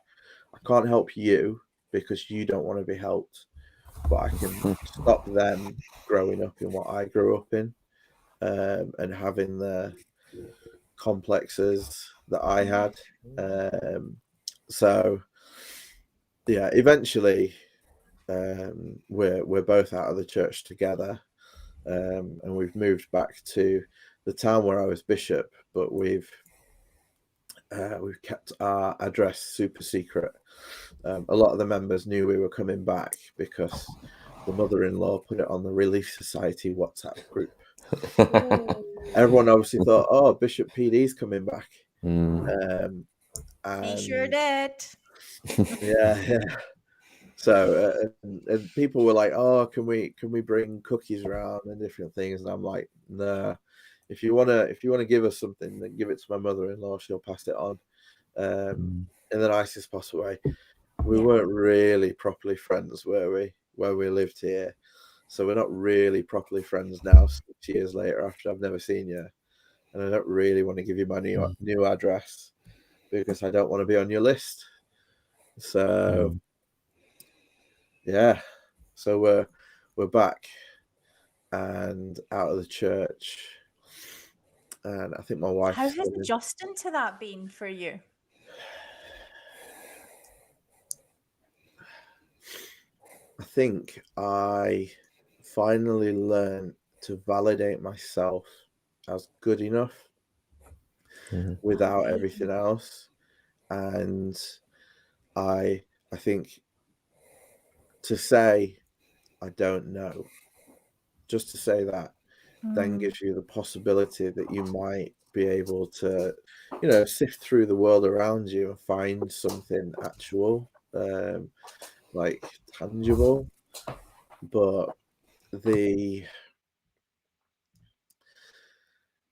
I can't help you because you don't want to be helped, but I can stop them growing up in what I grew up in, and having the complexes that I had. So yeah, eventually we're both out of the church together, and we've moved back to the town where I was bishop, but we've kept our address super secret. A lot of the members knew we were coming back because the mother-in-law put it on the Relief Society WhatsApp group. Everyone obviously thought, oh, Bishop PD's coming back. And he sure did. Yeah. So and people were like, oh, can we bring cookies around and different things? And I'm like, nah. If you wanna give us something, then give it to my mother-in-law. She'll pass it on. In the nicest possible way. We weren't really properly friends, were we? Where we lived here, so we're not really properly friends now. 6 years later, after I've never seen you, and I don't really want to give you my new address because I don't want to be on your list. So yeah, so we're back and out of the church, and I think my wife. How has adjusting to that been for you? I think I finally learned to validate myself as good enough without everything else, and I think to say I don't know, just to say that, then gives you the possibility that you might be able to, you know, sift through the world around you and find something actual. like tangible, but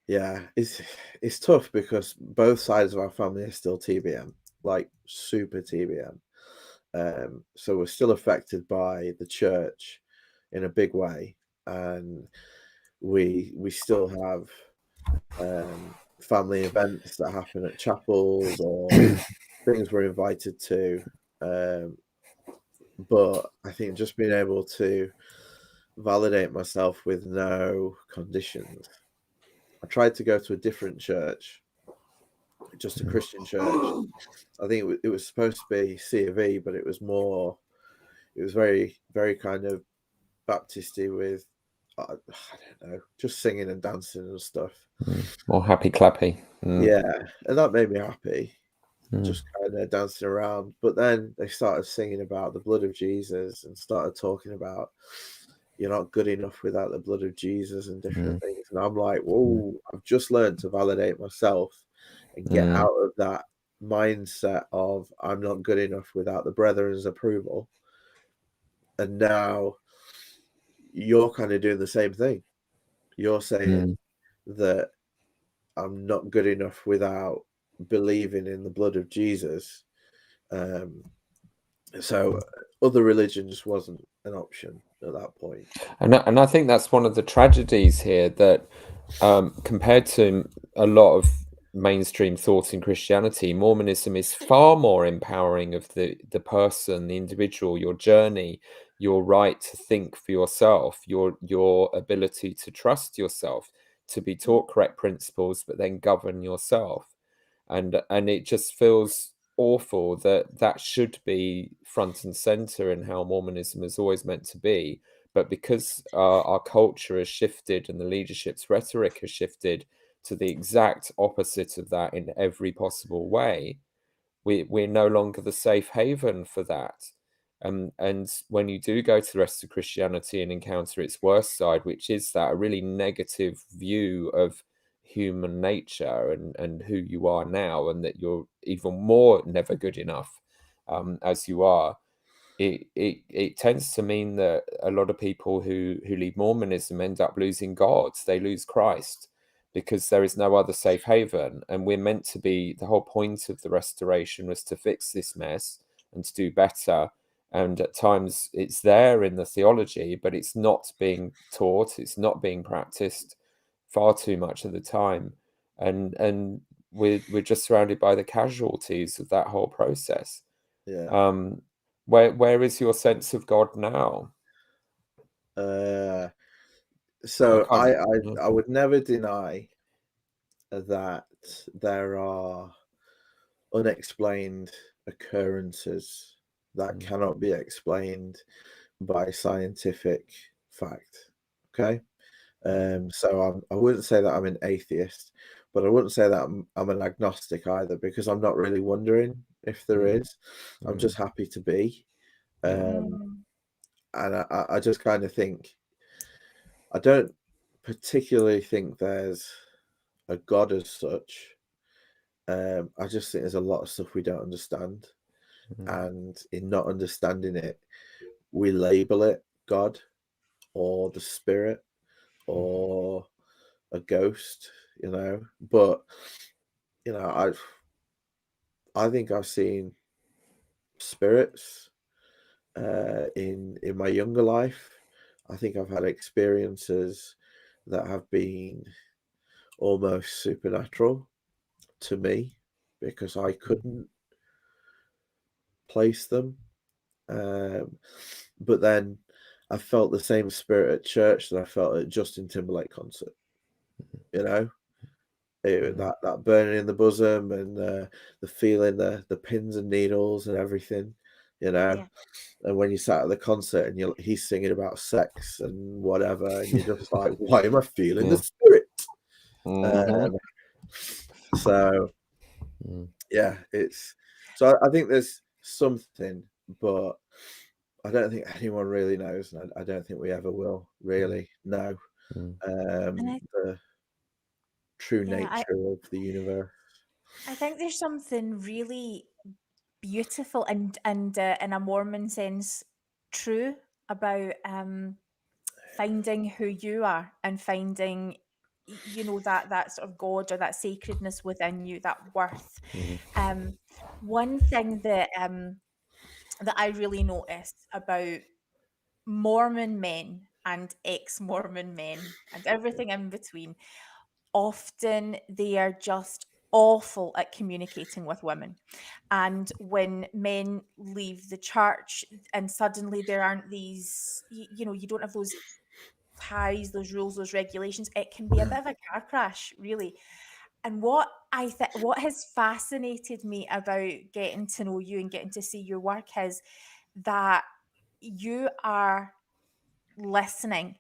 it's tough because both sides of our family are still TBM, like super TBM. So we're still affected by the church in a big way, and we still have family events that happen at chapels or things we're invited to. But I think just being able to validate myself with no conditions. I tried to go to a different church, just a Christian church. I think it was supposed to be C of E, but it was very, very kind of Baptisty with, I don't know, just singing and dancing and stuff. More happy clappy. Yeah, and that made me happy, just kind of dancing around. But then they started singing about the blood of Jesus and started talking about you're not good enough without the blood of Jesus and different things. And I'm like, whoa, I've just learned to validate myself and get out of that mindset of I'm not good enough without the brethren's approval. And now you're kind of doing the same thing. You're saying that I'm not good enough without believing in the blood of Jesus. So other religion just wasn't an option at that point. And I think that's one of the tragedies here, that compared to a lot of mainstream thoughts in Christianity, Mormonism is far more empowering of the person, the individual, your journey, your right to think for yourself, your ability to trust yourself, to be taught correct principles, but then govern yourself. And it just feels awful that should be front and center in how Mormonism is always meant to be. But because our culture has shifted and the leadership's rhetoric has shifted to the exact opposite of that in every possible way, we're no longer the safe haven for that. And when you do go to the rest of Christianity and encounter its worst side, which is that a really negative view of human nature and who you are now, and that you're even more never good enough as you are, it tends to mean that a lot of people who leave Mormonism end up losing God. They lose Christ because there is no other safe haven. And we're meant to be, the whole point of the restoration was to fix this mess and to do better. And at times it's there in the theology, but it's not being taught, it's not being practiced far too much of the time. And we're just surrounded by the casualties of that whole process. Yeah. Where is your sense of God now? So I would never deny that there are unexplained occurrences that cannot be explained by scientific fact. Okay. So I wouldn't say that I'm an atheist, but I wouldn't say that I'm an agnostic either, because I'm not really wondering if there is. I'm just happy to be. And I just kind of think, I don't particularly think there's a God as such. I just think there's a lot of stuff we don't understand. And in not understanding it, we label it God or the spirit or a ghost, you know. But you know, I think I've seen spirits in my younger life. I think I've had experiences that have been almost supernatural to me because I couldn't place them. But then I felt the same spirit at church that I felt at Justin Timberlake concert. You know, that burning in the bosom and the feeling the pins and needles and everything. You know. Yeah. And when you sat at the concert and he's singing about sex and whatever, and you're just like, why am I feeling the spirit? So yeah, so I think there's something, but I don't think anyone really knows, and I don't think we ever will really know the true nature of the universe. I think there's something really beautiful and in a Mormon sense true about finding who you are and finding that sort of God or that sacredness within you, that worth. One thing that I really noticed about Mormon men and ex-Mormon men and everything in between, often they are just awful at communicating with women. And when men leave the church and suddenly there aren't these, you don't have those ties, those rules, those regulations, it can be a bit of a car crash, really. And what has fascinated me about getting to know you and getting to see your work is that you are listening.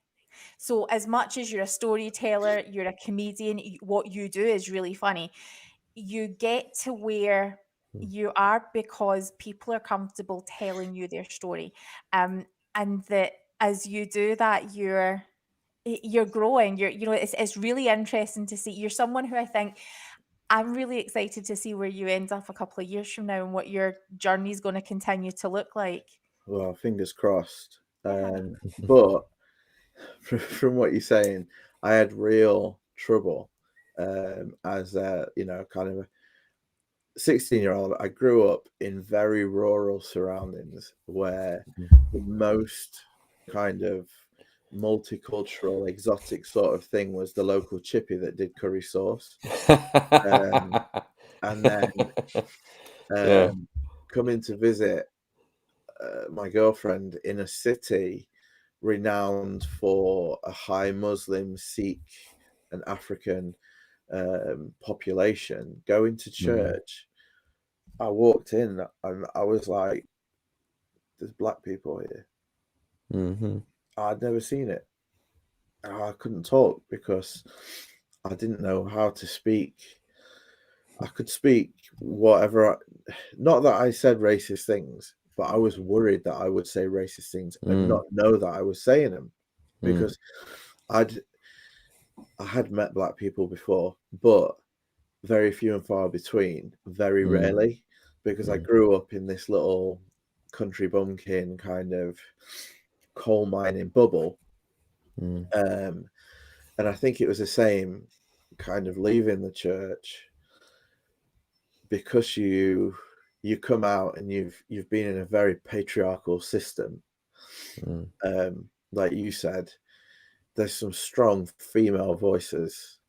So as much as you're a storyteller, you're a comedian, what you do is really funny. You get to where you are because people are comfortable telling you their story. And that as you do that, you're growing. It's really interesting to see. You're someone who I think I'm really excited to see where you end up a couple of years from now and what your journey is going to continue to look like. Well, fingers crossed. Yeah. But from what you're saying, I had real trouble as a, kind of a 16-year-old. I grew up in very rural surroundings where the most kind of multicultural, exotic sort of thing was the local chippy that did curry sauce. And then coming to visit my girlfriend in a city renowned for a high Muslim, Sikh, and African population, going to church, I walked in and I was like, there's black people here. I'd never seen it. I couldn't talk because I didn't know how to speak. I could speak whatever. Not that I said racist things, but I was worried that I would say racist things and not know that I was saying them, because I had met black people before, but very few and far between, very rarely, because I grew up in this little country bumpkin kind of coal mining bubble. And I think it was the same kind of leaving the church, because you come out and you've been in a very patriarchal system. Like you said, there's some strong female voices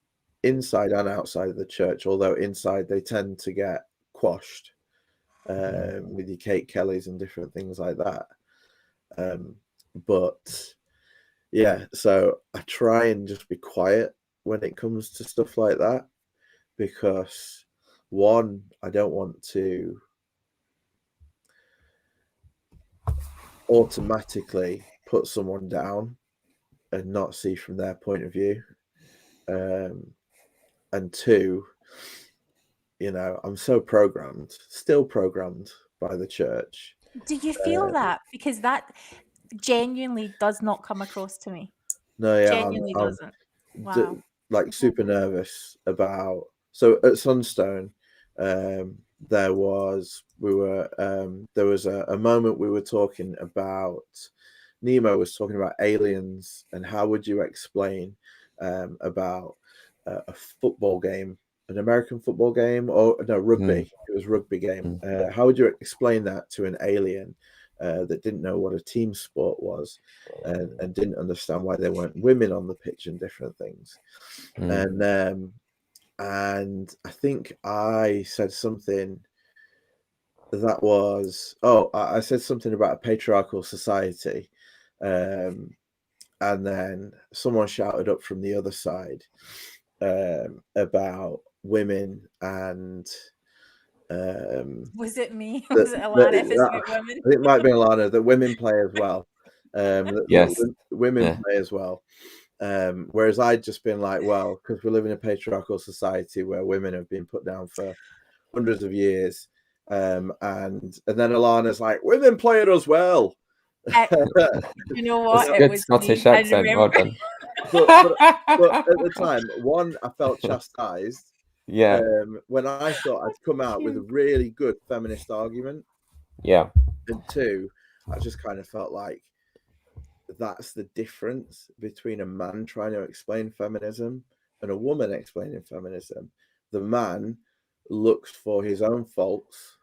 inside and outside of the church, although inside they tend to get quashed with your Kate Kellys and different things like that. But yeah, so I try and just be quiet when it comes to stuff like that, because one, I don't want to automatically put someone down and not see from their point of view. And two, I'm so still programmed by the church. Do you feel that? Because that genuinely does not come across to me. No, yeah, genuinely doesn't. Wow. Super nervous about. So at Sunstone, there was a moment we were talking about. Nemo was talking about aliens and how would you explain about a football game, an American football game, or no, rugby. It was rugby game. How would you explain that to an alien that didn't know what a team sport was and didn't understand why there weren't women on the pitch and different things? And I think I said something that was, I said something about a patriarchal society. And then someone shouted up from the other side about women and was it me? Was it Alana? If it's about women? I think it might be Alana, that women play as well. Yes. Women play as well. Whereas I'd just been like, well, because we live in a patriarchal society where women have been put down for hundreds of years. And then Alana's like, women play it as well. You know what? It was Scottish accent. Well done. But at the time, one, I felt chastised, Yeah. When I thought I'd come out with a really good feminist argument. Yeah. And two, I just kind of felt like that's the difference between a man trying to explain feminism and a woman explaining feminism. The man looks for his own faults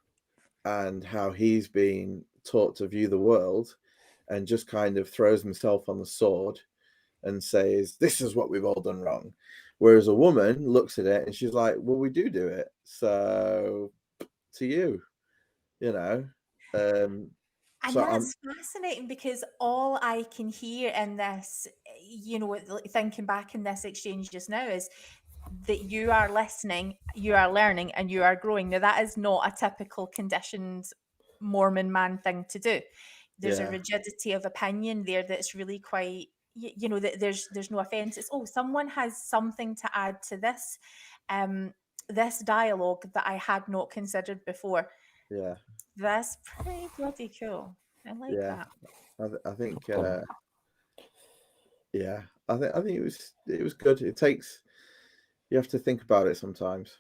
and how he's been taught to view the world and just kind of throws himself on the sword and says, this is what we've all done wrong. Whereas a woman looks at it and she's like, well, we do it. So to you, you know. And So that's fascinating, because all I can hear in this, you know, thinking back in this exchange just now, is that you are listening, you are learning, and you are growing. Now, that is not a typical conditioned Mormon man thing to do. There's a rigidity of opinion there that's really quite, you know, that there's no offense. It's, oh, someone has something to add to this, this dialogue that I had not considered before. Yeah. That's pretty bloody cool. I like that. I think I think it was good. It takes, you have to think about it sometimes.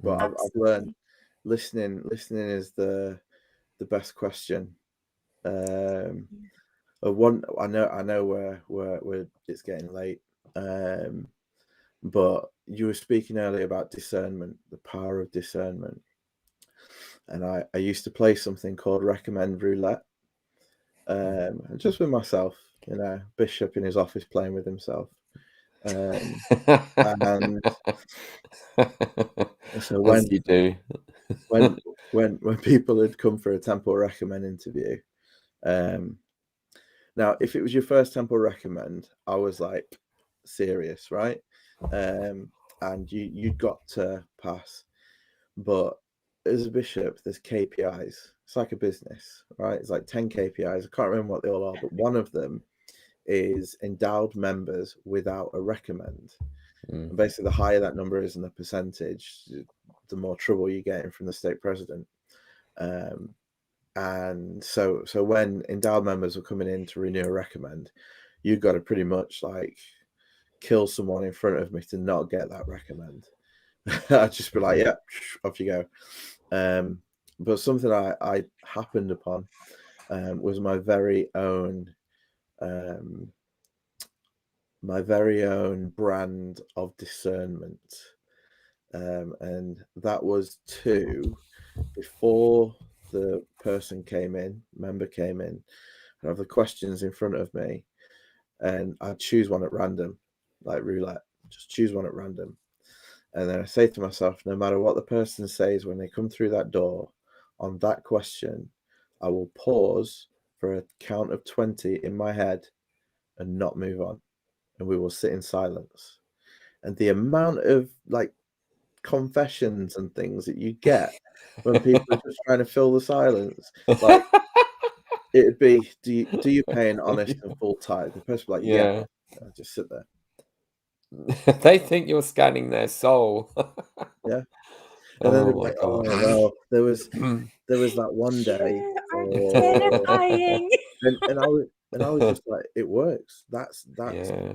But I've learned listening is the best question. One, I know where it's getting late. But you were speaking earlier about discernment, the power of discernment. And I used to play something called recommend roulette. Just with myself, you know, Bishop in his office playing with himself. And so when you do, when people had come for a temple recommend interview, now if it was your first temple recommend, I was like serious, right? And you'd got to pass. But as a bishop, there's KPIs. It's like a business, right? It's like 10 KPIs. I can't remember what they all are, but one of them is endowed members without a recommend. And basically, the higher that number is in the percentage, the more trouble you're getting from the stake president. And so when endowed members were coming in to renew a recommend, you've got to pretty much like kill someone in front of me to not get that recommend. I'd just be like, yeah, off you go. But something I happened upon was my very own brand of discernment. And that was before the member came in, I have the questions in front of me, and I'd choose one at random, like roulette, just choose one at random. And then I say to myself, no matter what the person says when they come through that door on that question, I will pause for a count of 20 in my head and not move on. And we will sit in silence. And the amount of like confessions and things that you get when people are just trying to fill the silence, like it'd be, do you pay an honest and full tithe? The person would be like, yeah. I'll just sit there. They think you're scanning their soul. Yeah. And then they're like, oh well, there was that one day. Terrifying. And I was just like, it works. That's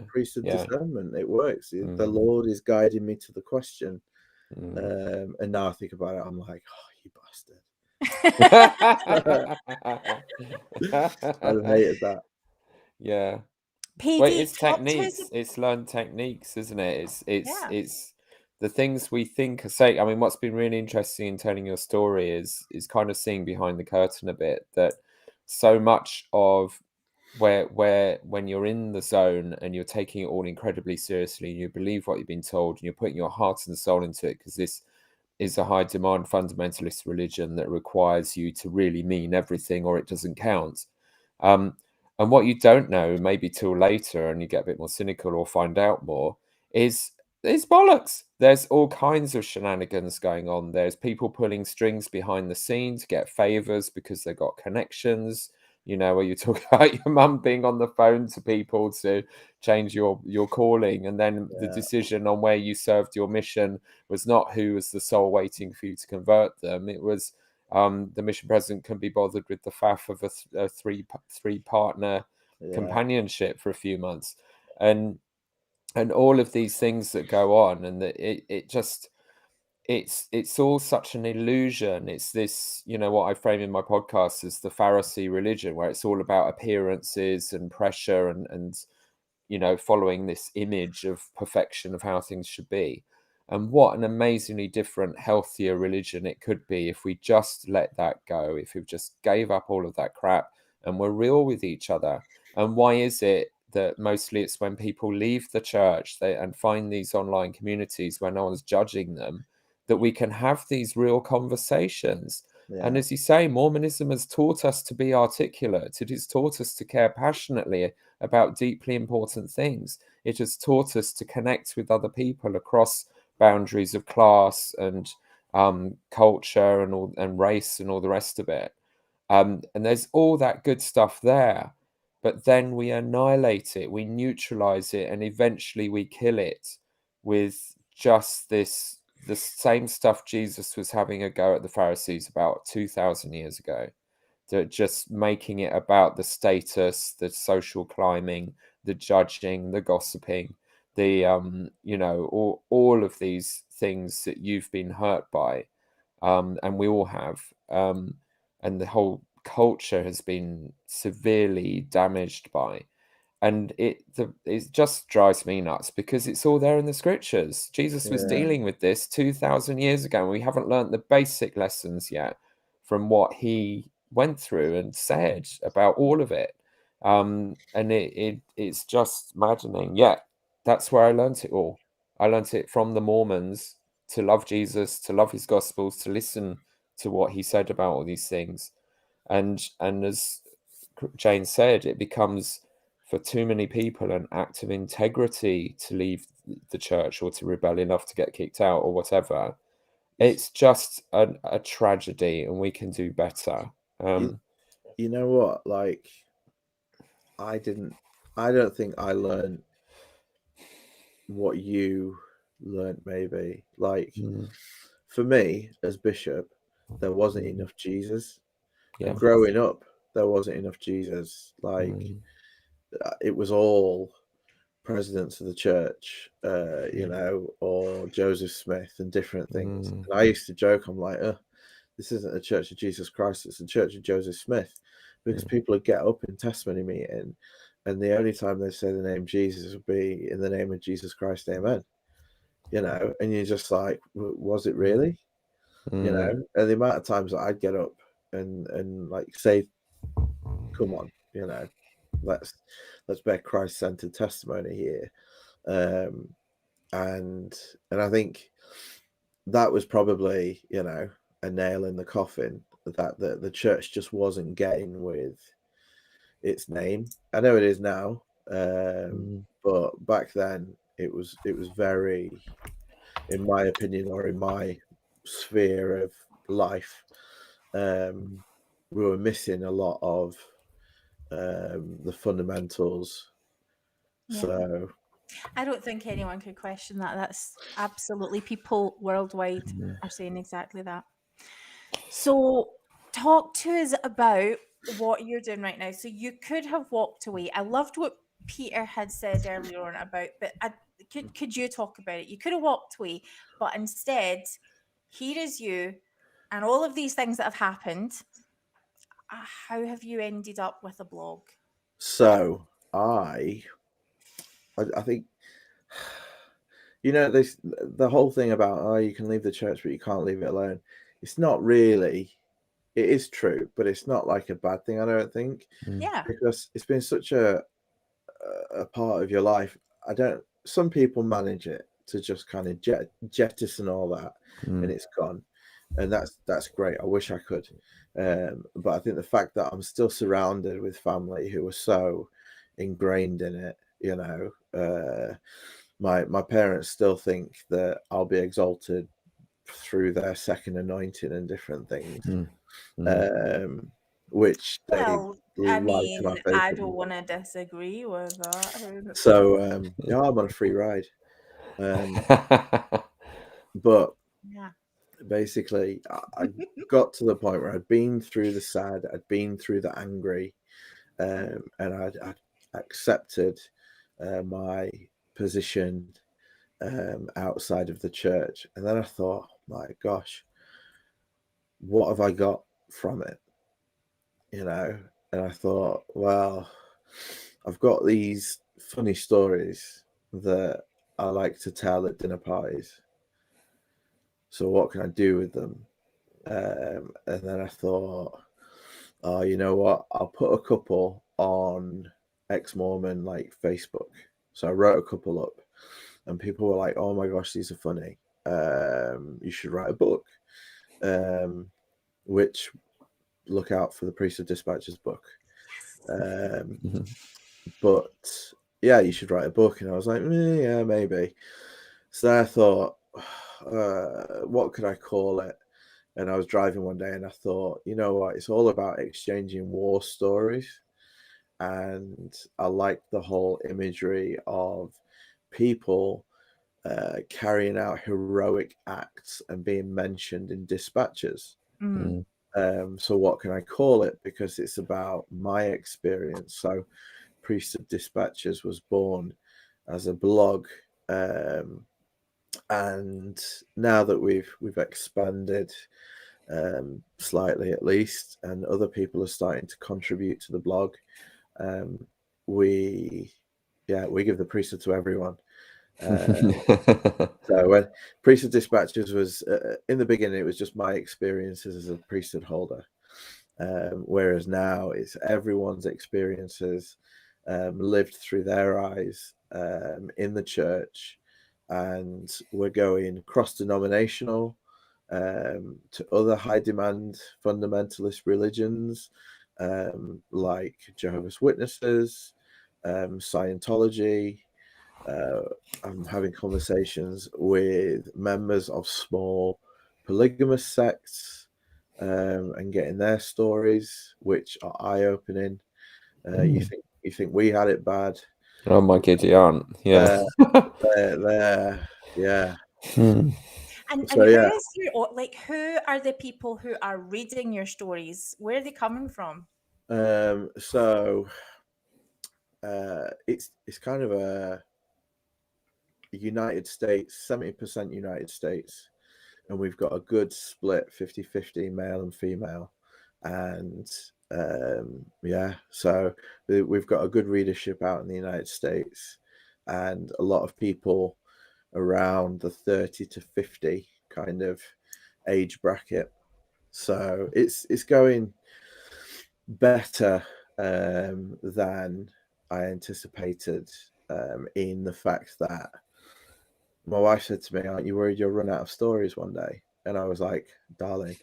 priesthood discernment. It works. The Lord is guiding me to the question. And now I think about it, I'm like, oh, you bastard. I hated that. Yeah. PD, well, it's techniques. It's learned techniques, isn't it? It's the things we think are safe. I mean, what's been really interesting in telling your story is kind of seeing behind the curtain a bit, that so much of where when you're in the zone and you're taking it all incredibly seriously and you believe what you've been told and you're putting your heart and soul into it, because this is a high demand fundamentalist religion that requires you to really mean everything or it doesn't count. And what you don't know, maybe till later, and you get a bit more cynical or find out more, is bollocks. There's all kinds of shenanigans going on. There's people pulling strings behind the scenes to get favors because they've got connections. You know, where you talk about your mum being on the phone to people to change your calling, and then the decision on where you served your mission was not who was the soul waiting for you to convert them. It was the mission president can be bothered with the faff of a three partner companionship for a few months. And and all of these things that go on, and that it just, it's all such an illusion. It's this, what I frame in my podcast as the Pharisee religion, where it's all about appearances and pressure and following this image of perfection of how things should be. And what an amazingly different, healthier religion it could be if we just let that go, if we just gave up all of that crap and were real with each other. And why is it that mostly it's when people leave the church and find these online communities where no one's judging them, that we can have these real conversations? Yeah. And as you say, Mormonism has taught us to be articulate. It has taught us to care passionately about deeply important things. It has taught us to connect with other people across boundaries of class and culture and race and all the rest of it. And there's all that good stuff there. But then we annihilate it, we neutralize it, and eventually we kill it with just the same stuff Jesus was having a go at the Pharisees about 2,000 years ago. Just making it about the status, the social climbing, the judging, the gossiping, the all of these things that you've been hurt by, and we all have, and the whole culture has been severely damaged by. And it just drives me nuts because it's all there in the scriptures. Jesus was dealing with this 2,000 years ago, and we haven't learned the basic lessons yet from what he went through and said about all of it. And it's just maddening. Yeah, that's where I learned it all. I learned it from the Mormons, to love Jesus, to love his gospels, to listen to what he said about all these things. And as Jane said, it becomes, for too many people, an act of integrity to leave the church or to rebel enough to get kicked out or whatever. It's just a tragedy, and we can do better. You know what? Like, I don't think I learned what you learned, maybe. Like, for me, as bishop, there wasn't enough Jesus. Yeah. And growing up, there wasn't enough Jesus. Like, it was all presidents of the church, or Joseph Smith and different things. And I used to joke, I'm like, this isn't a Church of Jesus Christ, it's a Church of Joseph Smith, because people would get up in testimony meeting, and the only time they say the name Jesus would be in the name of Jesus Christ, amen. And you're just like, was it really? And the amount of times that I'd get up and like say, come on, let's bear Christ-centered testimony here. And I think that was probably, a nail in the coffin, that the church just wasn't getting with its name. I know it is now, but back then it was very, in my opinion, or in my sphere of life, we were missing a lot of the fundamentals. So I don't think anyone could question that. That's absolutely, people worldwide are saying exactly that. So talk to us about what you're doing right now. So you could have walked away. I loved what Peter had said earlier on about, but could you talk about it? You could have walked away, but instead, here is you and all of these things that have happened. How have you ended up with a blog? So I think, the whole thing about, you can leave the church, but you can't leave it alone. It's not really, it is true, but it's not like a bad thing, I don't think. Yeah. Because it's been such a part of your life. Some people manage it to just kind of jettison all that, and it's gone. And that's great. I wish I could. But I think the fact that I'm still surrounded with family who are so ingrained in it, my parents still think that I'll be exalted through their second anointing and different things, which they I like mean, to have faith I in. don't want to disagree with that. So I'm on a free ride. But basically, I got to the point where I'd been through the sad, I'd been through the angry, and I'd accepted my position outside of the church. And then I thought, my gosh, what have I got from it? You know, and I thought, well, I've got these funny stories that I like to tell at dinner parties. So what can I do with them? And then I thought, oh, you know what? I'll put a couple on ex-Mormon like Facebook. So I wrote a couple up, and people were like, "Oh my gosh, these are funny. You should write a book." Which, look out for the Priesthood Dispatches book. But yeah, you should write a book. And I was like, yeah, maybe. So then I thought, what could I call it? And I was driving one day and I thought, you know what? It's all about exchanging war stories. And I like the whole imagery of people carrying out heroic acts and being mentioned in dispatches. So what can I call it? Because it's about my experience. So Priesthood Dispatches was born as a blog, and now that we've expanded slightly at least, and other people are starting to contribute to the blog, we give the priesthood to everyone. So when Priesthood Dispatches was in the beginning, it was just my experiences as a priesthood holder, whereas now it's everyone's experiences lived through their eyes in the church, and we're going cross-denominational to other high-demand fundamentalist religions like Jehovah's Witnesses, Scientology. I'm having conversations with members of small polygamous sects and getting their stories, which are eye-opening. You think we had it bad? Oh my giddy aunt, yeah. Yeah. And So, who yeah. is your, like, who are the people who are reading your stories? Where are they coming from? So it's kind of a United States, 70% United States, and we've got a good split 50-50 male and female, and so we've got a good readership out in the United States, and a lot of people around the 30 to 50 kind of age bracket. So it's going better than I anticipated, in the fact that my wife said to me, "Aren't you worried you'll run out of stories one day?" And I was like, "Darling,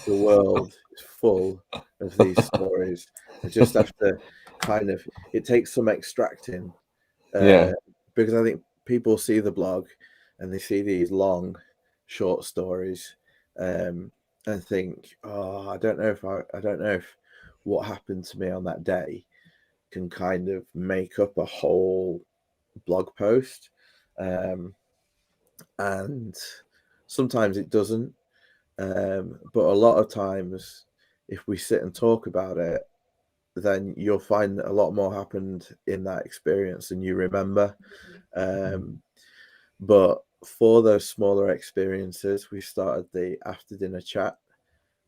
the world is full of these stories. I just have to kind of, it takes some extracting." Because I think people see the blog and they see these long, short stories, and think, "Oh, I don't know if what happened to me on that day can kind of make up a whole blog post." And sometimes it doesn't. But a lot of times, if we sit and talk about it, then you'll find a lot more happened in that experience than you remember. But for those smaller experiences, we started the after dinner chat,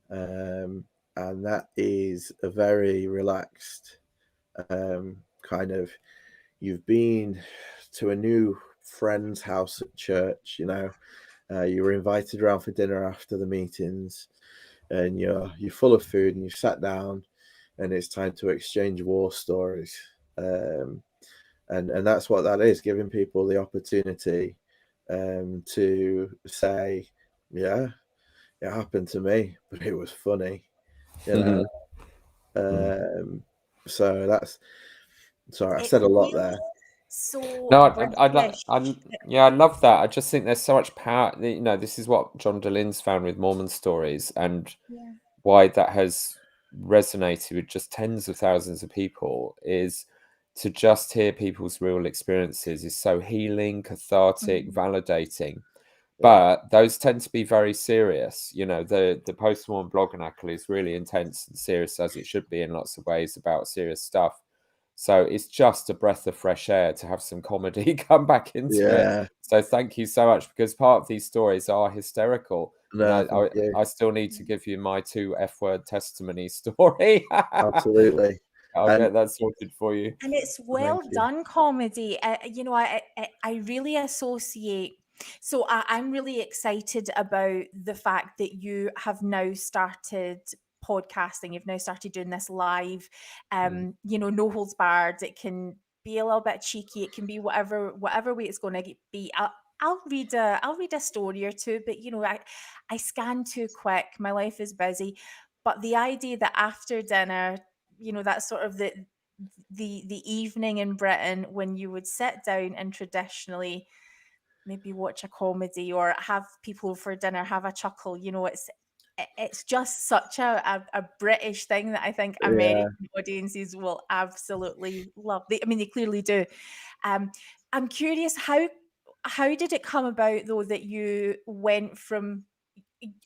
and that is a very relaxed kind of, you've been to a new friend's house at church, you know, you were invited around for dinner after the meetings, and you're full of food, and you've sat down, and it's time to exchange war stories, and that's what that is, giving people the opportunity to say, yeah, it happened to me, but it was funny, you know. So that's, sorry, I said a lot there. So no, I love that. I just think there's so much power. You know, this is what John Deline's found with Mormon stories, and why that has resonated with just tens of thousands of people, is to just hear people's real experiences is so healing, cathartic, validating. But those tend to be very serious. You know, the post-Mormon blogonacle is really intense and serious, as it should be in lots of ways, about serious stuff. So it's just a breath of fresh air to have some comedy come back into Yeah. it. So thank you so much, because part of these stories are hysterical. No, And thank you. I still need to give you my 2 F-word testimony story. Absolutely. I'll And get that sorted for you. And it's well Thank you. done comedy. You know, I really associate. So I'm really excited about the fact that you have now started podcasting. You've now started doing this live. You know, no holds barred. It can be a little bit cheeky. It can be whatever way it's going to be. I'll read a story or two, but you know, I scan too quick. My life is busy. But the idea that after dinner, you know, that's sort of the evening in Britain when you would sit down and traditionally maybe watch a comedy or have people for dinner, have a chuckle. You know, it's just such a British thing that I think Yeah. American audiences will absolutely love. I mean, they clearly do. I'm curious, how did it come about though that you went from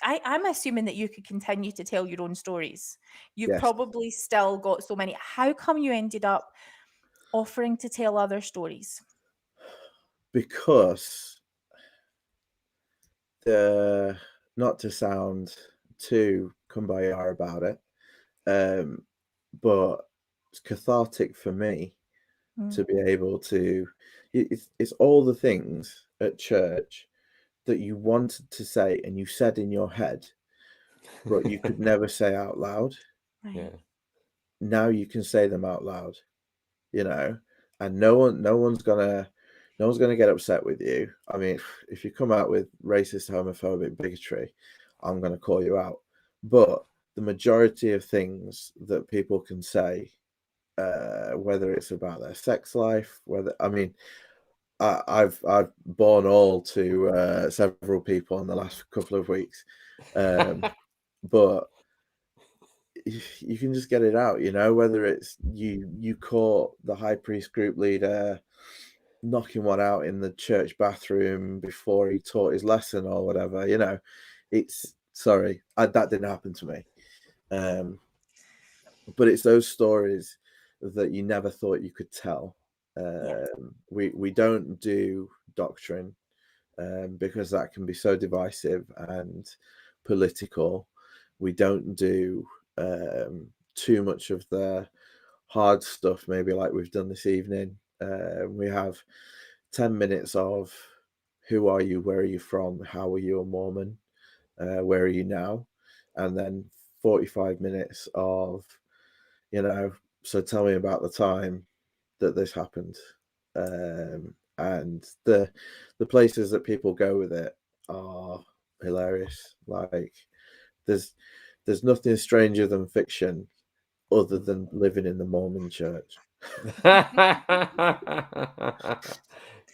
I'm assuming that you could continue to tell your own stories. You've Yes. probably still got so many. How come you ended up offering to tell other stories? Because not to sound too kumbaya about it, but it's cathartic for me to be able to. It's all the things at church that you wanted to say and you said in your head, but you could never say out loud. Right. Yeah. Now you can say them out loud, you know, and no one's gonna get upset with you. I mean, if you come out with racist, homophobic bigotry, I'm gonna call you out. But the majority of things that people can say, whether it's about their sex life, I've borne all to several people in the last couple of weeks, but you can just get it out, you know, whether it's you caught the high priest group leader knocking one out in the church bathroom before he taught his lesson or whatever, you know, that didn't happen to me. But it's those stories that you never thought you could tell. We don't do doctrine because that can be so divisive and political. We don't do too much of the hard stuff, maybe like we've done this evening. We have 10 minutes of who are you, where are you from, how are you a Mormon, where are you now, and then 45 minutes of, you know, so tell me about the time that this happened. And the places that people go with it are hilarious. Like there's nothing stranger than fiction other than living in the Mormon church.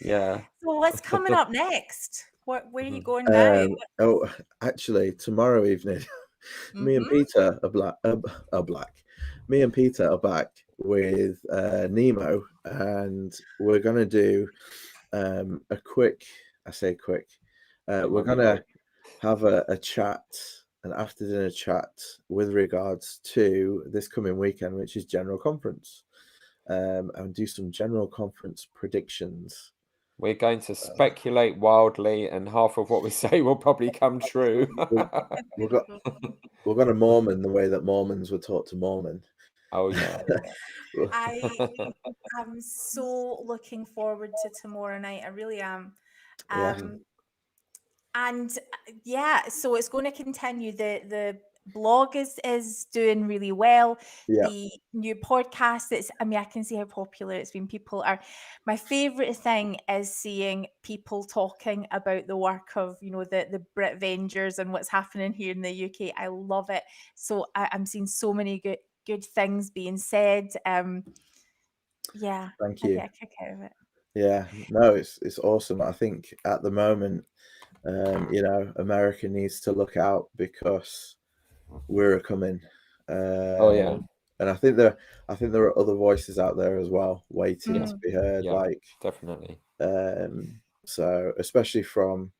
Yeah. So what's coming up next? Where are you going now? Actually, tomorrow evening, me and Peter are black. Me and Peter are back with Nemo, and we're gonna do a quick. I say quick. We're gonna have a chat, an after dinner chat with regards to this coming weekend, which is General Conference, and do some General Conference predictions. We're going to speculate wildly, and half of what we say will probably come true. We're going to Mormon the way that Mormons were taught to Mormon. Oh yeah. I'm so looking forward to tomorrow night. I really am. Yeah. And yeah, so it's going to continue. The blog is doing really well. Yeah. The new podcast, I can see how popular it's been. People are, my favorite thing is seeing people talking about the work of, you know, the Brit Vengers and what's happening here in the UK. I love it. So I'm seeing so many good things being said. Yeah, Thank I you. get a kick out of it. Yeah, no, it's awesome. I think at the moment, you know, America needs to look out because we're coming. Oh yeah. And I think there are other voices out there as well waiting to be heard. Yeah, like definitely. So especially from,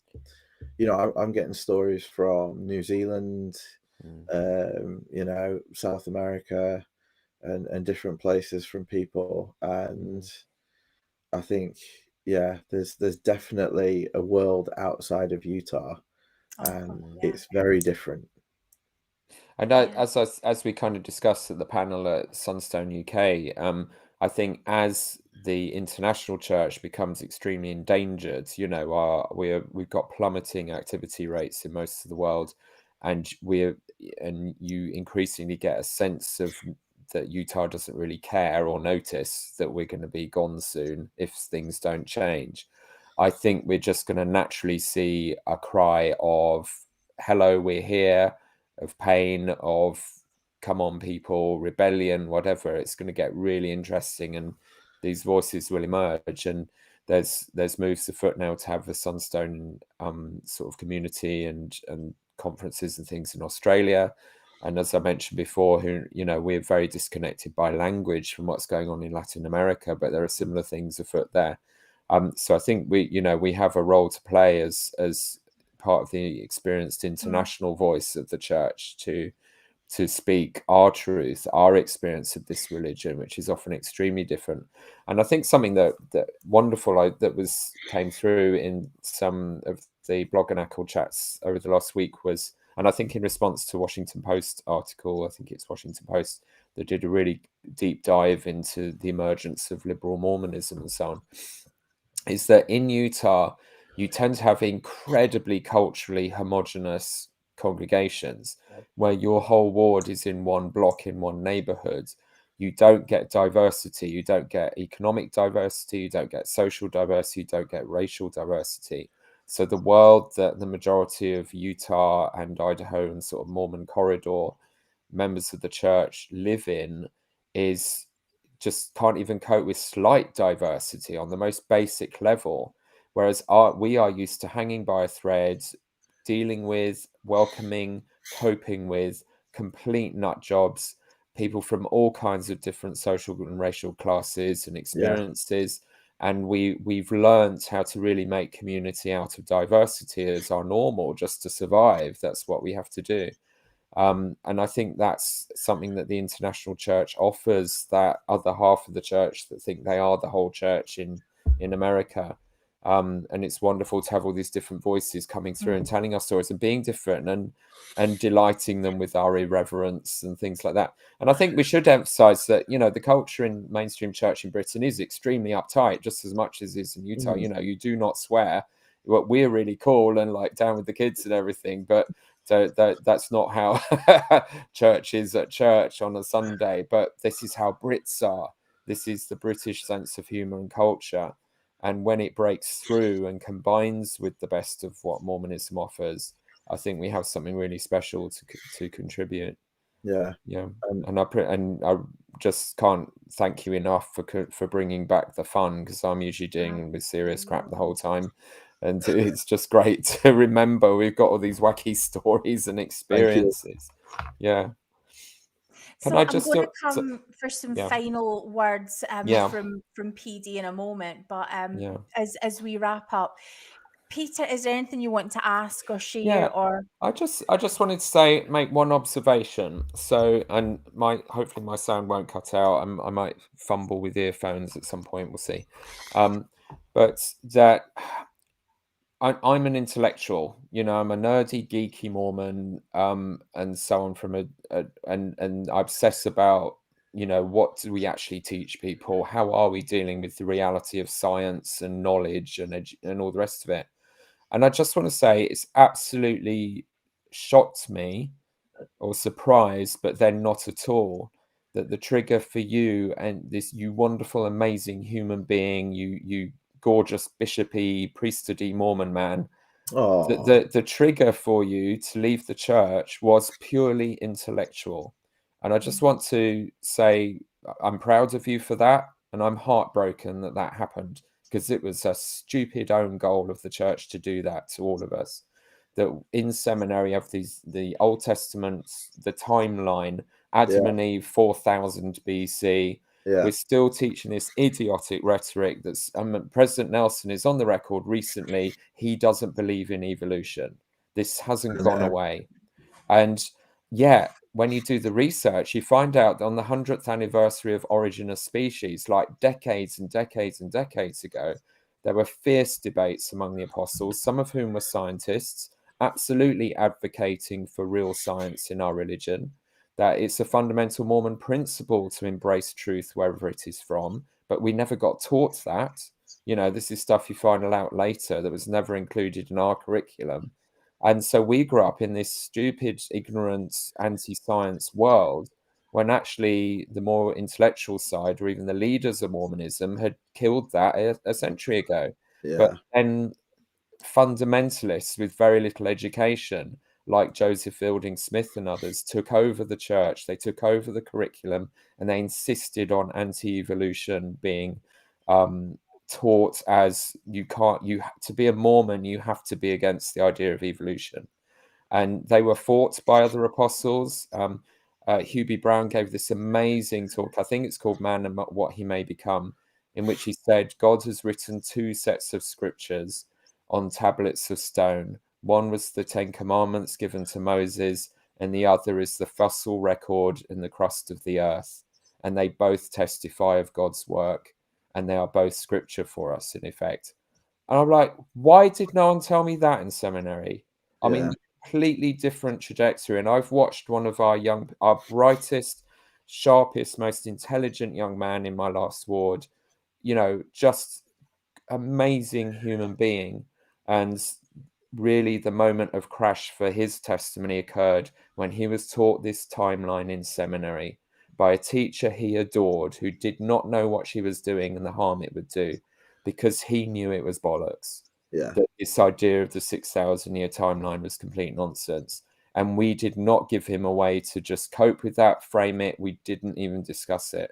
you know, I'm getting stories from New Zealand, you know, South America, and different places from people. And I think, yeah, there's definitely a world outside of Utah, and it's very different. And as we kind of discussed at the panel at Sunstone UK, I think as the international church becomes extremely endangered, you know, we've got plummeting activity rates in most of the world, and you increasingly get a sense of that Utah doesn't really care or notice that we're going to be gone soon if things don't change. I think we're just going to naturally see a cry of "Hello, we're here," of pain, of "Come on, people," rebellion, whatever. It's going to get really interesting, and these voices will emerge. And there's moves afoot now to have the Sunstone sort of community and conferences and things in Australia. And as I mentioned before, we're very disconnected by language from what's going on in Latin America, but there are similar things afoot there. So I think we have a role to play as part of the experienced international voice of the church to speak our truth, our experience of this religion, which is often extremely different. And I think something that wonderful that came through in some of the Blog and Ackle chats over the last week was, and I think in response to Washington Post article, I think it's Washington Post, that did a really deep dive into the emergence of liberal Mormonism and so on, is that in Utah, you tend to have incredibly culturally homogenous congregations where your whole ward is in one block, in one neighborhood. You don't get diversity. You don't get economic diversity. You don't get social diversity. You don't get racial diversity. So the world that the majority of Utah and Idaho and sort of Mormon corridor members of the church live in is just can't even cope with slight diversity on the most basic level. Whereas we are used to hanging by a thread, dealing with, welcoming, coping with complete nut jobs, people from all kinds of different social and racial classes and experiences. And we've learned how to really make community out of diversity as our normal, just to survive. That's what we have to do. And I think that's something that the international church offers that other half of the church that think they are the whole church in America. And it's wonderful to have all these different voices coming through and telling our stories and being different and delighting them with our irreverence and things like that. And I think we should emphasize that, the culture in mainstream church in Britain is extremely uptight, just as much as is in Utah. You do not swear. We're really cool and like down with the kids and everything, but so that's not how church is at church on a Sunday. But this is how Brits are. This is the British sense of humour and culture. And when it breaks through and combines with the best of what Mormonism offers, I think we have something really special to contribute. Yeah. And I just can't thank you enough for bringing back the fun, because I'm usually doing with serious crap the whole time. And it's just great to remember we've got all these wacky stories and experiences. Yeah. So I'm going to come for some final words from PD in a moment. But as we wrap up, Peter, is there anything you want to ask or share? Or I just wanted to make one observation. So, and hopefully my sound won't cut out. I might fumble with earphones at some point. We'll see. But that. I'm an intellectual, I'm a nerdy, geeky Mormon, and so on. And I obsess about, what do we actually teach people? How are we dealing with the reality of science and knowledge and all the rest of it? And I just want to say it's absolutely shocked me or surprised, but then not at all, that the trigger for you and you wonderful, amazing human being, you gorgeous bishopy, priesthoody Mormon man, the trigger for you to leave the church was purely intellectual. And I just want to say I'm proud of you for that, and I'm heartbroken that happened, because it was a stupid own goal of the church to do that to all of us. That in seminary of the Old Testament, the timeline, Adam and Eve 4000 BC. We're still teaching this idiotic rhetoric that's President Nelson is on the record recently. He doesn't believe in evolution. This hasn't gone away. And when you do the research, you find out that on the 100th anniversary of Origin of Species, like decades and decades and decades ago, there were fierce debates among the apostles, some of whom were scientists, absolutely advocating for real science in our religion, that it's a fundamental Mormon principle to embrace truth wherever it is from, but we never got taught that. You know, this is stuff you find out later that was never included in our curriculum. And so we grew up in this stupid, ignorant, anti-science world when actually the more intellectual side, or even the leaders of Mormonism, had killed that a century ago. Yeah. But then fundamentalists with very little education, like Joseph Fielding Smith and others, took over the church. They took over the curriculum, and they insisted on anti-evolution being taught as to be a Mormon, you have to be against the idea of evolution. And they were fought by other apostles. Hugh B. Brown gave this amazing talk, I think it's called Man and What He May Become, in which he said God has written two sets of scriptures on tablets of stone. One was the Ten Commandments given to Moses, and the other is the fossil record in the crust of the earth. And they both testify of God's work, and they are both scripture for us, in effect. And I'm like, why did no one tell me that in seminary? I mean, completely different trajectory. And I've watched one of our brightest, sharpest, most intelligent young man in my last ward, you know, just amazing human being. And really the moment of crash for his testimony occurred when he was taught this timeline in seminary by a teacher he adored, who did not know what she was doing and the harm it would do, because he knew it was bollocks. Yeah. That this idea of the 6,000 year timeline was complete nonsense. And we did not give him a way to just cope with that, frame it. We didn't even discuss it.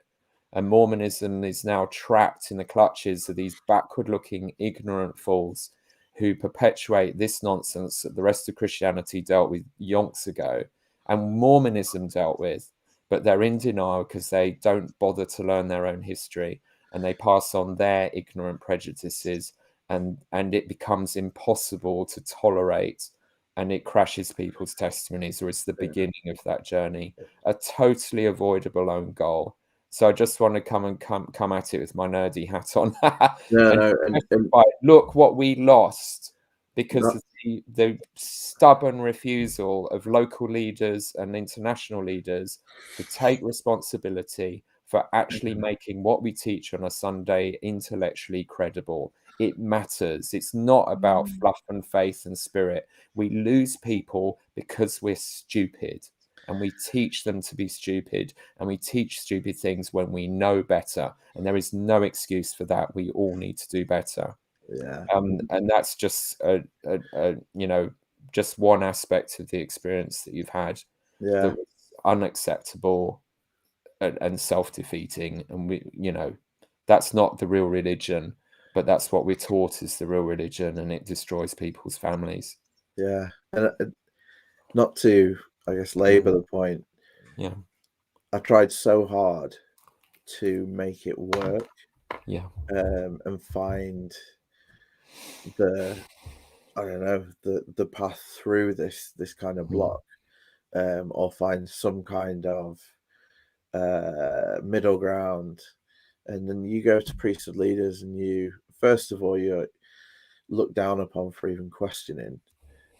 And Mormonism is now trapped in the clutches of these backward looking, ignorant fools who perpetuate this nonsense that the rest of Christianity dealt with yonks ago and Mormonism dealt with. But they're in denial because they don't bother to learn their own history, and they pass on their ignorant prejudices, and it becomes impossible to tolerate, and it crashes people's testimonies, or it's the beginning of that journey, a totally avoidable own goal. So I just want to come at it with my nerdy hat on. Look what we lost because of the stubborn refusal of local leaders and international leaders to take responsibility for actually making what we teach on a Sunday intellectually credible. It matters. It's not about fluff and faith and spirit. We lose people because we're stupid. And we teach them to be stupid, and we teach stupid things when we know better. And there is no excuse for that. We all need to do better. Yeah. And that's just just one aspect of the experience that you've had that was unacceptable and self-defeating. And that's not the real religion, but that's what we're taught is the real religion, and it destroys people's families. Yeah. And not to, I guess, labor the point. Yeah. I tried so hard to make it work. Yeah. And find the path through this kind of block, or find some kind of middle ground. And then you go to priesthood leaders, and you, first of all, you're looked down upon for even questioning,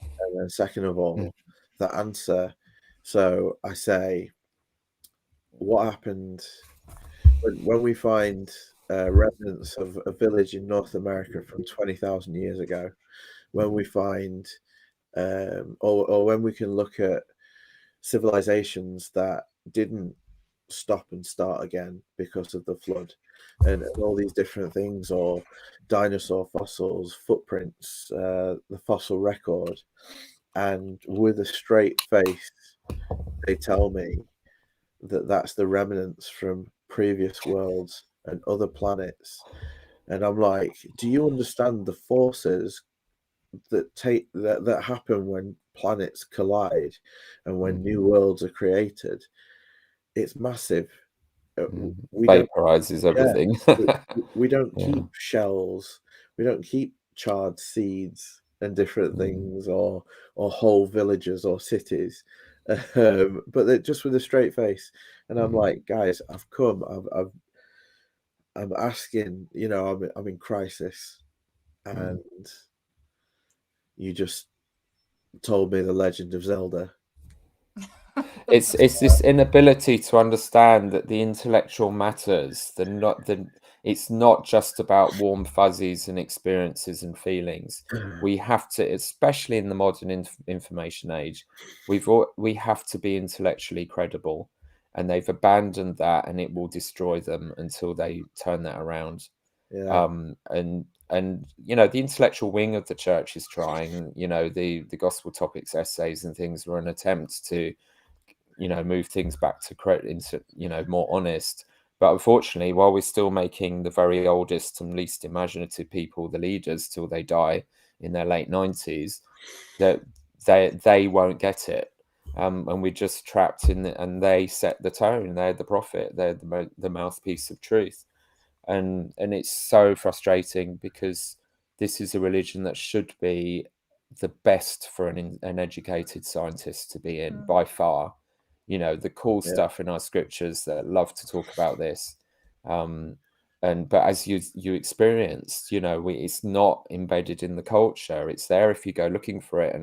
and then second of all, the answer. So I say, what happened when we find remnants of a village in North America from 20,000 years ago, when we find or when we can look at civilizations that didn't stop and start again because of the flood, and all these different things, or dinosaur fossils, footprints, the fossil record, and with a straight face they tell me that that's the remnants from previous worlds and other planets. And I'm like, do you understand the forces that happen when planets collide and when new worlds are created? It's massive. Vaporizes everything. We don't keep shells, we don't keep charred seeds and different things, or whole villages or cities. but just with a straight face. And I'm Mhm. like, guys, I've come, I'm asking, you know, I'm in crisis, and you just told me the Legend of Zelda. It's this inability to understand that the intellectual matters. It's not just about warm fuzzies and experiences and feelings. We have to, especially in the modern information age, we have to be intellectually credible, and they've abandoned that, and it will destroy them until they turn that around. Yeah. And you know, the intellectual wing of the church is trying. You know, the gospel topics essays and things were an attempt to, you know, move things back to into, you know, more honest. But unfortunately, while we're still making the very oldest and least imaginative people the leaders till they die in their late 90s, that they won't get it. And we're just trapped in it, and they set the tone. They're the prophet. They're the mouthpiece of truth. And it's so frustrating, because this is a religion that should be the best for an educated scientist to be in by far. You know, the cool stuff in our scriptures that love to talk about this. But as you experienced, you know, it's not embedded in the culture. It's there if you go looking for it,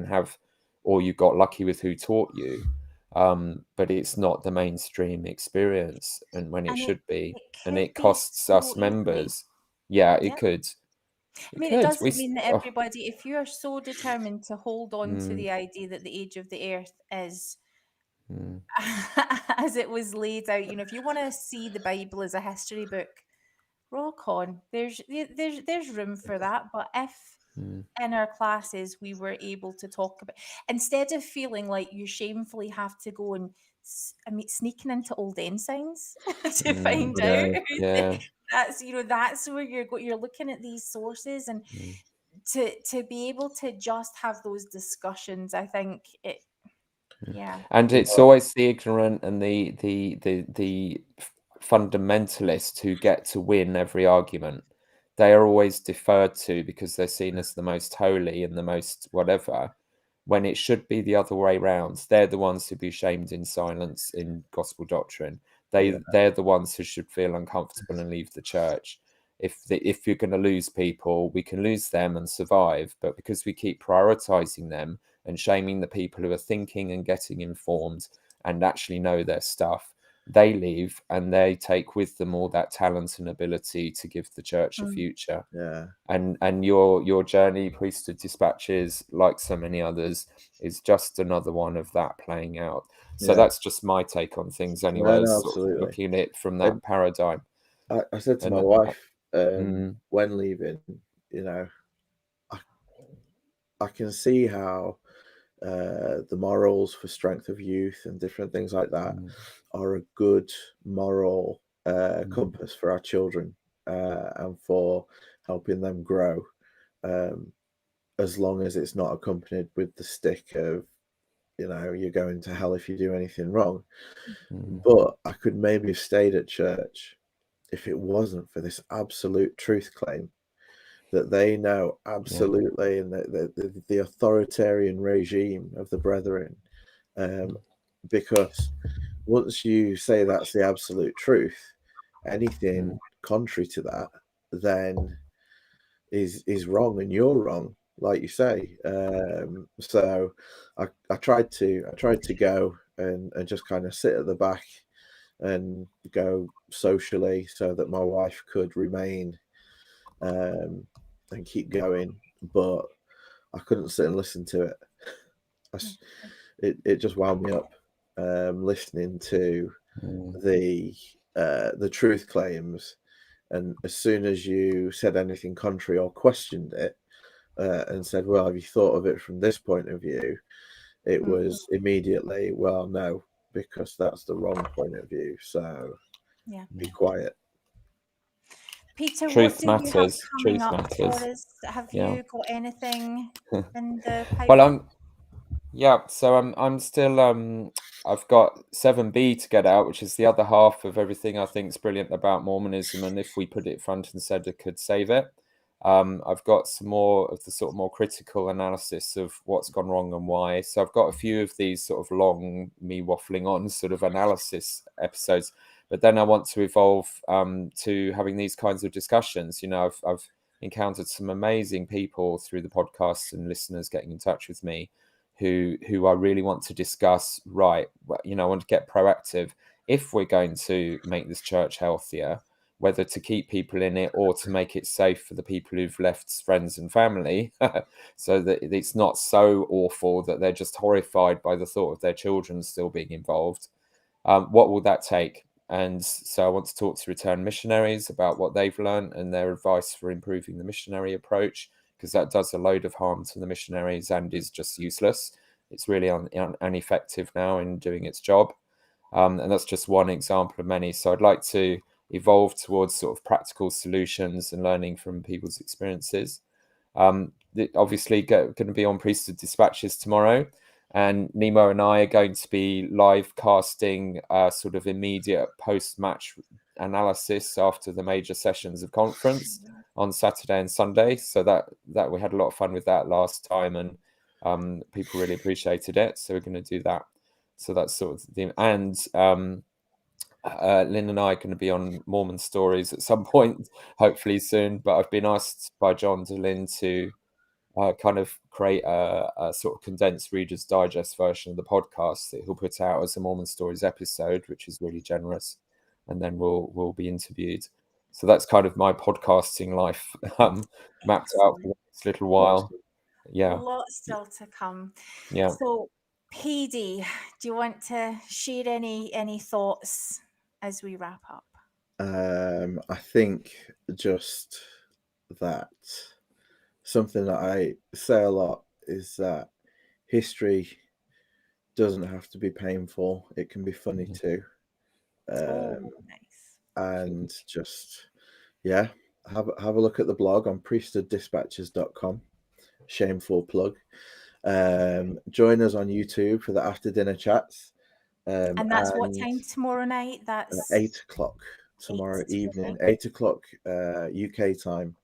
or you got lucky with who taught you. But it's not the mainstream experience, and when it And should be, and could it be costs so us easily. members. Yeah, it Yeah. could. I mean, it doesn't mean that everybody, if you are so determined to hold on to the idea that the age of the earth is as it was laid out, you know, if you want to see the Bible as a history book, rock on. There's room for that. But if in our classes we were able to talk about, instead of feeling like you shamefully have to go and sneaking into old ensigns to find out that's, you know, that's where you're looking at these sources, and to be able to just have those discussions, I think it, yeah. And it's always the ignorant and the fundamentalists who get to win every argument. They are always deferred to because they're seen as the most holy and the most whatever, when it should be the other way round. They're the ones who be shamed in silence in gospel doctrine. They're the ones who should feel uncomfortable and leave the church. If you're going to lose people, we can lose them and survive, but because we keep prioritizing them and shaming the people who are thinking and getting informed and actually know their stuff, they leave, and they take with them all that talent and ability to give the church a future. And your journey, Priesthood Dispatches, like so many others, is just another one of that playing out. So that's just my take on things anyway. Sort of looking at it from that paradigm. I said to my wife, when leaving, you know, I can see how the morals for strength of youth and different things like that are a good moral compass for our children, and for helping them grow, as long as it's not accompanied with the stick of, you know, you're going to hell if you do anything wrong. But I could maybe have stayed at church if it wasn't for this absolute truth claim that they know absolutely, and the authoritarian regime of the brethren, because once you say that's the absolute truth, anything contrary to that then is wrong, and you're wrong, like you say. So I tried to go and just kind of sit at the back and go socially so that my wife could remain and keep going, but I couldn't sit and listen to it. It just wound me up, listening to the truth claims, and as soon as you said anything contrary or questioned it, and said, well, have you thought of it from this point of view, it was immediately, well, no, because that's the wrong point of view, so be quiet. Peter, Truth what do you have coming up matters. for us? Have you got anything in the pipeline? Well, I'm still I've got 7B to get out, which is the other half of everything I think is brilliant about Mormonism, and if we put it front and center, could save it. I've got some more of the sort of more critical analysis of what's gone wrong and why. So I've got a few of these sort of long, me waffling on sort of analysis episodes, but then I want to evolve to having these kinds of discussions. You know, I've encountered some amazing people through the podcast and listeners getting in touch with me who I really want to discuss. Right, you know, I want to get proactive if we're going to make this church healthier, whether to keep people in it or to make it safe for the people who've left friends and family, so that it's not so awful that they're just horrified by the thought of their children still being involved. What will that take? And so I want to talk to returned missionaries about what they've learned and their advice for improving the missionary approach, because that does a load of harm to the missionaries and is just useless. It's really ineffective now in doing its job. And that's just one example of many. So I'd like to evolve towards sort of practical solutions and learning from people's experiences. Obviously going to be on Priesthood Dispatches tomorrow, and Nemo and I are going to be live casting sort of immediate post-match analysis after the major sessions of conference on Saturday and Sunday. So that we had a lot of fun with that last time, and people really appreciated it. So we're going to do that. So that's sort of the theme. And Lynn and I are going to be on Mormon Stories at some point, hopefully soon. But I've been asked by John to Lynn to kind of create a sort of condensed Reader's Digest version of the podcast that he'll put out as a Mormon Stories episode, which is really generous. And then we'll be interviewed. So that's kind of my podcasting life mapped out for the next little while. Yeah. Lots still to come. Yeah. So, PD, do you want to share any thoughts as we wrap up? I think just that something that I say a lot is that history doesn't have to be painful. It can be funny too. Nice. And just, yeah, have a look at the blog on priesthooddispatches.com. Shameful plug. Join us on YouTube for the after dinner chats. And that's what time tomorrow night? That's 8 o'clock tomorrow evening, 8 o'clock UK time.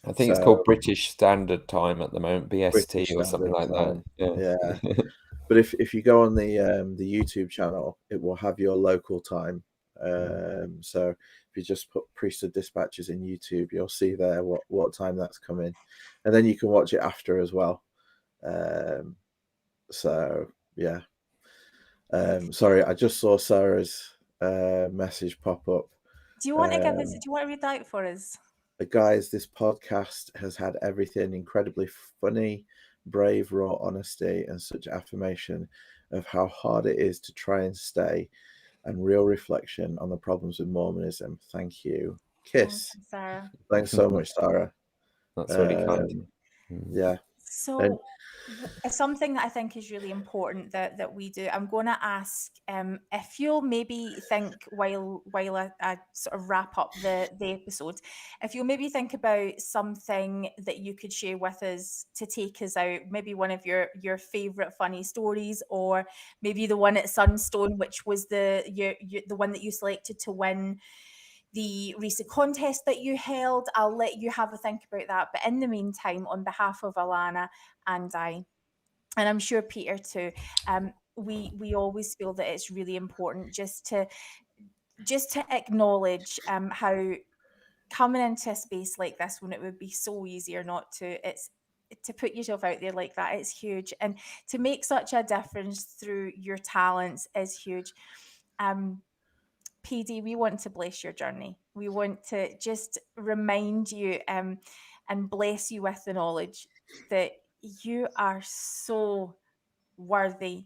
I think it's called British Standard Time at the moment, BST or something like time. that. Yeah. But if you go on the YouTube channel, it will have your local time. So if you just put Priesthood Dispatches in YouTube, you'll see there what time that's coming, and then you can watch it after as well. So yeah. Sorry, I just saw Sarah's message pop up. Do you want to give us? Do you want to read that out for us? Guys, this podcast has had everything: incredibly funny, brave, raw honesty, and such affirmation of how hard it is to try and stay, and real reflection on the problems with Mormonism. Thank you. Kiss. Thank you, Sarah. Thanks so much, Sarah. That's really kind. Yeah. So something that I think is really important that we do, I'm going to ask if you'll maybe think while I sort of wrap up the episode, if you'll maybe think about something that you could share with us to take us out, maybe one of your favorite funny stories, or maybe the one at Sunstone, which was the one that you selected to win the recent contest that you held. I'll let you have a think about that. But in the meantime, on behalf of Alana and I, and I'm sure Peter too, we always feel that it's really important just to acknowledge how coming into a space like this, when it would be so easier not to, it's to put yourself out there like that, it's huge, and to make such a difference through your talents is huge. PD, we want to bless your journey. We want to just remind you and bless you with the knowledge that you are so worthy.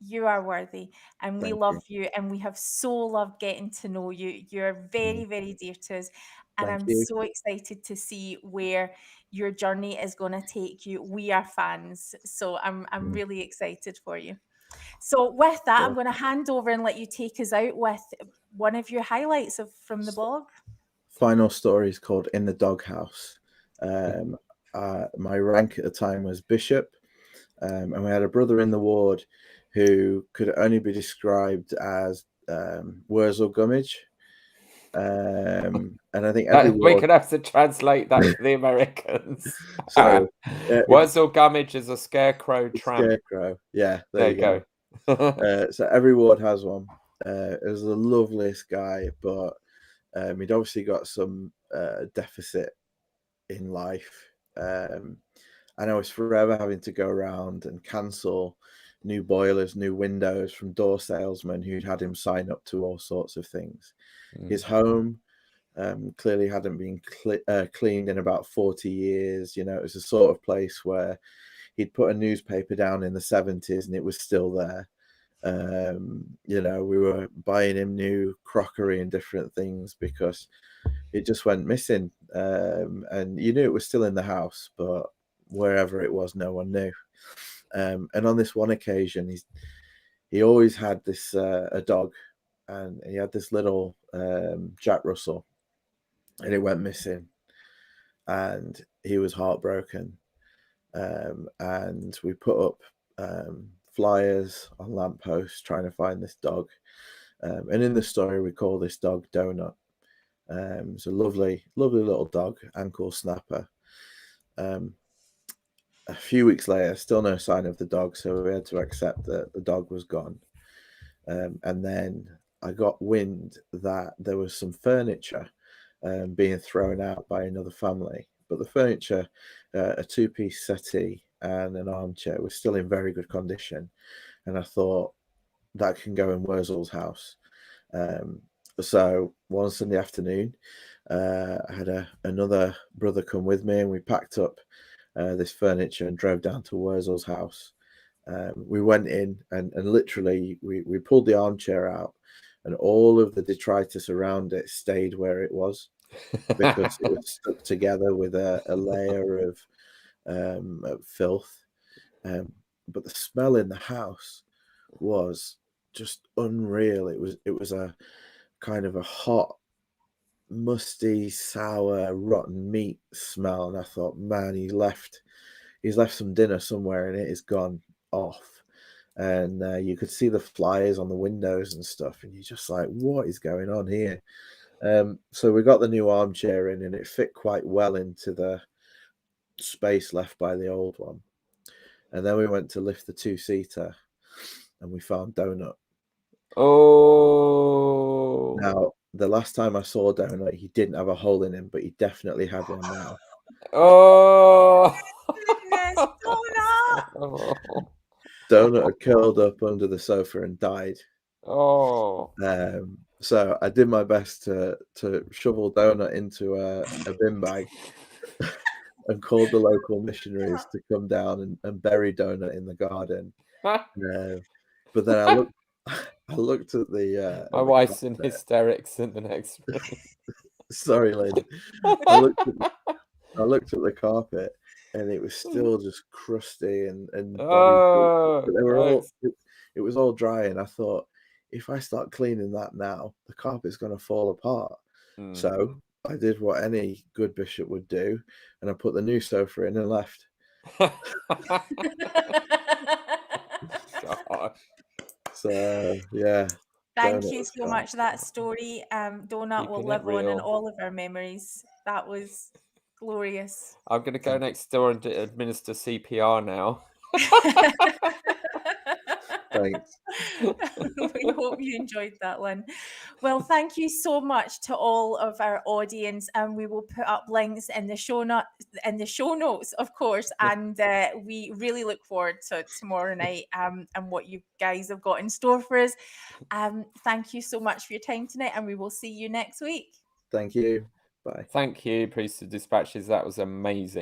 You are worthy, and we love you, and we have so loved getting to know you. You're very, very dear to us, and I'm so excited to see where your journey is going to take you. We are fans, so I'm really excited for you. So with that, I'm going to hand over and let you take us out with one of your highlights from the blog. Final story is called In the Doghouse. My rank at the time was Bishop, and we had a brother in the ward who could only be described as Wurzel Gummidge. And I think every we ward. could have to translate that for the Americans. So Wurzel Gummidge is a scarecrow tramp. Scarecrow. Yeah, there you go. So every ward has one. It was the loveliest guy, but he'd obviously got some deficit in life. And I was forever having to go around and cancel new boilers, new windows from door salesmen who'd had him sign up to all sorts of things. His home clearly hadn't been cleaned in about 40 years. You know, it was the sort of place where he'd put a newspaper down in the 70s and it was still there. You know, we were buying him new crockery and different things because it just went missing. And you knew it was still in the house, but wherever it was, no one knew. And on this one occasion, he always had this a dog, and he had this little Jack Russell, and it went missing, and he was heartbroken. And we put up flyers on lampposts trying to find this dog. And in the story, we call this dog Donut. It's a lovely, lovely little dog, ankle snapper. A few weeks later, still no sign of the dog, so we had to accept that the dog was gone. And then I got wind that there was some furniture being thrown out by another family. But the furniture, a two-piece settee and an armchair, was still in very good condition. And I thought, that can go in Wurzel's house. So one Sunday afternoon, I had another brother come with me, and we packed up this furniture and drove down to Wurzel's house. We went in and literally we pulled the armchair out, and all of the detritus around it stayed where it was because it was stuck together with a layer of filth. But the smell in the house was just unreal. It was a kind of a hot, musty, sour, rotten meat smell, and I thought, man, he's left some dinner somewhere, and it is gone off. And you could see the flies on the windows and stuff, and you're just like, what is going on here? So we got the new armchair in, and it fit quite well into the space left by the old one. And then we went to lift the two-seater, and we found Donut. Oh. Now, the last time I saw Donut, he didn't have a hole in him, but he definitely had one now. Oh. Goodness, Donut! Donut had curled up under the sofa and died. Oh. So I did my best to shovel Donut into a bin bag and called the local missionaries to come down and bury Donut in the garden. But then I looked at the my wife's in hysterics in the next room. Sorry, lady. I looked at the carpet, and it was still just crusty and but they were all, it was all dry, and I thought, if I start cleaning that now, the carpet's going to fall apart. So I did what any good bishop would do, and I put the new sofa in and left. Gosh. So yeah. Thank you so much for that story. Donut will Keeping it live on in real. all of our memories. That was glorious. I'm going to go next door and administer CPR now. Thanks. We hope you enjoyed that, Lynn. Well, thank you so much to all of our audience, and we will put up links in the show notes, of course. And we really look forward to tomorrow night and what you guys have got in store for us. Thank you so much for your time tonight, and we will see you next week. Thank you. Bye. Thank you, Priesthood Dispatches. That was amazing.